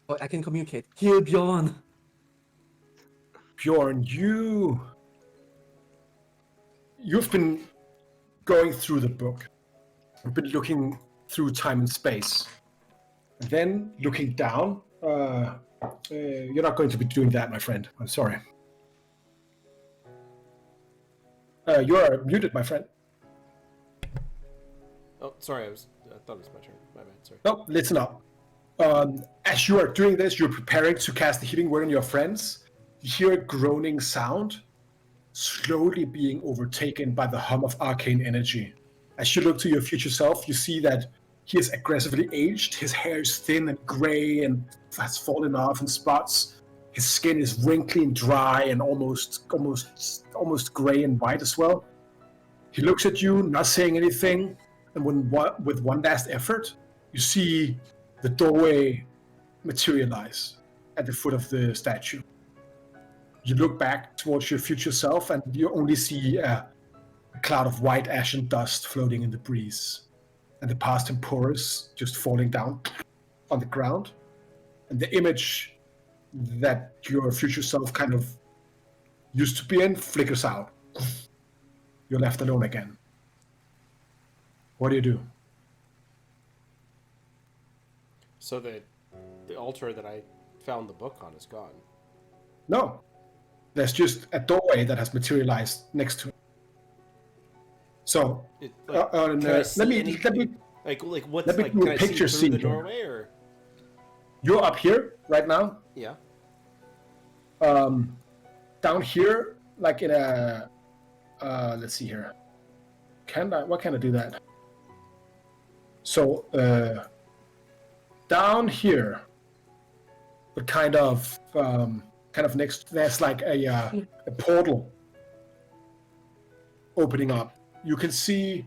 Oh, I can communicate. Heal Bjorn. Bjorn, you've been going through the book. You've been looking through time and space. And then looking down, you're not going to be doing that, my friend. I'm sorry. You are muted, my friend. Oh, sorry, I thought it was my turn. My bad, sorry. No, listen up. As you are doing this, you're preparing to cast the healing word on your friends. You hear a groaning sound, slowly being overtaken by the hum of arcane energy. As you look to your future self, you see that he is aggressively aged. His hair is thin and gray and has fallen off in spots. His skin is wrinkly and dry and almost gray and white as well. He looks at you, not saying anything, and with one last effort, you see the doorway materialize at the foot of the statue. You look back towards your future self, and you only see a cloud of white ash and dust floating in the breeze, and the past temporis just falling down on the ground. And the image that your future self kind of used to be in flickers out. You're left alone again. What do you do? So the altar that I found the book on is gone. No. There's just a doorway that has materialized next to it. So, Can I see let me like what's let me like? do a Can I see picture through scene the here. doorway or? You're up here right now. Yeah. Down here, like in a let's see here. Why can't I do that? So down here, but kind of next, there's like a portal opening up. You can see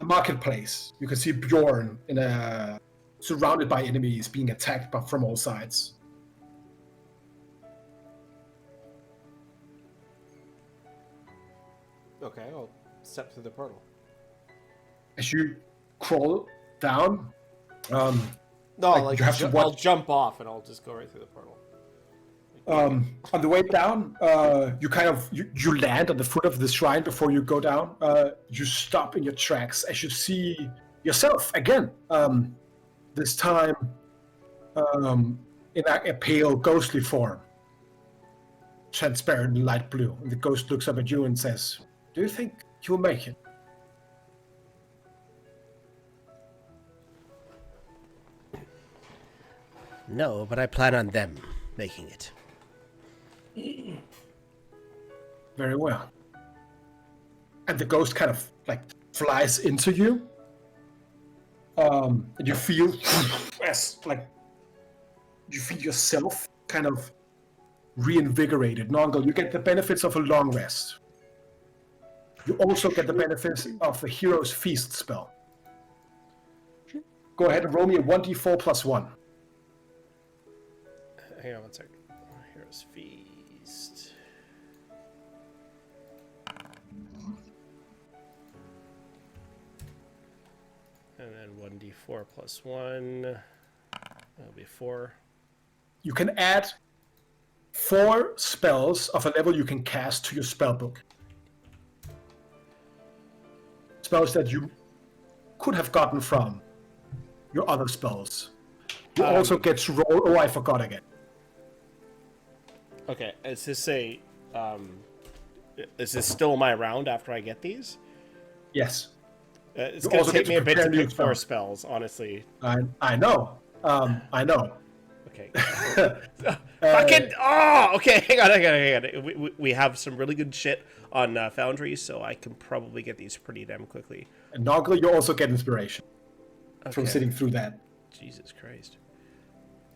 a marketplace. You can see Bjorn surrounded by enemies, being attacked from all sides. Okay, I'll step through the portal. As you crawl down, No, like you have to I'll watch. jump off and I'll just go right through the portal. On the way down, you land at the foot of the shrine before you go down. You stop in your tracks as you see yourself again. This time, in a pale, ghostly form, transparent light blue. And the ghost looks up at you and says, "Do you think you will make it?" No, but I plan on them making it. Very well. And the ghost kind of like flies into you. And you feel yourself kind of reinvigorated. Nongal, you get the benefits of a long rest. You also get the benefits of the Hero's Feast spell. Go ahead and roll me a 1d4 plus 1. Hang on one second. Hero's Feast. And then 1d4 plus 1. That'll be 4. You can add 4 spells of a level you can cast to your spell book. Spells that you could have gotten from your other spells. You also get to roll. Oh, I forgot again. Okay, is this still my round after I get these? Yes. It's You gonna also take get me to a bit to prepare new pick 4 spells. spells, honestly. I know. I know. Okay. Fucking okay. Hang on. We have some really good shit on Foundry, so I can probably get these pretty damn quickly. And Noggle, you also get inspiration from Okay. sitting through that. Jesus Christ.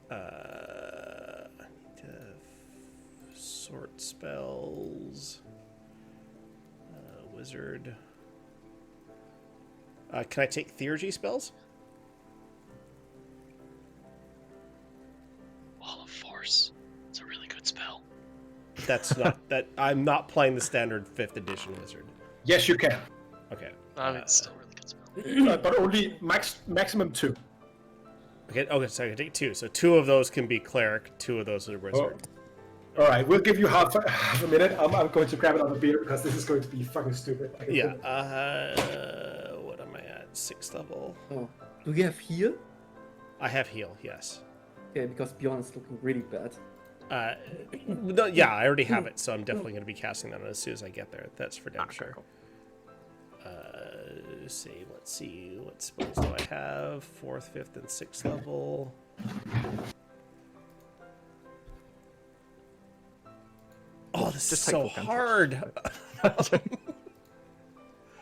I need to sort spells. Wizard. Can I take Theurgy spells? Wall of Force. It's a really good spell. That's not that. I'm not playing the standard 5th edition wizard. Yes, you can, Okay. I mean, it's still a really good spell. but only maximum 2. Okay, so I can take 2. So 2 of those can be cleric, 2 of those are wizard. All right, we'll give you half a minute. I'm going to grab another beer because this is going to be fucking stupid. Yeah. What am I at? 6th level. Oh, do you have heal? I have heal. Yes. Okay, because Bjorn is looking really bad. No, yeah, I already have it, so I'm definitely going to be casting that as soon as I get there. That's for damn sure. Cool. Let's see. What spells do I have? 4th, 5th, and 6th level. Oh, this is take so full hard.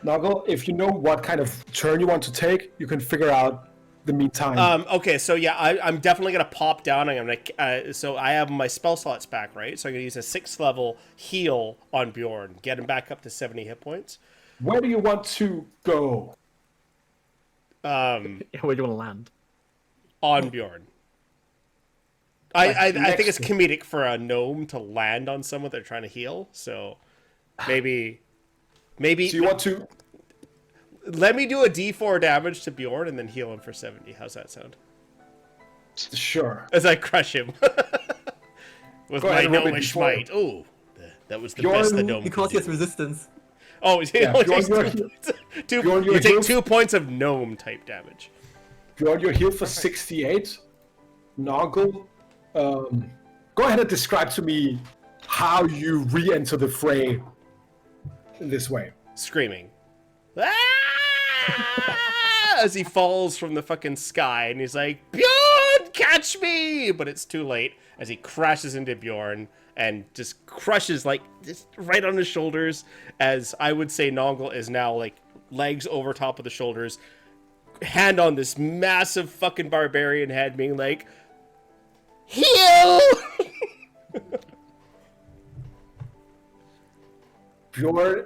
Noggle, if you know what kind of turn you want to take, you can figure out the meantime. Okay, so yeah, I'm definitely gonna pop down. I'm gonna so I have my spell slots back, right? So I'm gonna use a 6th level heal on Bjorn, get him back up to 70 hit points. Where do you want to go? Yeah, where do you want to land? On Bjorn. I think it's comedic for a gnome to land on someone they're trying to heal. So maybe. So you want to? Let me do a D4 damage to Bjorn and then heal him for 70. How's that sound? Sure. As I crush him with Go my ahead and roll me gnomish D4. might. Oh, that was the Bjorn, best the gnome Because could he has do. resistance. Oh, it Yeah, only Bjorn, takes you're 2 healed. points. Bjorn, you're You take healed. 2 points of gnome type damage. Bjorn, you're healed for 68. Noggle, go ahead and describe to me how you re-enter the fray in this way. Screaming. Ah! As he falls from the fucking sky, and he's like, Bjorn, catch me! But it's too late as he crashes into Bjorn and just crushes, like, just right on his shoulders, as I would say Nongle is now, like, legs over top of the shoulders, hand on this massive fucking barbarian head, being like, heal! Bjorn,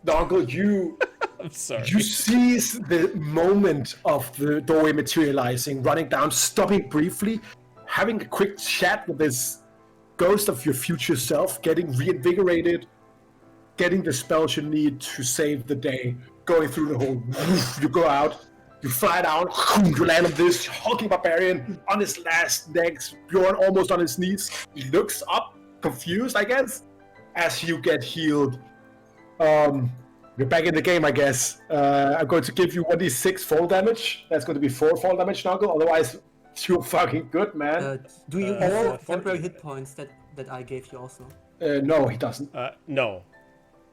Noggle, you I'm sorry. you seize the moment of the doorway materializing, running down, stopping briefly, having a quick chat with this ghost of your future self, getting reinvigorated, getting the spells you need to save the day, going through the hole. You go out, you fly down, you land on this hulking barbarian on his last legs, Bjorn almost on his knees. He looks up, confused, I guess, as you get healed. You're back in the game, I guess. I'm going to give you 1d6 fall damage. That's going to be 4 fall damage, Noggle. Otherwise, you're fucking good, man. Do you have temporary hit points that I gave you also? No, he doesn't. No.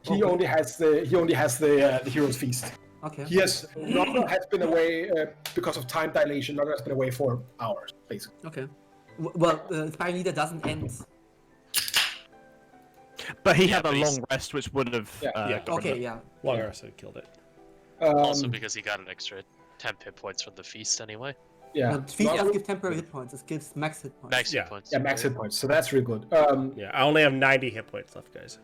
He only has the hero's feast. Okay. Noggle has been away because of time dilation. Noggle has been away for hours, basically. Okay. Well, Fire Leader doesn't end. But he had a but he's- long rest, which would have. Yeah. Yeah. got rid of Okay, it. yeah. Long rest killed it. Also because he got an extra 10 hit points from the feast anyway. Yeah. Feast doesn't Noggle- give temporary hit points, it gives max hit points. Max Yeah. hit points. yeah, max hit points. So that's really good. Yeah, I only have 90 hit points left, guys.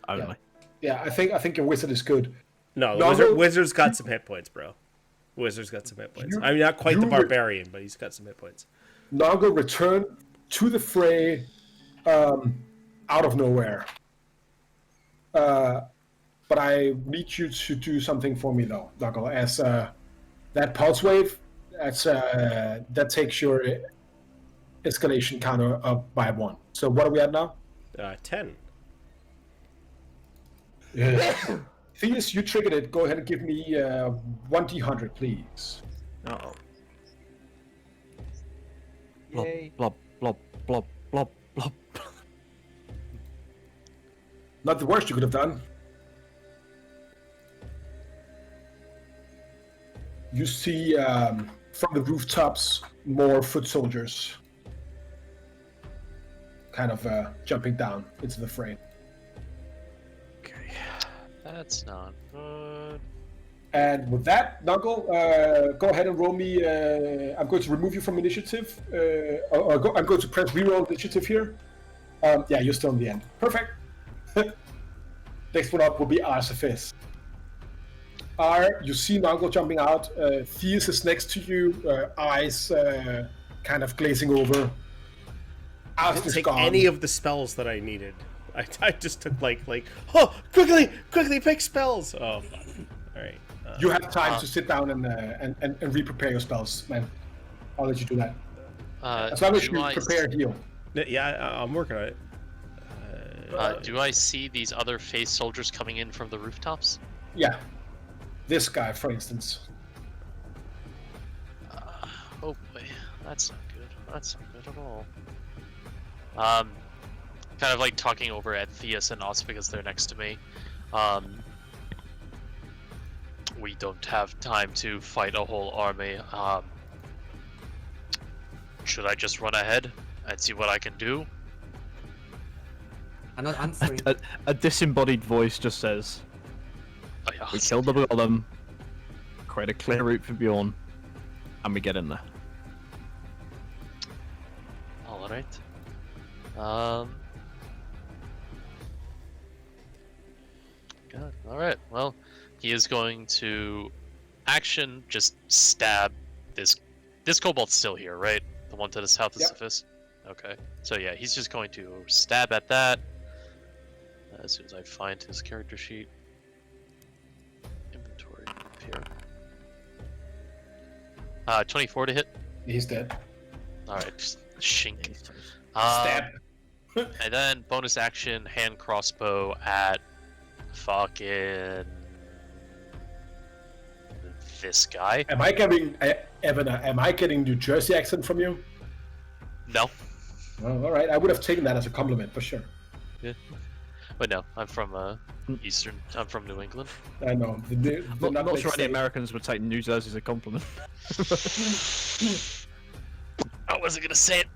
Only. Yeah, I think your wizard is good. No, Noggle- Wizard's got some hit points, bro. Wizard's got some hit points. You- I mean, not quite the you were- barbarian, but he's got some hit points. Noggle returned to the fray out of nowhere. But I need you to do something for me, though, Noggle. As that pulse wave, that takes your escalation counter up by 1. So what are we at now? 10. Theus, you triggered it. Go ahead and give me 1d100, please. Uh-oh. Yay. Blob, blob, blob, blob, blob. Not the worst you could have done. You see from the rooftops more foot soldiers kind of jumping down into the fray. Okay. That's not good. And with that, Noggle, go ahead and roll me. I'm going to remove you from initiative. I'm going to press reroll initiative here. Yeah, you're still in the end. Perfect. Next one up will be Arsaphis. You see Noggle jumping out. Theus is next to you, eyes kind of glazing over. I Ars didn't is take gone. any of the spells that I needed. I just took like, oh, quickly pick spells. Oh, all right. You have time to sit down and re-prepare your spells, man. I'll let you do that. As Do long as you I prepare heal. Yeah, I'm working on it. do I see these other phase soldiers coming in from the rooftops? Yeah. This guy, for instance. Oh boy, that's not good. That's not good at all. Kind of like talking over at Theus and Os because they're next to me. We don't have time to fight a whole army. Should I just run ahead and see what I can do? I'm not answering. A disembodied voice just says, Oh, yeah. "We killed the golem, create a clear route for Bjorn, and we get in there." All right. God. All right. Well, he is going to action just stab this. This kobold's still here, right? The one to the south of Yep. Sophis. Okay. So yeah, he's just going to stab at that. As soon as I find his character sheet. Inventory up here. 24 to hit. He's dead. All right. Just shink. Stab. And then bonus action, hand crossbow at fucking this guy. Am I getting Evan? Am I getting New Jersey accent from you? No, Oh, all right. I would have taken that as a compliment for sure. but no, I'm from Eastern. I'm from New England. I know. I'm not sure any Americans would take New Jersey as a compliment. I wasn't gonna say it.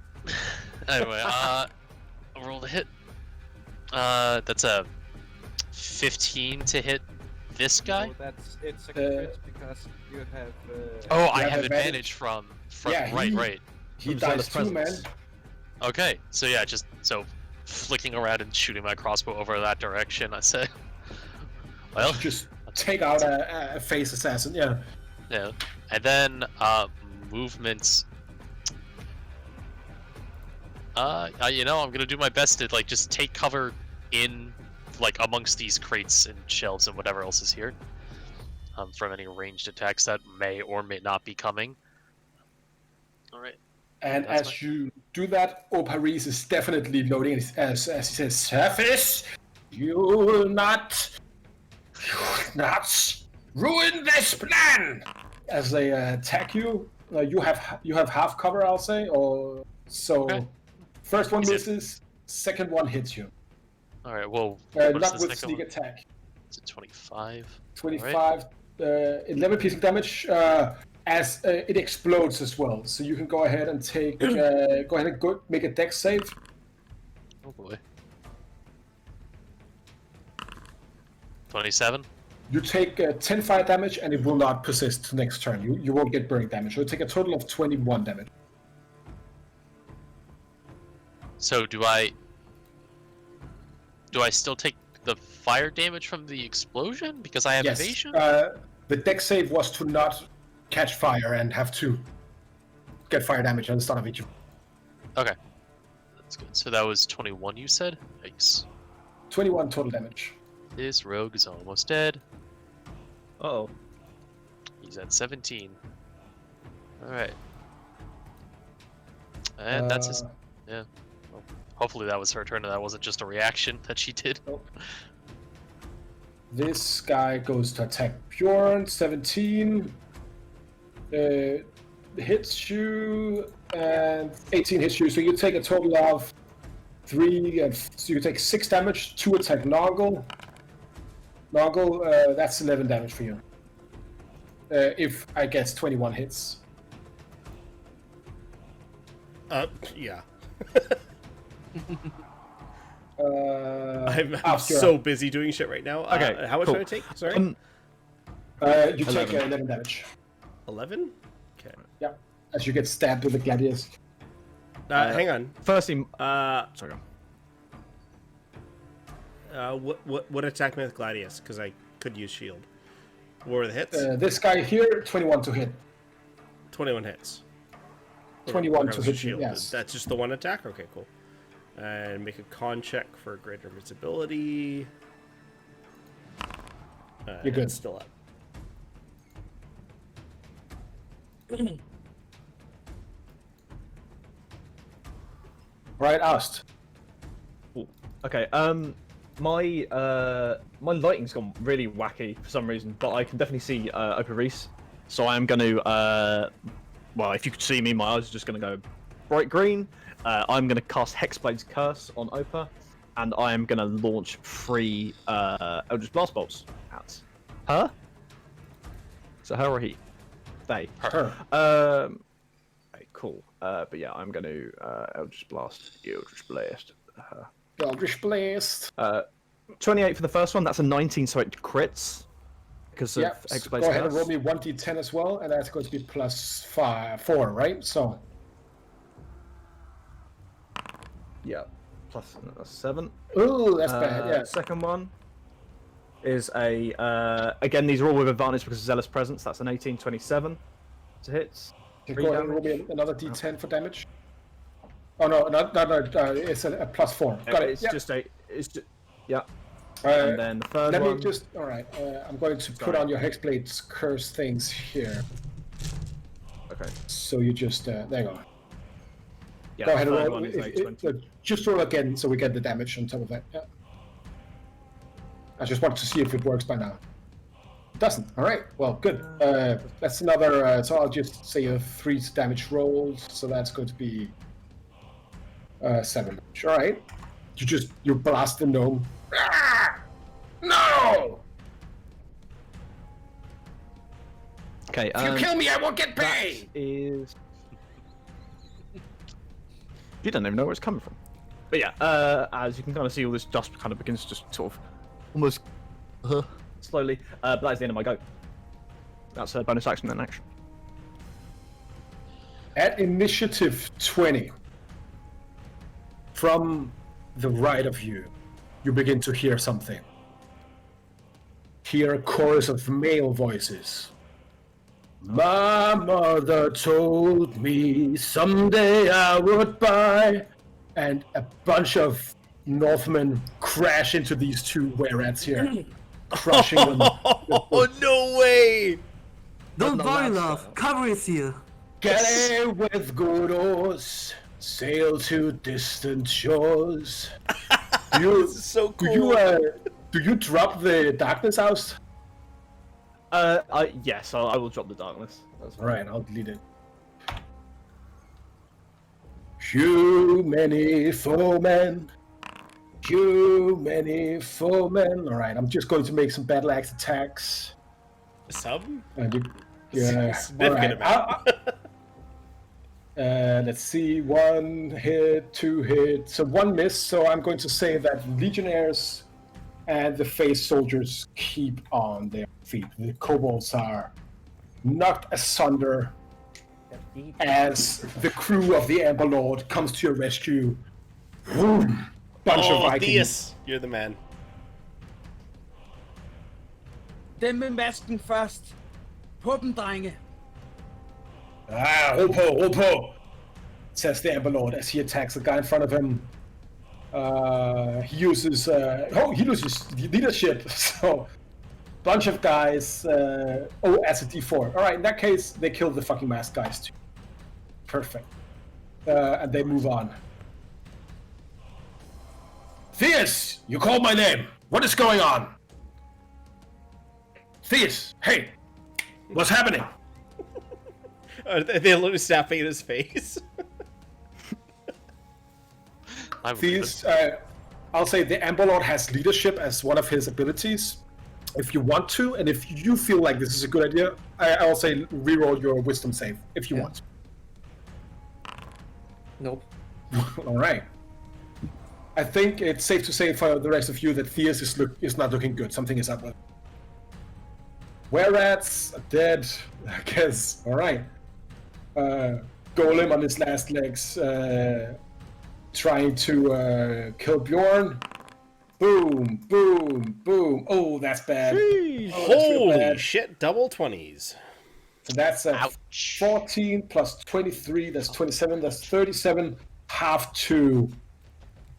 Anyway, I'll roll the hit. That's a 15 to hit this guy. No, it's a crit because you have. Oh, I have have advantage. advantage from Yeah, right. He From dies Zealous too, man. Presence. Okay, so yeah, just so flicking around and shooting my crossbow over that direction. I say, well, Just take out a face assassin. Yeah. yeah, and then movements. You know, I'm gonna do my best to like just take cover in like amongst these crates and shelves and whatever else is here. From any ranged attacks that may or may not be coming. All right. And That's as you do that, Oparis is definitely loading as he says, "Surface, you will not ruin this plan." As they attack you, you have half cover, I'll say, or so. Okay. First one Is it- misses, second one hits you. All right. Well, what's Not the with second sneak one? attack. It's a 25. 25, 11 piercing damage. As it explodes as well, so you can go ahead and take. Go ahead and make a dex save. Oh boy. 27. You take 10 fire damage, and it will not persist next turn. You won't get burning damage. So you take a total of 21 damage. So do I still take the fire damage from the explosion because I have Yes. evasion? The dex save was to not catch fire and have to get fire damage at the start of each. Okay. That's good. So that was 21 you said? Yikes. 21 total damage. This rogue is almost dead. Oh, He's at 17. Alright. And that's his... Yeah. Well, hopefully that was her turn and that wasn't just a reaction that she did. This guy goes to attack Bjorn. 17 hits you, and 18 hits you. So you take a total of 3. So you take 6 damage. 2 attack Noggle. Noggle, that's 11 damage for you. If I guess 21 hits. Yeah. I'm After- so busy doing shit right now. Okay, how much cool. do I take? Sorry. You take 11. 11 damage. 11. Okay. Yeah, as you get stabbed with the gladius. Hang on. firstly, Uh, sorry. what attacked me with Gladius? Because I could use shield. What were the hits? This guy here, 21 to hit. 21 hits. 21 Or to was hit it you, shield? yes. That's just the one attack? Okay, cool. And make a con check for greater visibility. You're good. It's still up. Right, Oust. Ooh. Okay. My lighting's gone really wacky for some reason, but I can definitely see Opa. So I am going to well, if you could see me, my eyes are just going to go bright green. I'm going to cast Hexblade's Curse on Opa, and I am going to launch 3 Eldritch Blast Bolts at her. So her or he? They. Her. Okay, cool. But yeah, I'm going to Eldritch Blast her. Eldritch Blast. 28 for the first one. That's a 19, so it crits. Because of Yep. Hexblade's Go ahead and Curse. roll me 1d10 as well, and that's going to be plus 4, right? So. Yeah. Plus 7. Ooh, that's bad. Yeah. Second one is a again, these are all with advantage because of Zealous Presence. That's an 18-27 to hit. You 3 go ahead and roll damage. me another d10 for damage. Oh no, it's a plus 4. Got it. It's Yep. just yeah. Uh, And then the third Let one. me just. All right. I'm going to put Sorry. on your Hexblade's Curse things here. Okay. So you just. There you go. Yeah, Go ahead the and third roll. one is 8-20. Just roll again so we get the damage on top of that. Yeah. I just wanted to see if it works by now. It doesn't. All right. Well, good. That's another. So I'll just say a 3 damage rolls. So that's going to be 7 damage. All right. You blast the gnome. Ah! No! Okay. If you kill me, I won't get That paid. is. You don't even know where it's coming from. But yeah, as you can kind of see, all this dust kind of begins to just sort of almost slowly. But that's the end of my go. That's a bonus action then action. At initiative 20, from the right of you, you begin to hear something. Hear a chorus of male voices. My mother told me someday I would buy, and a bunch of Northmen crash into these 2 were-rats here, crushing them. Oh, no way! Don't the worry, last love. Cover is here. Galley with good oars, sail to distant shores. Do you, This is so do you, cool. do you drop the darkness house? Yes, I will drop the darkness. That's fine. Alright, I'll delete it. Too many foemen. Too many foemen. Alright, I'm just going to make some battle axe attacks. Some? And yeah, Significant alright. amount. Let's see, 1 hit, 2 hit, so 1 miss. So I'm going to say that legionnaires and the phase soldiers keep on their feet. The kobolds are knocked asunder as the crew of the Amber Lord comes to your rescue. Boom! Bunch of Oh, Vikings. Theus, you're the man. Dem med masken først. På dem, drenge. Ah, ro på, says the Amber Lord as he attacks the guy in front of him. He loses leadership, so bunch of guys. As a D4. All right, in that case, they kill the fucking masked guys too. Perfect. And they move on. Theus, you called my name. What is going on? Theus, hey, what's happening? They literally snapping in his face. I would These, I'll say the Amber Lord has leadership as one of his abilities. If you want to, and if you feel like this is a good idea, I'll say reroll your wisdom save if you want. Nope. All right. I think it's safe to say for the rest of you that Theus is not looking good. Something is up with. Were-rats are dead, I guess. All right. Golem on his last legs, trying to kill Bjorn. Boom, boom, boom. Oh, that's bad. Oh, that's real Holy bad. shit, double 20s. So that's a Ouch. 14 plus 23. That's 27. That's 37. Half to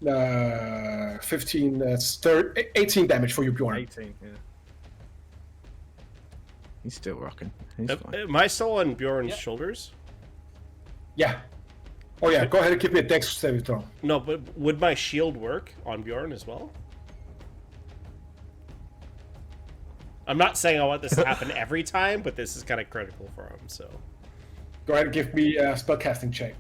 15. That's 18 damage for you, Bjorn. 18. Yeah. He's still rocking. He's fine. Am I still on Bjorn's shoulders? Yeah. Oh yeah, go ahead and give me a dex saving throw. No, but would my shield work on Bjorn as well? I'm not saying I want this to happen every time, but this is kind of critical for him, so... Go ahead and give me a spellcasting check.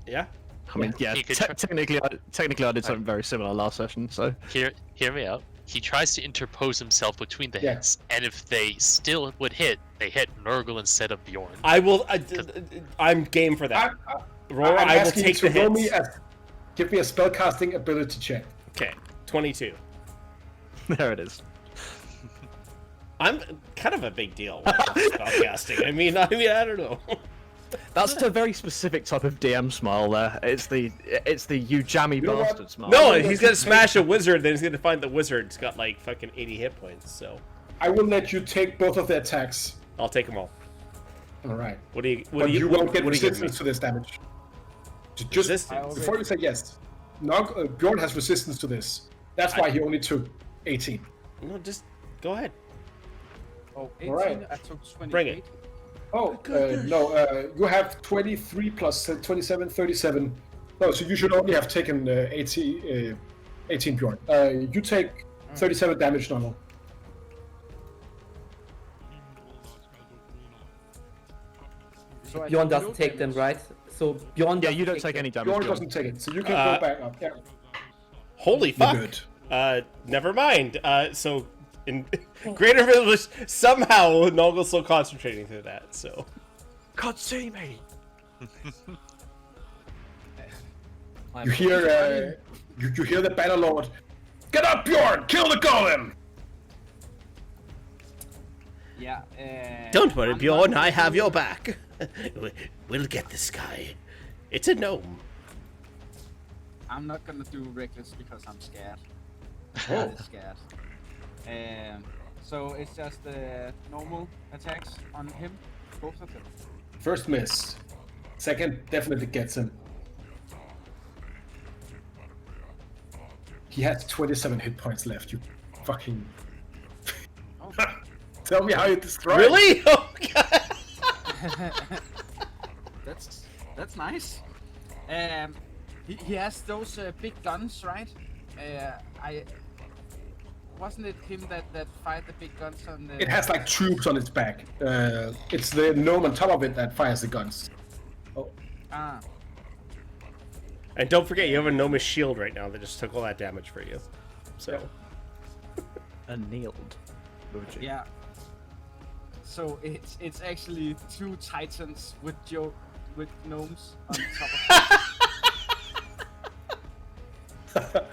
Yeah? I mean, yeah, He could technically I did something very similar last session, so... Hear me out. He tries to interpose himself between the Yeah. hits, and if they still would hit, they hit Nurgle instead of Bjorn. I will... I'm game for that. Roar, I'm I will asking take you the to roll hits. give me a spellcasting ability check. Okay, 22. There it is. I'm kind of a big deal with spellcasting. I mean, I don't know. That's a very specific type of DM smile there. It's the you jammy know what? bastard smile. No, he's gonna smash a wizard, then he's gonna find the wizard's got like fucking 80 hit points, so... I will let you take both of the attacks. I'll take them all. All right. What do you... But you won't get what do you give me? resistance to this damage. Just Resistance? before you say yes, Bjorn has resistance to this. That's why he only took 18. No, just go ahead. Oh, 18, Alright. I took 28. Bring it. Oh, no, you have 23 plus 27, 37. No, so you should only have taken 18, Bjorn. You take 37 damage normal. So I Bjorn took doesn't no take them, damage. right? So Bjorn Yeah, doesn't you don't take them. any damage. Bjorn Bjorn. doesn't take it, so you can go back up. Yeah. Holy You're fuck! good. Never mind. So, in Greater Village, somehow Nogle's still concentrating through that, so... God see me! You hear, you hear the Bannerlord. Get up, Bjorn! Kill the golem! Yeah. Don't worry, I'm Bjorn, not I gonna have do- your back. We'll get this guy. It's a gnome. I'm not gonna do reckless because I'm scared. Oh. I'm scared. So it's just normal attacks on him, both of them. First miss. Second definitely gets him. He has 27 hit points left, you fucking... Oh. Tell me how you destroy Really? Oh, God. That's nice. He has those big guns, right? Wasn't it him that fired the big guns on the? It has like troops on its back. It's the gnome on top of it that fires the guns. Oh, Ah. And don't forget, you have a gnomish shield right now that just took all that damage for you. So... Annealed. Yeah. So it's actually two titans with gnomes on top of it.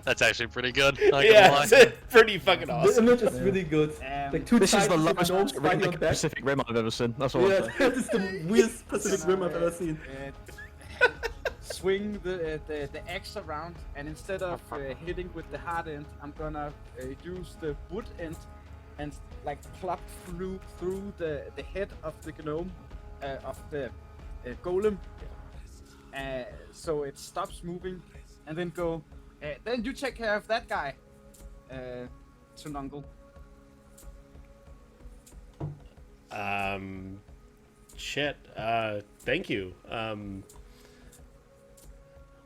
That's actually pretty good. Not gonna Yeah, lie. it's pretty fucking The awesome. image is really good. Like two This is the titans with lowest gnomes fighting on Ring back. Pacific Rim I've ever seen. That's all Yeah, I'm saying. that is the weirdest Pacific Rim I've ever seen. Swing the axe around, and instead of hitting with the hard end, I'm gonna use the wood end and like plop through the head of the gnome of the golem, so it stops moving, and then go. Then you take care of that guy, to Nungle. Shit. Thank you.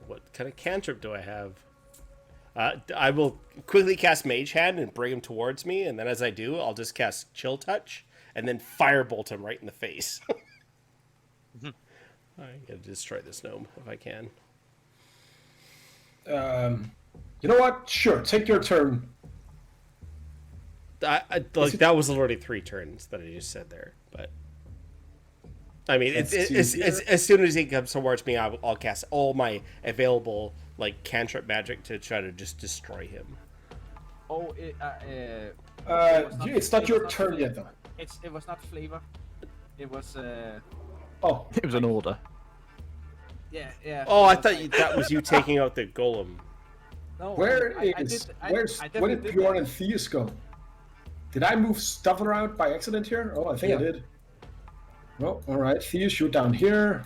What kind of cantrip do I have? I will quickly cast Mage Hand and bring him towards me, and then as I do, I'll just cast Chill Touch, and then Firebolt him right in the face. I gotta destroy this gnome if I can. you know what? Sure, take your turn. Like that was already 3 turns that I just said there, but I mean, Let's as soon as he comes towards me, I'll cast all my available like cantrip magic to try to just destroy him. Oh, It's not your turn yet, though. It was not flavor. It was Oh, It was an order. yeah. Oh, I thought that was you taking out the golem. No, where I where definitely did did Bjorn that. and Theus go? Did I move stuff around by accident here? Oh, I think I did. Oh, all right. Theus, you're down here.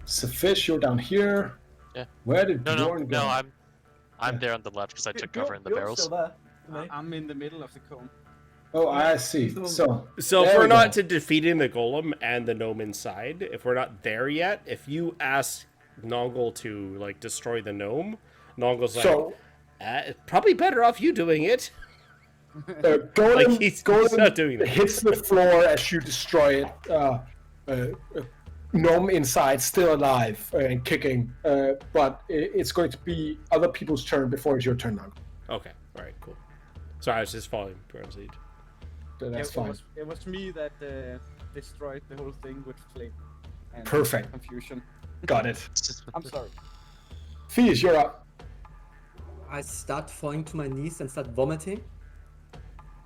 Sophish, you're down here. Yeah. Where did No, Bjorn go? I'm there on the left because I took cover in the barrels. I'm in the middle of the cone. Oh, I see. So So if there we're we not go. to defeating the golem and the gnome inside, if we're not there yet, if you ask Nongol to like destroy the gnome, Nongol's like, So probably better off you doing it. Golem, Like he's not doing that. hits the floor as you destroy it. Gnome inside, still alive and kicking, but it's going to be other people's turn before it's your turn now. Okay, all right, cool. Sorry, I was just following Bjorn's lead. So that's it, fine. it was me that destroyed the whole thing with flame. And Perfect. Confusion. Got it. I'm sorry. Fies, you're up. I start falling to my knees and start vomiting,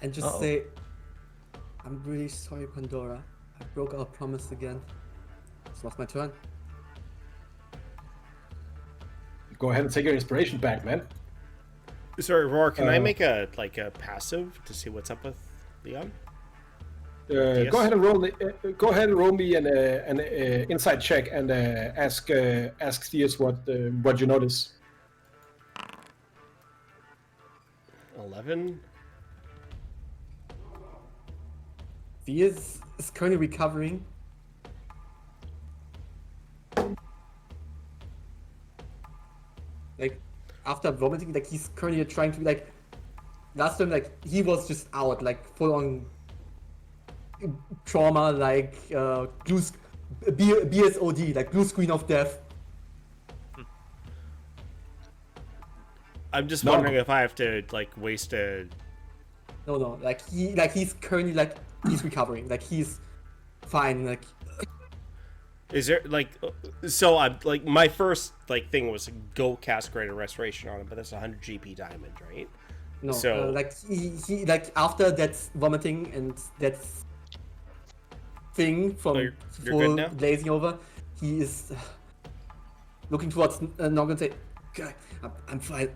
and just say, "I'm really sorry, Pandora. I broke our promise again. It's lost my turn." Go ahead and take your inspiration back, man. Sorry, Roar, can I make a passive to see what's up with Leon? Yes. Go ahead and roll. Go ahead and roll me an inside check and ask Theus what you notice. 11. Theus is currently recovering. Like, after vomiting, like, he's currently trying to, like, last time, like, he was just out, like, full-on trauma, like, BSOD, like, blue screen of death. I'm just wondering if I have to, like, waste a... No, he's currently, like, he's recovering, like, he's fine, like... Is there, like... So, I'm, like, my first, like, thing was to go cast Greater Restoration on him, but that's 100 GP diamond, right? No, So- like, he, like, after that vomiting and that thing from you're good full now? glazing over, he is looking towards Nog and say, "Okay, I'm fine.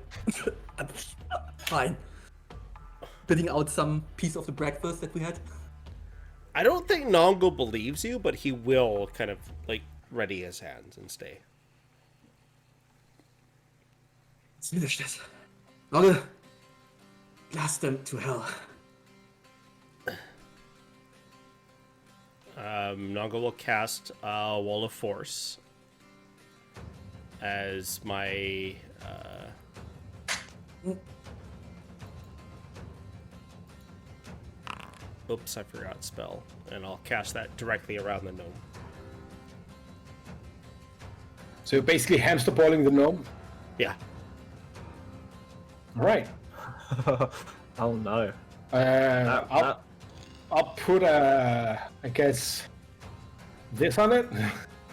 I'm fine." Spitting out some piece of the breakfast that we had. I don't think Nongo believes you, but he will kind of, like, ready his hands and stay. Let's finish this. Noggle, blast them to hell. Nongo will cast Wall of Force as my... Oops, I forgot spell. And I'll cast that directly around the gnome. So you're basically hamster balling the gnome. Yeah. All right. Oh no. I'll put I guess this on it.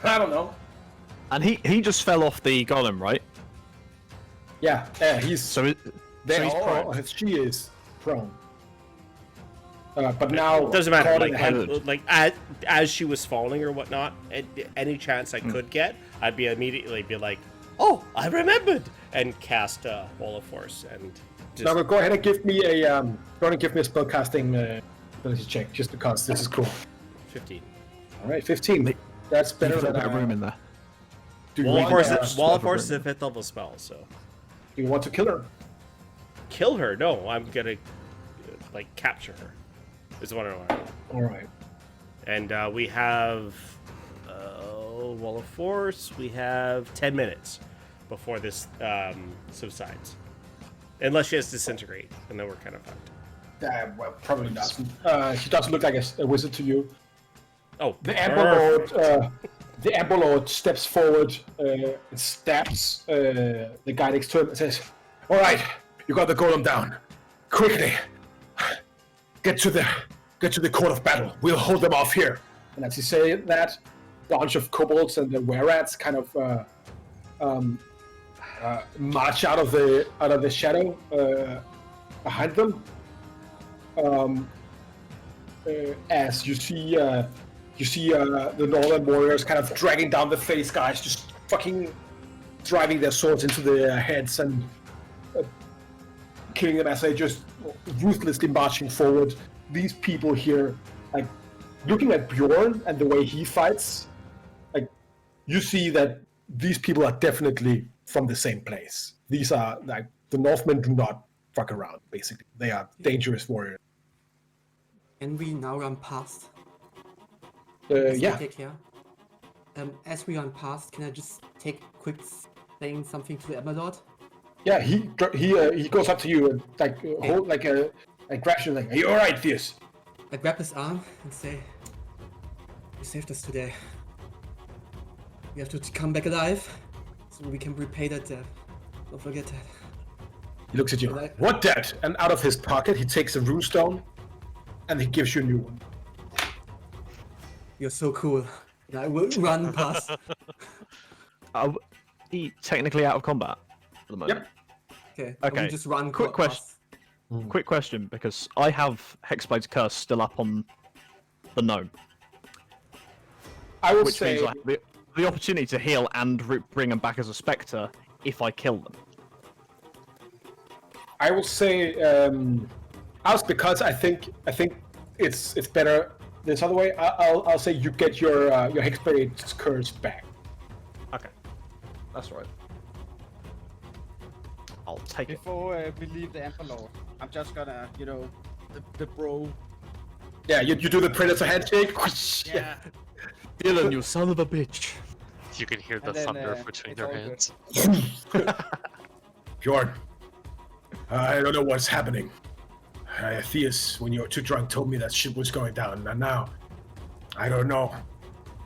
I don't know. And he just fell off the golem, right? Yeah, he's So there. he's Oh, prone. she is prone. But now Doesn't matter. caught in Like, the hand. like as she was falling or whatnot, any chance I could get, I'd be immediately be like, "Oh, I remembered," and cast Wall of Force and just Now go ahead and give me a spellcasting ability check, just because this is cool. 15. All right, 15. That's better There's a than bit of room in there. Do you Wall of want, Force. Wall of Force is a 5th level spell, so do you want to kill her? kill her. No, I'm gonna like capture her. Is what I want. All right. And we have Wall of Force. We have 10 minutes before this subsides, unless she has disintegrate, and then we're kind of fucked. Well, probably doesn't. She doesn't look like a wizard to you. Oh, The Amber Lord steps forward and stabs the guy next to him and says, "All right, you got the golem down. Quickly, get to the court of battle. We'll hold them off here." And as he said that, a bunch of kobolds and the were-rats kind of march out of the shadow behind them. As you see the northern warriors kind of dragging down the face guys, just fucking driving their swords into their heads and killing them as they just ruthlessly marching forward. These people here, like, looking at Bjorn and the way he fights, like, you see that these people are definitely from the same place. These are, like, the Northmen do not fuck around, basically. They are dangerous warriors. Can we now run past? Yeah. Take care. As we run past, can I just take quick saying something to the Emerald? Yeah, he goes up to you and hold grabs you like, "Are you all right, Theus?" I grab his arm and say, "You saved us today. We have to come back alive, so we can repay that debt. Don't forget that." He looks at you. What debt? And out of his pocket, he takes a runestone, and he gives you a new one. You're so cool. And I will run past. Are we technically out of combat at the moment? Yep. Okay. Okay. We just run. Quick question. Quick question, because I have Hexblade's Curse still up on the gnome, I will which say, means I have the opportunity to heal and bring him back as a spectre if I kill them. I will say, because I think it's better this other way. I'll say you get your Hexblade's Curse back. Okay, that's right. I'll take it. Before we leave the Emperor Lord, I'm just gonna, the bro. Yeah, you do the Predator handshake. Yeah. Dylan, you son of a bitch. You can hear the And then, thunder between it's their all good. hands. Bjorn, I don't know what's happening. Theus, when you were too drunk, told me that shit was going down, and now, I don't know.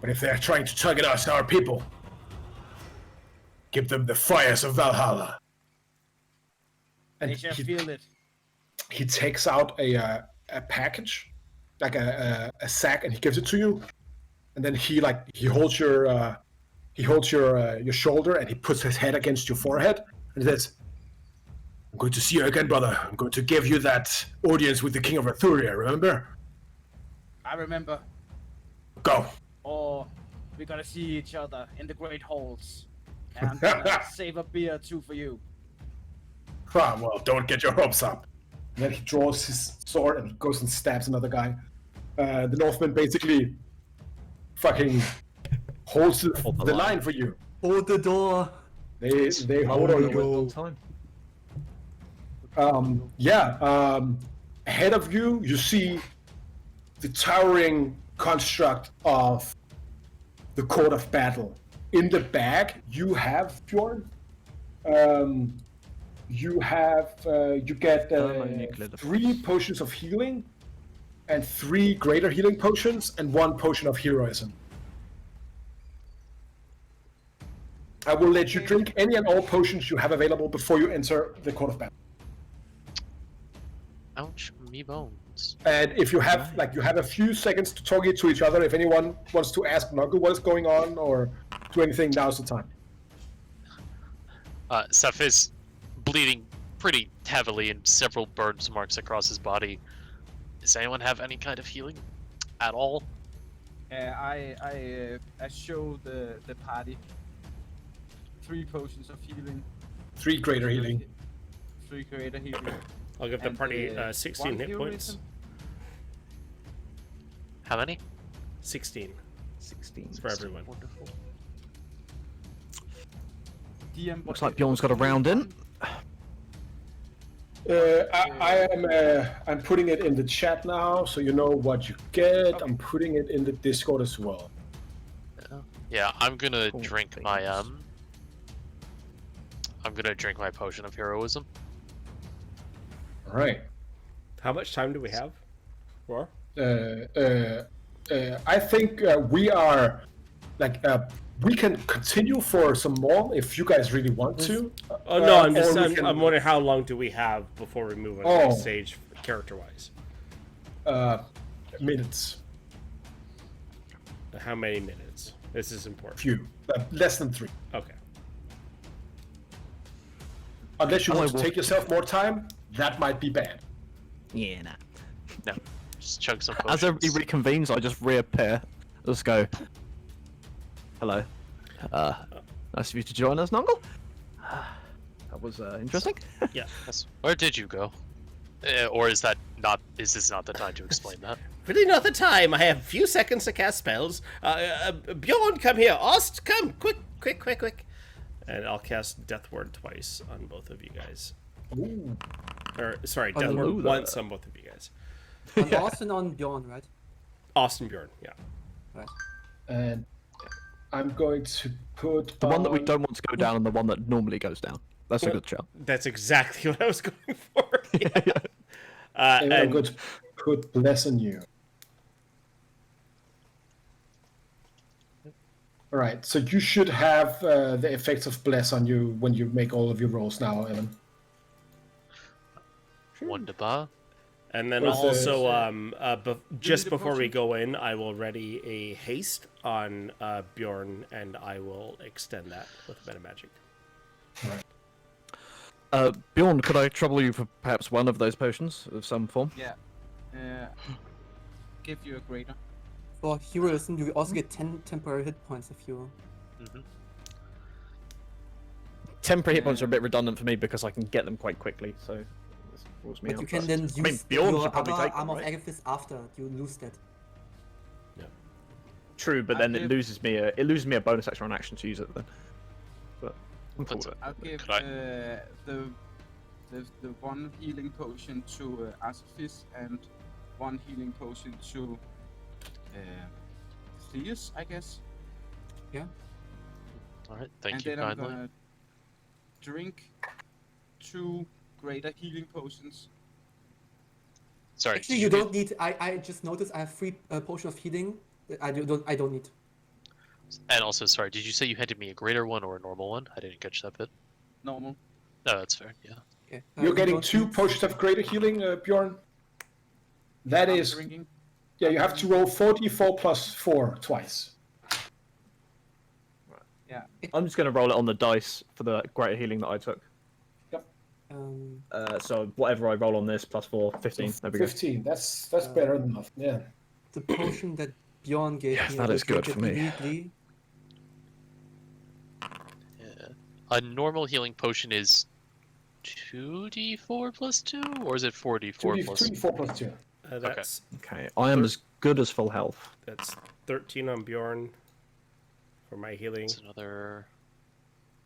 But if they're trying to target us, our people, give them the fires of Valhalla. And They shall feel it. he takes out a package, like a sack, and he gives it to you. And then he holds your shoulder, and he puts his head against your forehead, and he says, "I'm going to see you again, brother. I'm going to give you that audience with the King of Arthuria, remember? I remember. Go." Or we're gonna see each other in the great halls. And I'm gonna save a beer too for you. Ah, well, don't get your hopes up. And then he draws his sword and he goes and stabs another guy. The Northman basically fucking holds the line for you. Hold the door. They hold on you. Ahead of you, you see the towering construct of the Court of Battle. In the bag, you have, Bjorn, you get 3 potions of healing, and 3 greater healing potions, and 1 potion of heroism. I will let you drink any and all potions you have available before you enter the Court of Battle. Ouch, me bones. And if you have you have a few seconds to talk to each other, if anyone wants to ask Nuggle what is going on or do anything, now's the time. Seth is bleeding pretty heavily and several burns marks across his body. Does anyone have any kind of healing at all? I show the party 3 potions of healing. 3 greater healing. 3 greater healing. I'll give the And, party 16 1 hit heroism. points. How many? 16 16 for everyone. Wonderful. DM, Looks like Bjorn's got a round in. I'm putting it in the chat now, so you know what you get. Okay. I'm putting it in the Discord as well. Yeah, I'm gonna Cool drink things. my I'm gonna drink my potion of heroism. All right. How much time do we have? For? I think we are we can continue for some more if you guys really want to. Oh no, I'm wondering how long do we have before we move on to the next stage, character-wise. Minutes. How many minutes? This is important. Few, less than 3. Okay. Unless you want to take yourself more time, that might be bad. Yeah, nah. No, just chug some potions. As everybody reconvenes, I just reappear. Let's go. Hello. Nice of you to join us, Nongle. That was interesting. Yeah. Yes. Where did you go? Or is that not? Is this not the time to explain that? Really not the time. I have a few seconds to cast spells. Bjorn, come here. Ost, come. Quick. And I'll cast Death Ward twice on both of you guys. Ooh. Or, sorry, Death Ward once on both of you guys. On Austin, on Bjorn, right? Austin Bjorn, yeah. Right. And I'm going to put The one that we on- don't want to go down and the one that normally goes down. That's a good shout. That's exactly what I was going for. Yeah. I'm And going to put Bless on you. All right, so you should have the effects of Bless on you when you make all of your rolls now, Evan. Wonderbar. And then What's also, the- just need a before we potion? go in, I will ready a haste on Bjorn, and I will extend that with a bit of magic. Bjorn, could I trouble you for perhaps one of those potions of some form? Yeah. Give you a greater. For heroism, you also get 10 temporary hit points if you. Temporary hit points are a bit redundant for me because I can get them quite quickly, so this rules me But out. you can then use I mean, Bjorn your should probably other take them, arm of right? Agathis after you lose that. True, but I'll then it give- loses me a bonus action on action to use it then. But I'm cool with it. I'll give Could I- the one healing potion to Artifice and one healing potion to Theus, I guess. All right, thank And you then I'm kindly. gonna drink 2 greater healing potions. Sorry. Actually, did you get- don't need. I just noticed I have 3 potion of healing. I don't need. And also, sorry, did you say you handed me a greater one or a normal one? I didn't catch that bit. Normal. No, that's fair. Yeah. Okay. You're you getting don't 2 need- potions of greater healing, Bjorn. That I'm is, drinking. yeah, you have to roll 4d4 plus 4 twice. I'm just going to roll it on the dice for the greater healing that I took. Um, So whatever I roll on this, plus 4, 15. There we go. 15, that's better than nothing, yeah. the potion that Bjorn gave Yes, me. that I is will good drink for it me. immediately. Yeah. A normal healing potion is 2d4 plus 2, or is it 4d4 plus? 2d4 plus 2. That's Okay, I am as good as full health. that's 13 on Bjorn for my healing. It's another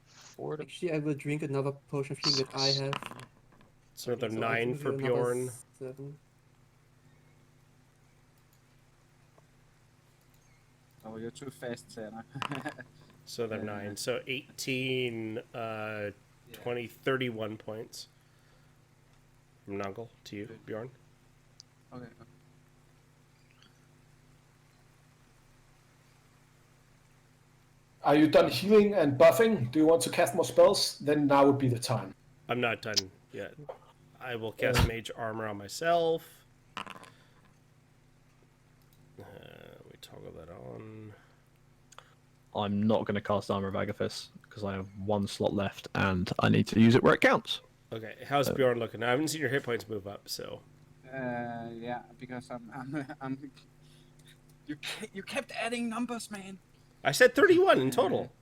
4 to. Actually, I will drink another potion of healing that I have. It's another So I'll 9 give for you another Bjorn. 7. Oh, you're too fast, Cerenar. So they're 9. So 18, 20, 31 points. From Nungle to you, Bjorn. Okay. Are you done healing and buffing? Do you want to cast more spells? Then now would be the time. I'm not done yet. I will cast Mage Armor on myself. We toggle that on. I'm not going to cast Armor of Agathis because I have 1 slot left and I need to use it where it counts. Okay, how's Bjorn looking? I haven't seen your hit points move up, so. Yeah, because I'm you kept adding numbers, man. I said 31 in total.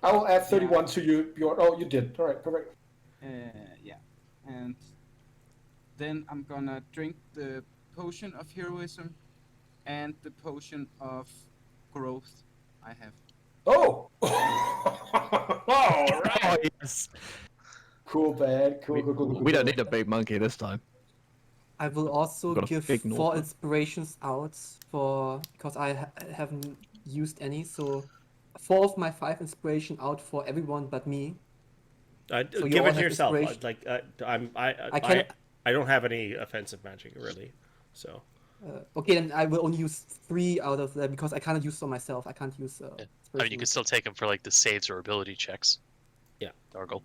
I will add 31 to you. Oh, you did. All right, perfect. Yeah, and then I'm gonna drink the potion of heroism and the potion of growth I have. Oh! All right. Oh, yes. Cool, bad. Cool, cool, cool, cool. We don't need a big monkey this time. I will also Got a give big 4 Northman. inspirations out for because I haven't used any. So 4 of my 5 inspiration out for everyone but me. So you Give all it to have yourself. inspiration. I can- I don't have any offensive magic really, so. Okay, then I will only use 3 out of them because I cannot use them myself. I can't use. I mean, you inspiration. can still take them for like the saves or ability checks. Yeah. Dargle.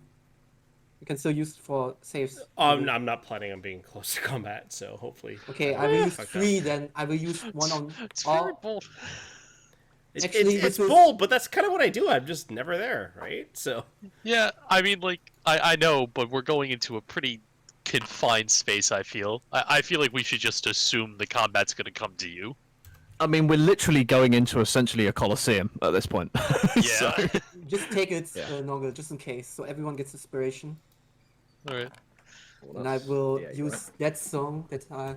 You can still use for saves. I'm not planning on being close to combat, so hopefully. Okay, I will use Fuck 3 then. I will use 1 on It's all. very bold. Actually, It's this was- bold, but that's kind of what I do. I'm just never there, right? So. Yeah, I mean, like, I know, but we're going into a pretty confined space, I feel. I feel like we should just assume the combat's going to come to you. I mean, we're literally going into essentially a coliseum at this point. Yeah. So- Just take it, Yeah. Noggle, just in case, so everyone gets inspiration. Alright. And I will yeah, you're use that song that I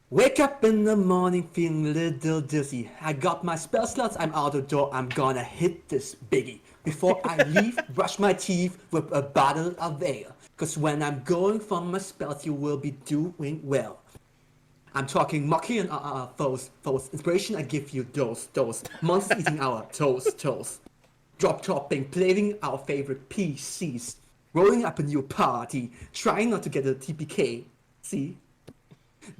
wake up in the morning feeling a little dizzy. I got my spell slots, I'm out the door, I'm gonna hit this biggie. Before I leave, brush my teeth with a bottle of ale. Cause when I'm going for my spells, you will be doing well. I'm talking mocking and false inspiration. I give you those monsters eating our toes. Drop dropping, playing our favorite PCs, rolling up a new party, trying not to get a TPK. See?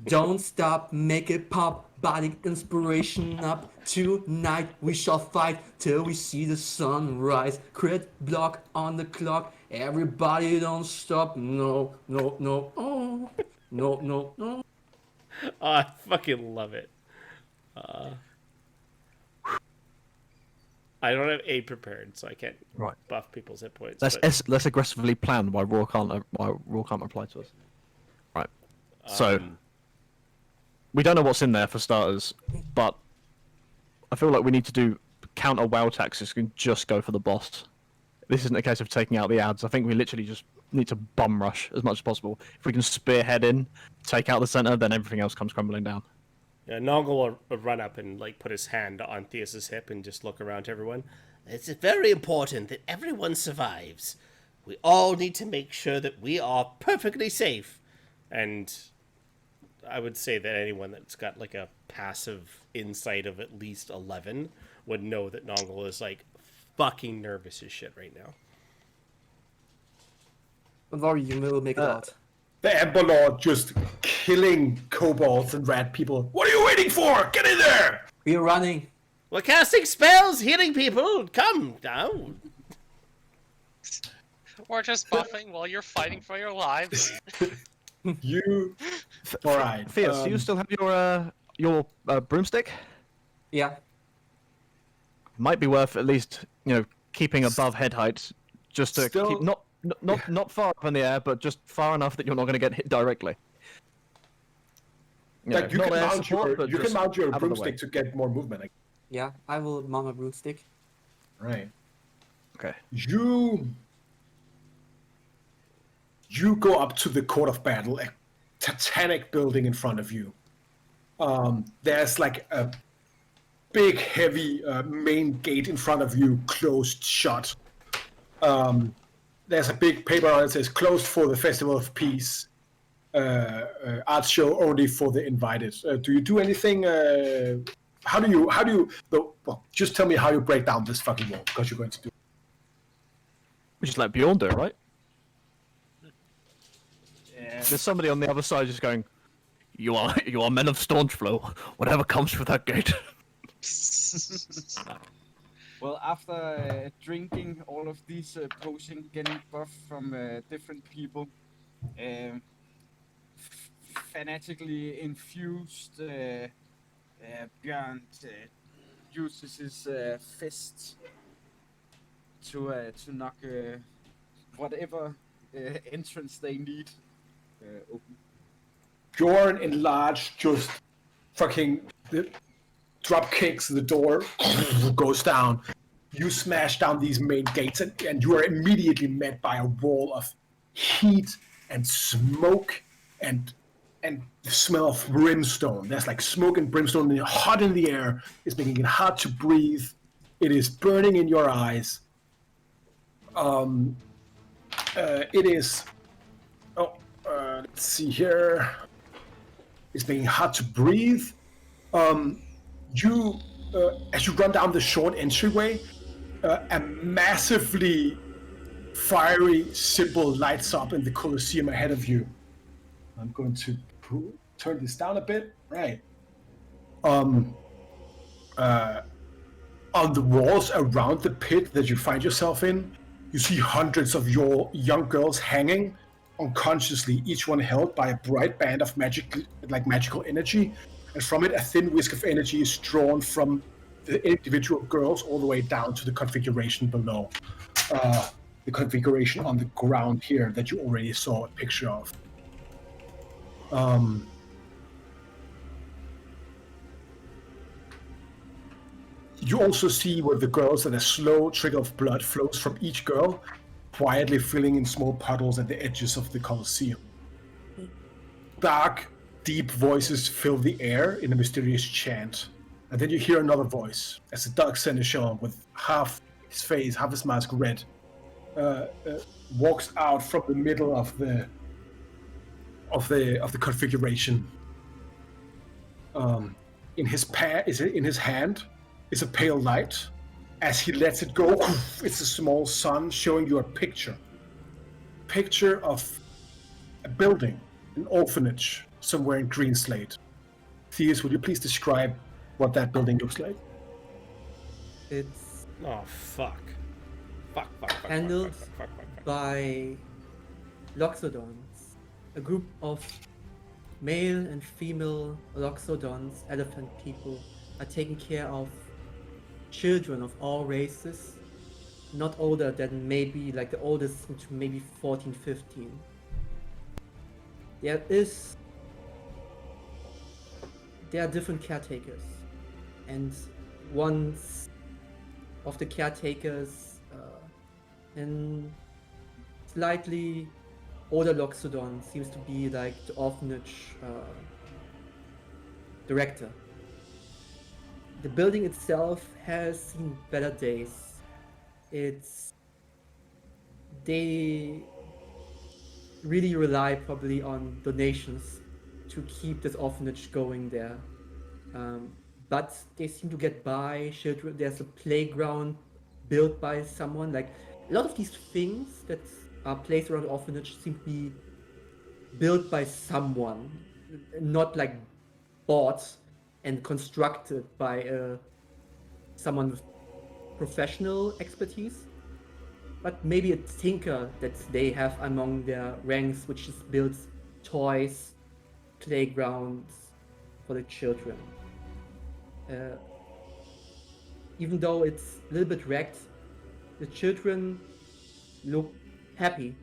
Don't stop, make it pop, body inspiration up. Tonight we shall fight till we see the sunrise. Crit block on the clock, everybody don't stop. No, oh, no. Oh, I fucking love it. I don't have aid prepared, so I can't Right. buff people's hit points. Let's aggressively plan why Raw can't reply to us. Right. So we don't know what's in there for starters, but I feel like we need to do counter WoW tactics and just go for the boss. This isn't a case of taking out the ads. I think we literally just need to bum rush as much as possible. If we can spearhead in, take out the center, then everything else comes crumbling down. Yeah, Nongle will run up and like put his hand on Theus's hip and just look around to everyone. It's very important that everyone survives. We all need to make sure that we are perfectly safe. And I would say that anyone that's got like a passive insight of at least 11 would know that Nongle is like fucking nervous as shit right now. Don't worry, you will make it out. The Ember Lord just killing kobolds and rat people. What are you waiting for? Get in there! We are running. We're casting spells, healing people. Come down. Or just buffing while you're fighting for your lives. You... Alright. Theus, do you still have your broomstick? Yeah. Might be worth at least, keeping above head height, just to Still- keep not far up in the air, but just far enough that you're not going to get hit directly. Like, you not can air mount support, but your just mount your out of the way. broomstick to get more movement. Yeah, I will mount a broomstick. Right. Okay. You go up to the court of battle, a titanic building in front of you. There's like a big, heavy main gate in front of you, closed shut. There's a big paper on it that says "Closed for the Festival of Peace." Art show only for the invited. Do you do anything? How do you? Well, just tell me how you break down this fucking wall, because you're going to do. We just let Bjorn do it, right? There's somebody on the other side just going, "You are men of staunch flow. Whatever comes through that gate." Well, after drinking all of these potions, getting buff from different people, fanatically infused, Björn uses his fists to knock whatever entrance they need open. Bjorn enlarged, just fucking drop kicks the door, goes down. You smash down these main gates, and you are immediately met by a wall of heat and smoke and the smell of brimstone. There's like smoke and brimstone hot in the air. It's making it hard to breathe. It is burning in your eyes. It is. Let's see here. It's making it hard to breathe. You, as you run down the short entryway, a massively fiery symbol lights up in the Colosseum ahead of you. I'm going to turn this down a bit. Right. On the walls around the pit that you find yourself in, you see hundreds of your young girls hanging unconsciously, each one held by a bright band of magical energy. And from it, a thin whisk of energy is drawn from the individual girls all the way down to the configuration below. The configuration on the ground here that you already saw a picture of. You also see where the girls that a slow trickle of blood flows from each girl, quietly filling in small puddles at the edges of the Colosseum. Dark, deep voices fill the air in a mysterious chant. And then you hear another voice as the dark seneschal, with half his face, half his mask red, walks out from the middle of the configuration. In his hand is a pale light. As he lets it go, it's a small sun showing you a picture of a building, an orphanage somewhere in Greenslade. Theus, would you please describe what that building looks like? It's Oh, fuck. Fuck. handled by Loxodons, a group of male and female Loxodons, elephant people, are taking care of children of all races, not older than maybe, like the oldest to maybe 14, 15. There are different caretakers, and one of the caretakers, an slightly older Loxodon, seems to be like the orphanage director. The building itself has seen better days. They really rely probably on donations to keep this orphanage going there. But they seem to get by. Children, there's a playground built by someone. Like a lot of these things that are placed around the orphanage seem to be built by someone, not like bought and constructed by someone with professional expertise, but maybe a tinker that they have among their ranks, which just builds toys, playgrounds for the children. Even though it's a little bit wrecked, the children look happy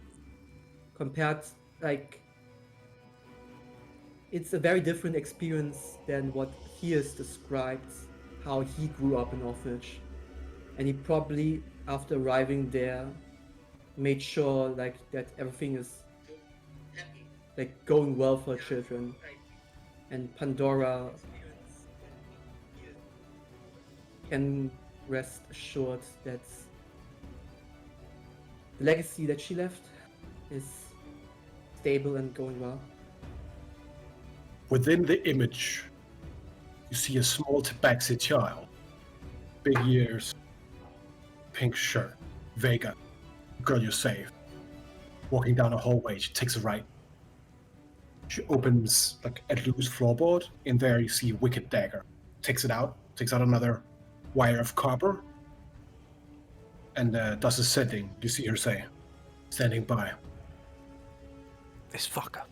compared, like, it's a very different experience than what Theus described, how he grew up in orphanage. And he probably, after arriving there, made sure like that everything is like going well for children. And Pandora can rest assured that the legacy that she left is stable and going well. Within the image, you see a small tabaxi child. Big ears, pink shirt, Vega. Girl, you're safe. Walking down a hallway, she takes a right. She opens like a loose floorboard. In there, you see a wicked dagger. Takes out another wire of copper, and does a setting. You see her say, standing by. This fucker.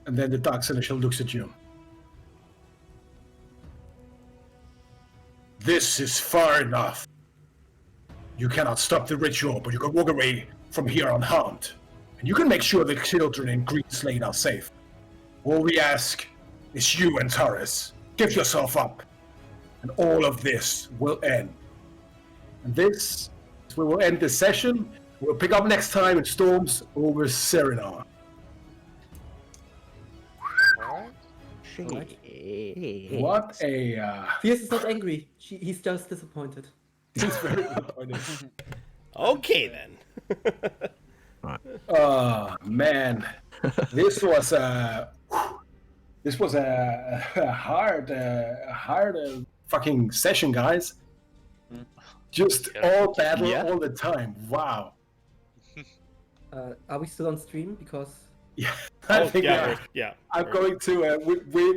And then the Dark Seneschal looks at you. This is far enough. You cannot stop the ritual, but you can walk away from here unharmed. And you can make sure the children in Greenslade are safe. All we ask is you and Taurus. Give yourself up. And all of this will end. And this, we will end this session. We'll pick up next time in Storms over Cerenar. What a... Theus is not angry. He's just disappointed. He's very disappointed. Okay then. Oh man, this was a hard fucking session, guys. Just all battle all the time. Wow. Are we still on stream? Because Yeah, I think yeah. I'm going to.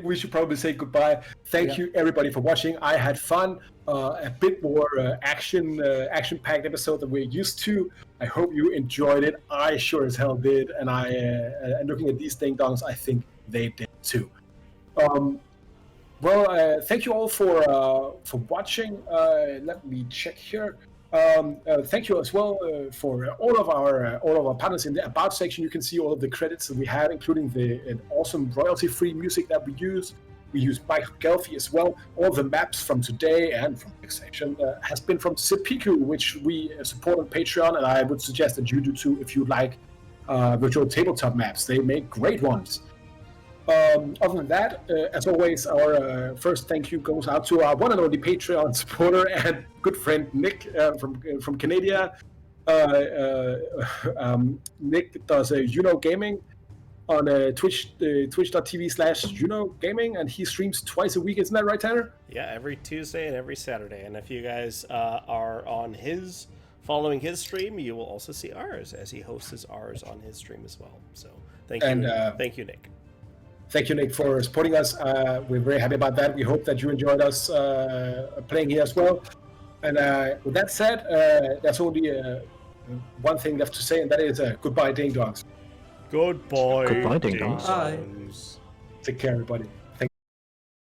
We should probably say goodbye. Thank you everybody for watching. I had fun. A bit more action-packed episode than we're used to. I hope you enjoyed it. I sure as hell did, and and looking at these ding-dongs, I think they did too. Thank you all for watching. Let me check here. Thank you as well for all of our partners in the About section. You can see all of the credits that we have, including an awesome royalty-free music that we use. We use Michael Gelfi as well. All the maps from today and from the section has been from Zipiku, which we support on Patreon, and I would suggest that you do too if you like virtual tabletop maps. They make great ones. Other than that, as always, our first thank you goes out to our one and only Patreon supporter and good friend Nick from Canada. Nick does Gaming on twitch.tv/Juno Gaming, and he streams twice a week. Isn't that right, Tanner? Yeah, every Tuesday and every Saturday. And if you guys are on following his stream, you will also see ours as he hosts ours on his stream as well. So thank you, Nick. Thank you, Nick, for supporting us. We're very happy about that. We hope that you enjoyed us playing here as well. And with that said, there's only one thing left to say, and that is goodbye, Ding Dongs. Goodbye, Ding Dongs. Bye. Take care, everybody.